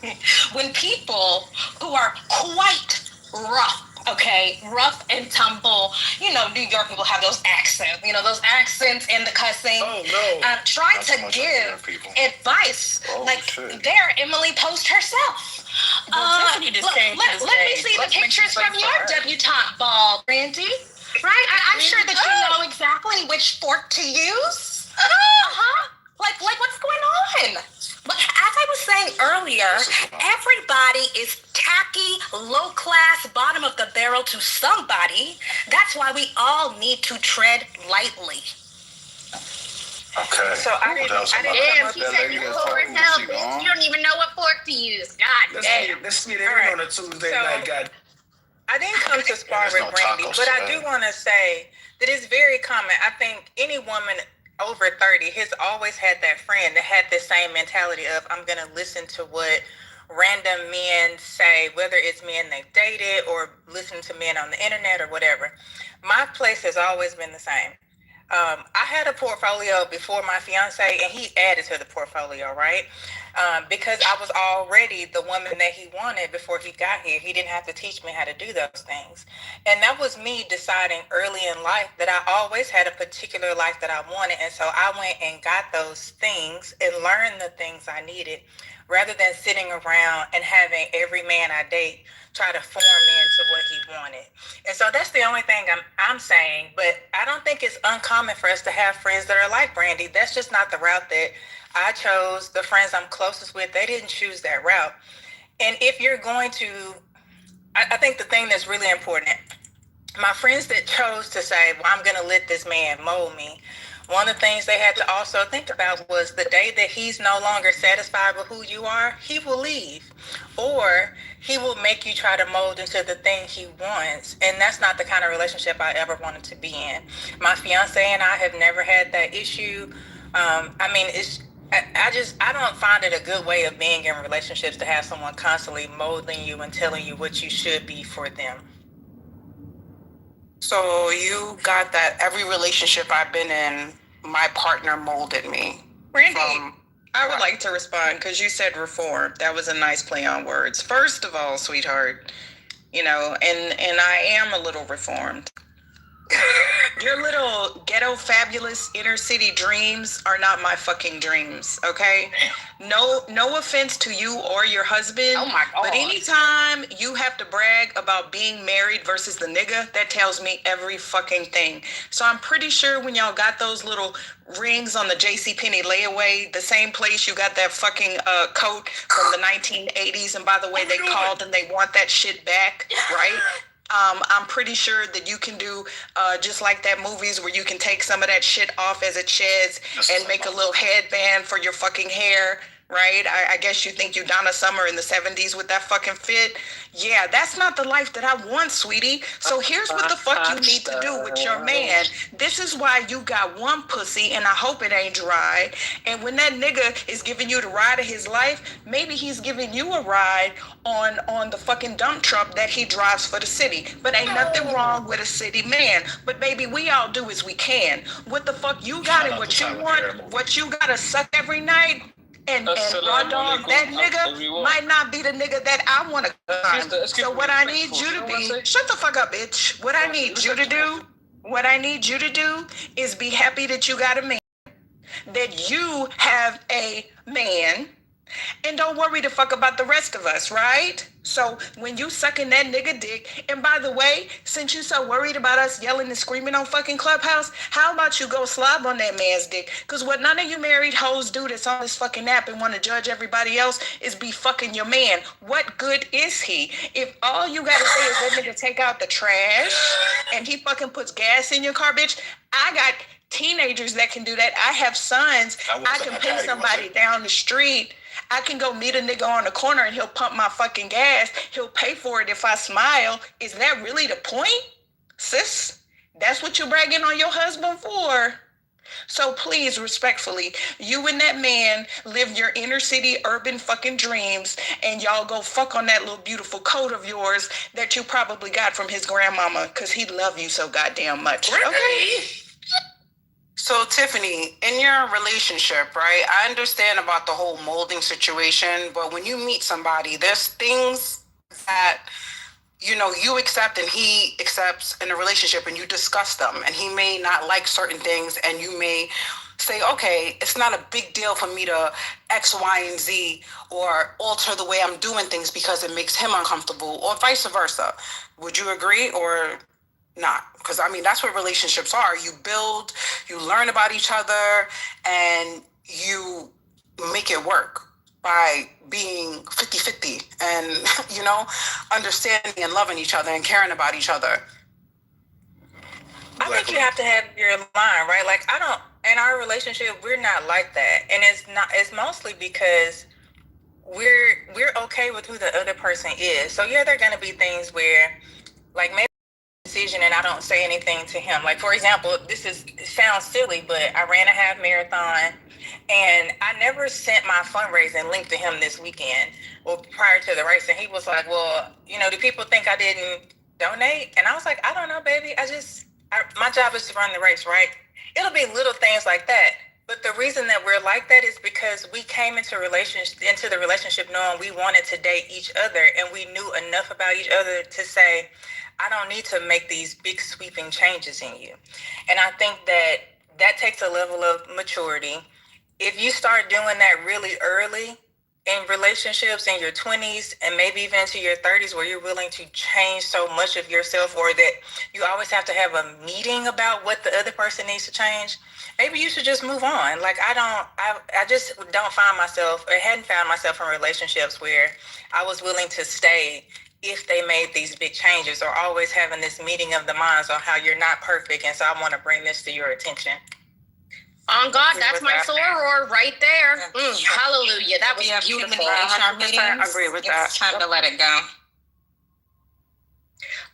when people who are quite rough. Okay, rough and tumble. You know, New York people have those accents. You know, those accents and the cussing. Oh no! Try to give advice they're Emily Post herself. Let me see the pictures from your debutante ball, Brandy. Right? I'm sure that you know exactly which fork to use. Like what's going on? But as I was saying earlier, everybody is tacky, low class, bottom of the barrel to somebody. That's why we all need to tread lightly. Okay. So I didn't damn, she said you poor as hell, bitch. You don't even know what fork to use. God damn. Let's get it in on a Tuesday night, God. I didn't come to spar with Brandy, but I do want to say that it's very common. I think any woman over 30 has always had that friend that had the same mentality of, I'm going to listen to what random men say, whether it's men they've dated or listen to men on the internet or whatever. My place has always been the same. I had a portfolio before my fiance, and he added to the portfolio, right? Because I was already the woman that he wanted before he got here. He didn't have to teach me how to do those things. And that was me deciding early in life that I always had a particular life that I wanted. And so I went and got those things and learned the things I needed, rather than sitting around and having every man I date try to form me into what he wanted. And so that's the only thing I'm saying. But I don't think it's uncommon for us to have friends that are like Brandy. That's just not the route that I chose. The friends I'm closest with, they didn't choose that route. And if you're going to, I think the thing that's really important, my friends that chose to say, well, I'm going to let this man mold me, one of the things they had to also think about was the day that he's no longer satisfied with who you are, he will leave. Or he will make you try to mold into the thing he wants. And that's not the kind of relationship I ever wanted to be in. My fiance and I have never had that issue. I mean, I don't find it a good way of being in relationships to have someone constantly molding you and telling you what you should be for them. So you got that every relationship I've been in, my partner molded me. Brandy, I would like to respond because you said reform. That was a nice play on words. First of all, sweetheart, you know, and I am a little reformed. Your little ghetto fabulous inner city dreams are not my fucking dreams, okay? No offense to you or your husband. Oh my God. But anytime you have to brag about being married versus the nigga, that tells me every fucking thing. So I'm pretty sure when y'all got those little rings on the JCPenney layaway, the same place you got that fucking coat from the 1980s, and by the way, they called and they want that shit back, right? I'm pretty sure that you can do just like that movies where you can take some of that shit off as it sheds and make a little headband for your fucking hair, right? I guess you think you Donna Summer in the 70s with that fucking fit. Yeah, that's not the life that I want, sweetie. So here's what the fuck you need to do with your man. This is why you got one pussy, and I hope it ain't dry. And when that nigga is giving you the ride of his life, maybe he's giving you a ride on the fucking dump truck that he drives for the city. But ain't nothing wrong with a city man. But baby, we all do as we can. What the fuck you got and what you want, what you gotta suck every night. And raw dog, that nigga might not be the nigga that I want to climb. So what I need you to be, shut the fuck up, bitch. What I need you to do is be happy that you got a man, that you have a man, and don't worry the fuck about the rest of us, right? So when you sucking that nigga dick, and by the way, since you so worried about us yelling and screaming on fucking Clubhouse, how about you go slob on that man's dick? Because what none of you married hoes do that's on this fucking app and want to judge everybody else is be fucking your man. What good is he? If all you gotta say is that nigga take out the trash and he fucking puts gas in your car, bitch, I got teenagers that can do that. I have sons. I can pay somebody down the street. I can go meet a nigga on the corner and he'll pump my fucking gas. He'll pay for it if I smile. Is that really the point, sis? That's what you're bragging on your husband for? So please, respectfully, you and that man live your inner city urban fucking dreams, and y'all go fuck on that little beautiful coat of yours that you probably got from his grandmama because he loved you so goddamn much. Okay? So Tiffany, in your relationship, right, I understand about the whole molding situation, but when you meet somebody, there's things that, you know, you accept and he accepts in a relationship, and you discuss them, and he may not like certain things, and you may say, okay, it's not a big deal for me to X, Y, and Z or alter the way I'm doing things because it makes him uncomfortable, or vice versa. Would you agree or not? Because I mean, that's what relationships are. You build, you learn about each other, and you make it work by being 50-50 and, you know, understanding and loving each other and caring about each other. I think you have to have your line, right? Like, in our relationship, we're not like that. And it's mostly because we're okay with who the other person is. So yeah, there are gonna be things where, like, maybe decision and I don't say anything to him. Like, for example, it sounds silly, but I ran a half marathon and I never sent my fundraising link to him this weekend or prior to the race. And he was like, well, you know, do people think I didn't donate? And I was like, I don't know, baby. My job is to run the race, right? It'll be little things like that. But the reason that we're like that is because we came into the relationship knowing we wanted to date each other, and we knew enough about each other to say, I don't need to make these big sweeping changes in you. And I think that takes a level of maturity. If you start doing that really early in relationships in your 20s and maybe even into your 30s, where you're willing to change so much of yourself, or that you always have to have a meeting about what the other person needs to change, maybe you should just move on. Like, I just don't find myself, or hadn't found myself in relationships where I was willing to stay if they made these big changes, or always having this meeting of the minds on how you're not perfect, and so I want to bring this to your attention. On God, that's my soror right there. Hallelujah. That was beautiful. I agree with that. It's time to let it go.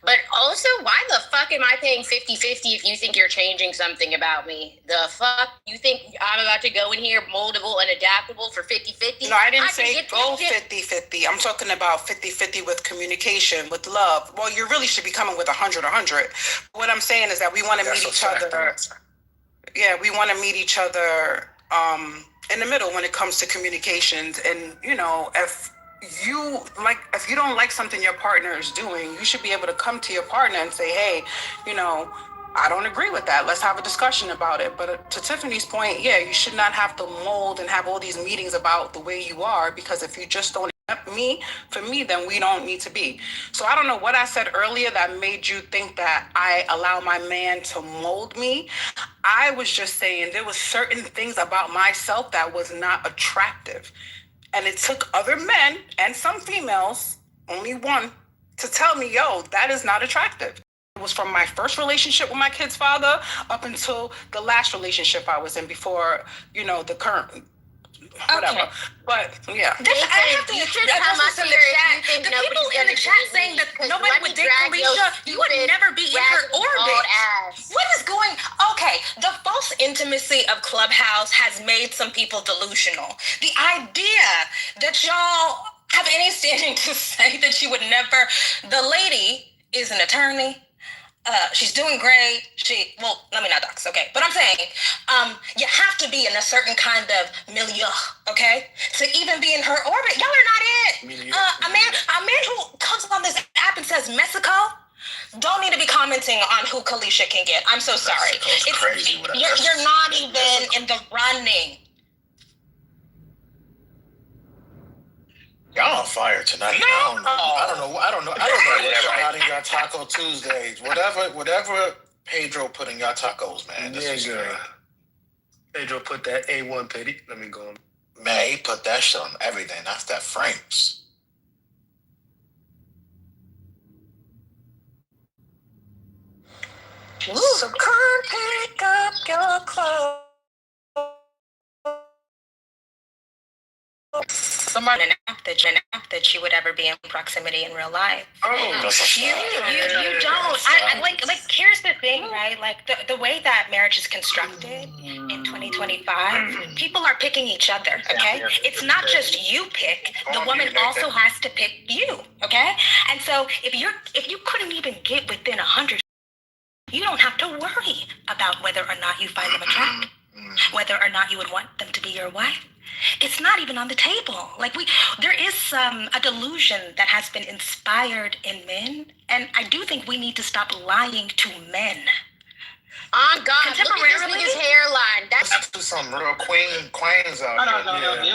But also, why the fuck am I paying 50-50 if you think you're changing something about me? The fuck? You think I'm about to go in here moldable and adaptable for 50-50? No, I didn't say go 50-50. I'm talking about 50-50 with communication, with love. Well, you really should be coming with 100-100. What I'm saying is that we want to meet each other. Yeah, we want to meet each other in the middle when it comes to communications. And, you know, if you don't like something your partner is doing, you should be able to come to your partner and say, hey, you know, I don't agree with that. Let's have a discussion about it. But to Tiffany's point, yeah, you should not have to mold and have all these meetings about the way you are, because if you just don't accept me for me, then we don't need to be. So I don't know what I said earlier that made you think that I allow my man to mold me. I was just saying there was certain things about myself that was not attractive. And it took other men and some females, only one, to tell me, yo, that is not attractive. It was from my first relationship with my kid's father up until the last relationship I was in before, you know, the current, whatever. Okay. But yeah. You should come up here if you think the people in the chat saying that nobody would date Felicia, you would never be in her orbit. What is going? Okay, the false intimacy of Clubhouse has made some people delusional. The idea that y'all have any standing to say that she would never. The lady is an attorney. She's doing great. Let me not dox, okay? But I'm saying, you have to be in a certain kind of milieu, okay, to even be in her orbit. Y'all are not it. A man who comes on this app and says Mexico don't need to be commenting on who Kalisha can get. I'm so sorry. It's crazy. You're not even in the running. Y'all on fire tonight. No. I don't know. What y'all in y'all Taco Tuesdays. Whatever Pedro put in y'all tacos, man. Pedro put that A1 pity. Let me go. Man, he put that shit on everything. That's that Frank's. So come pick up your clothes. Someone an app that you would ever be in proximity in real life. Oh, you don't. I like here's the thing, right? Like the way that marriage is constructed in 2025, people are picking each other, okay? It's not just you pick, the woman also has to pick you, okay? And so if you couldn't even get within 100, you don't have to worry about whether or not you find them attractive, whether or not you would want them to be your wife. It's not even on the table. There is a delusion that has been inspired in men, and I do think we need to stop lying to men. On God, look at this nigga's hairline. That's some real queens out there. No. They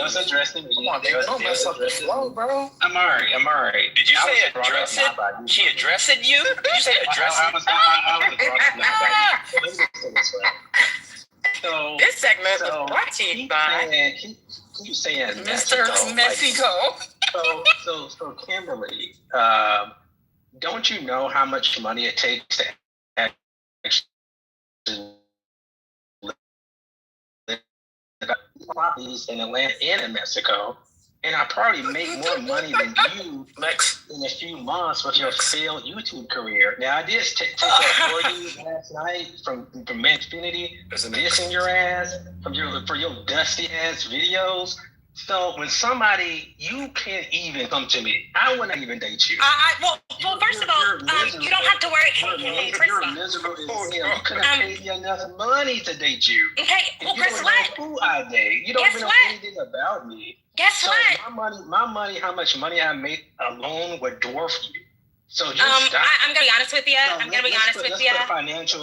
was addressing me. Come on, baby. Don't mess up the flow, bro. I'm alright. Did you say address it? She addressed you? Did you say address it? I was So this segment was brought to you by keep saying Mr. Mexico. So Kimberly, don't you know how much money it takes to actually live properties in Atlanta and in Mexico? And I probably make more money than you in a few months with your failed YouTube career. Now, I did take that for you last night from Manfinity, dissing your ass for your dusty ass videos. So when you can't even come to me, I wouldn't even date you. Well, first of all, you don't have to worry. You're miserable as hell. You couldn't pay me enough money to date you. Okay, well, guess what? Who I date. You don't even know anything about me. Guess what? My money, how much money I make alone would dwarf you. So just stop. I'm gonna be honest with you.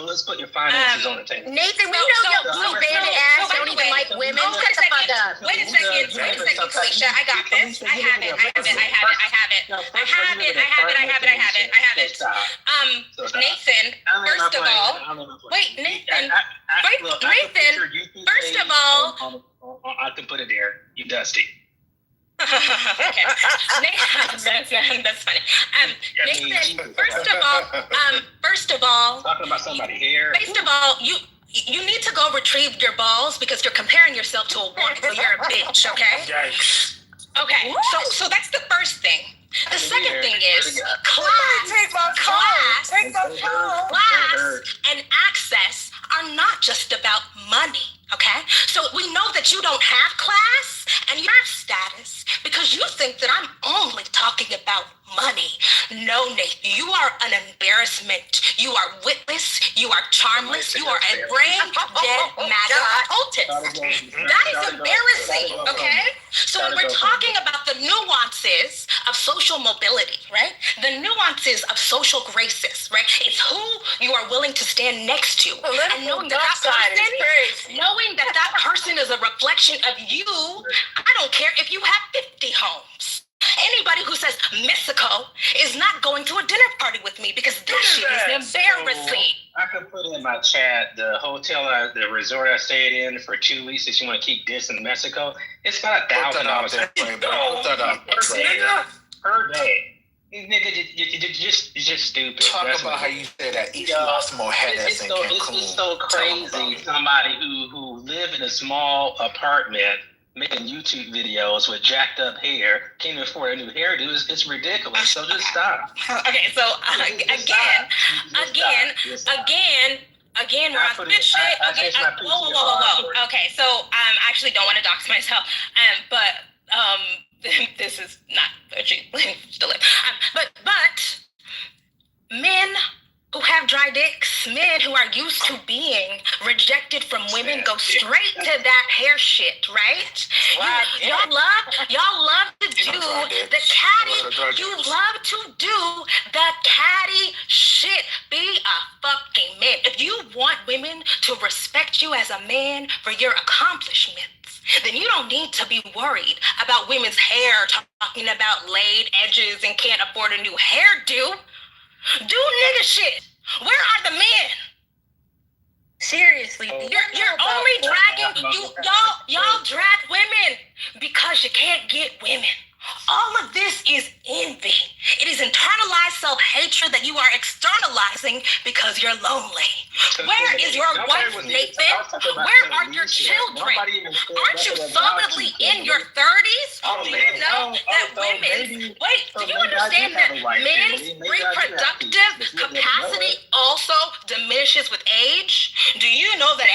Let's put your finances on the table. Nathan, we know your blue banded ass don't even like women. Shut the fuck up. Wait a second, Felicia. I got this. I have it. Nathan, first of all, I can put it there. You dusty. Okay. Nathan, that's funny. Nathan, first of all, talking about somebody's hair. First of all, you need to go retrieve your balls because you're comparing yourself to a woman, so you're a bitch, okay? Yikes. Okay, so that's the first thing. The second thing is class and access are not just about money, okay? So we know that you don't have class and you have status because you think that I'm only talking about money. No, Nate, you are an embarrassment. You are witless. You are charmless. You are a brain-dead MAGA cultist. That is embarrassing, okay? So when we're talking about the nuances of social mobility, right? The nuances of social graces, right? It's who you are willing to stand next to. And knowing that person is a reflection of you, I don't care if you have 50 homes. Anybody who says Mexico is not going to a dinner party with me because that shit is embarrassing. I could put in my chat the hotel, the resort I stayed in for 2 weeks that you want to keep dissing Mexico. It's about $1,000 per day. Nigga, you're just stupid. Talk about how you say that each lost more headaches in Cancun. It's just so crazy. Somebody who live in a small apartment making YouTube videos with jacked up hair can't even afford a new hairdo. It's ridiculous. So just stop. Okay, so again, we're on this shit. Okay, whoa. Okay, so I actually don't want to dox myself, but this is not still it. But men who have dry dicks, men who are used to being rejected from women, go straight to that hair shit, right? Y'all love to do the catty. You love to do the catty shit. Be a fucking man. If you want women to respect you as a man for your accomplishments, then you don't need to be worried about women's hair, talking about laid edges and can't afford a new hairdo. Do nigga shit. Where are the men? Seriously, you're only dragging y'all drag women because you can't get women. All of this is envy. It is internalized self-hatred that you are externalizing because you're lonely. Where is your wife, Nathan? Where are your children? Aren't you solidly in your 30s? Do you know that women... Wait, do you understand that men's reproductive capacity also diminishes with age? Do you know that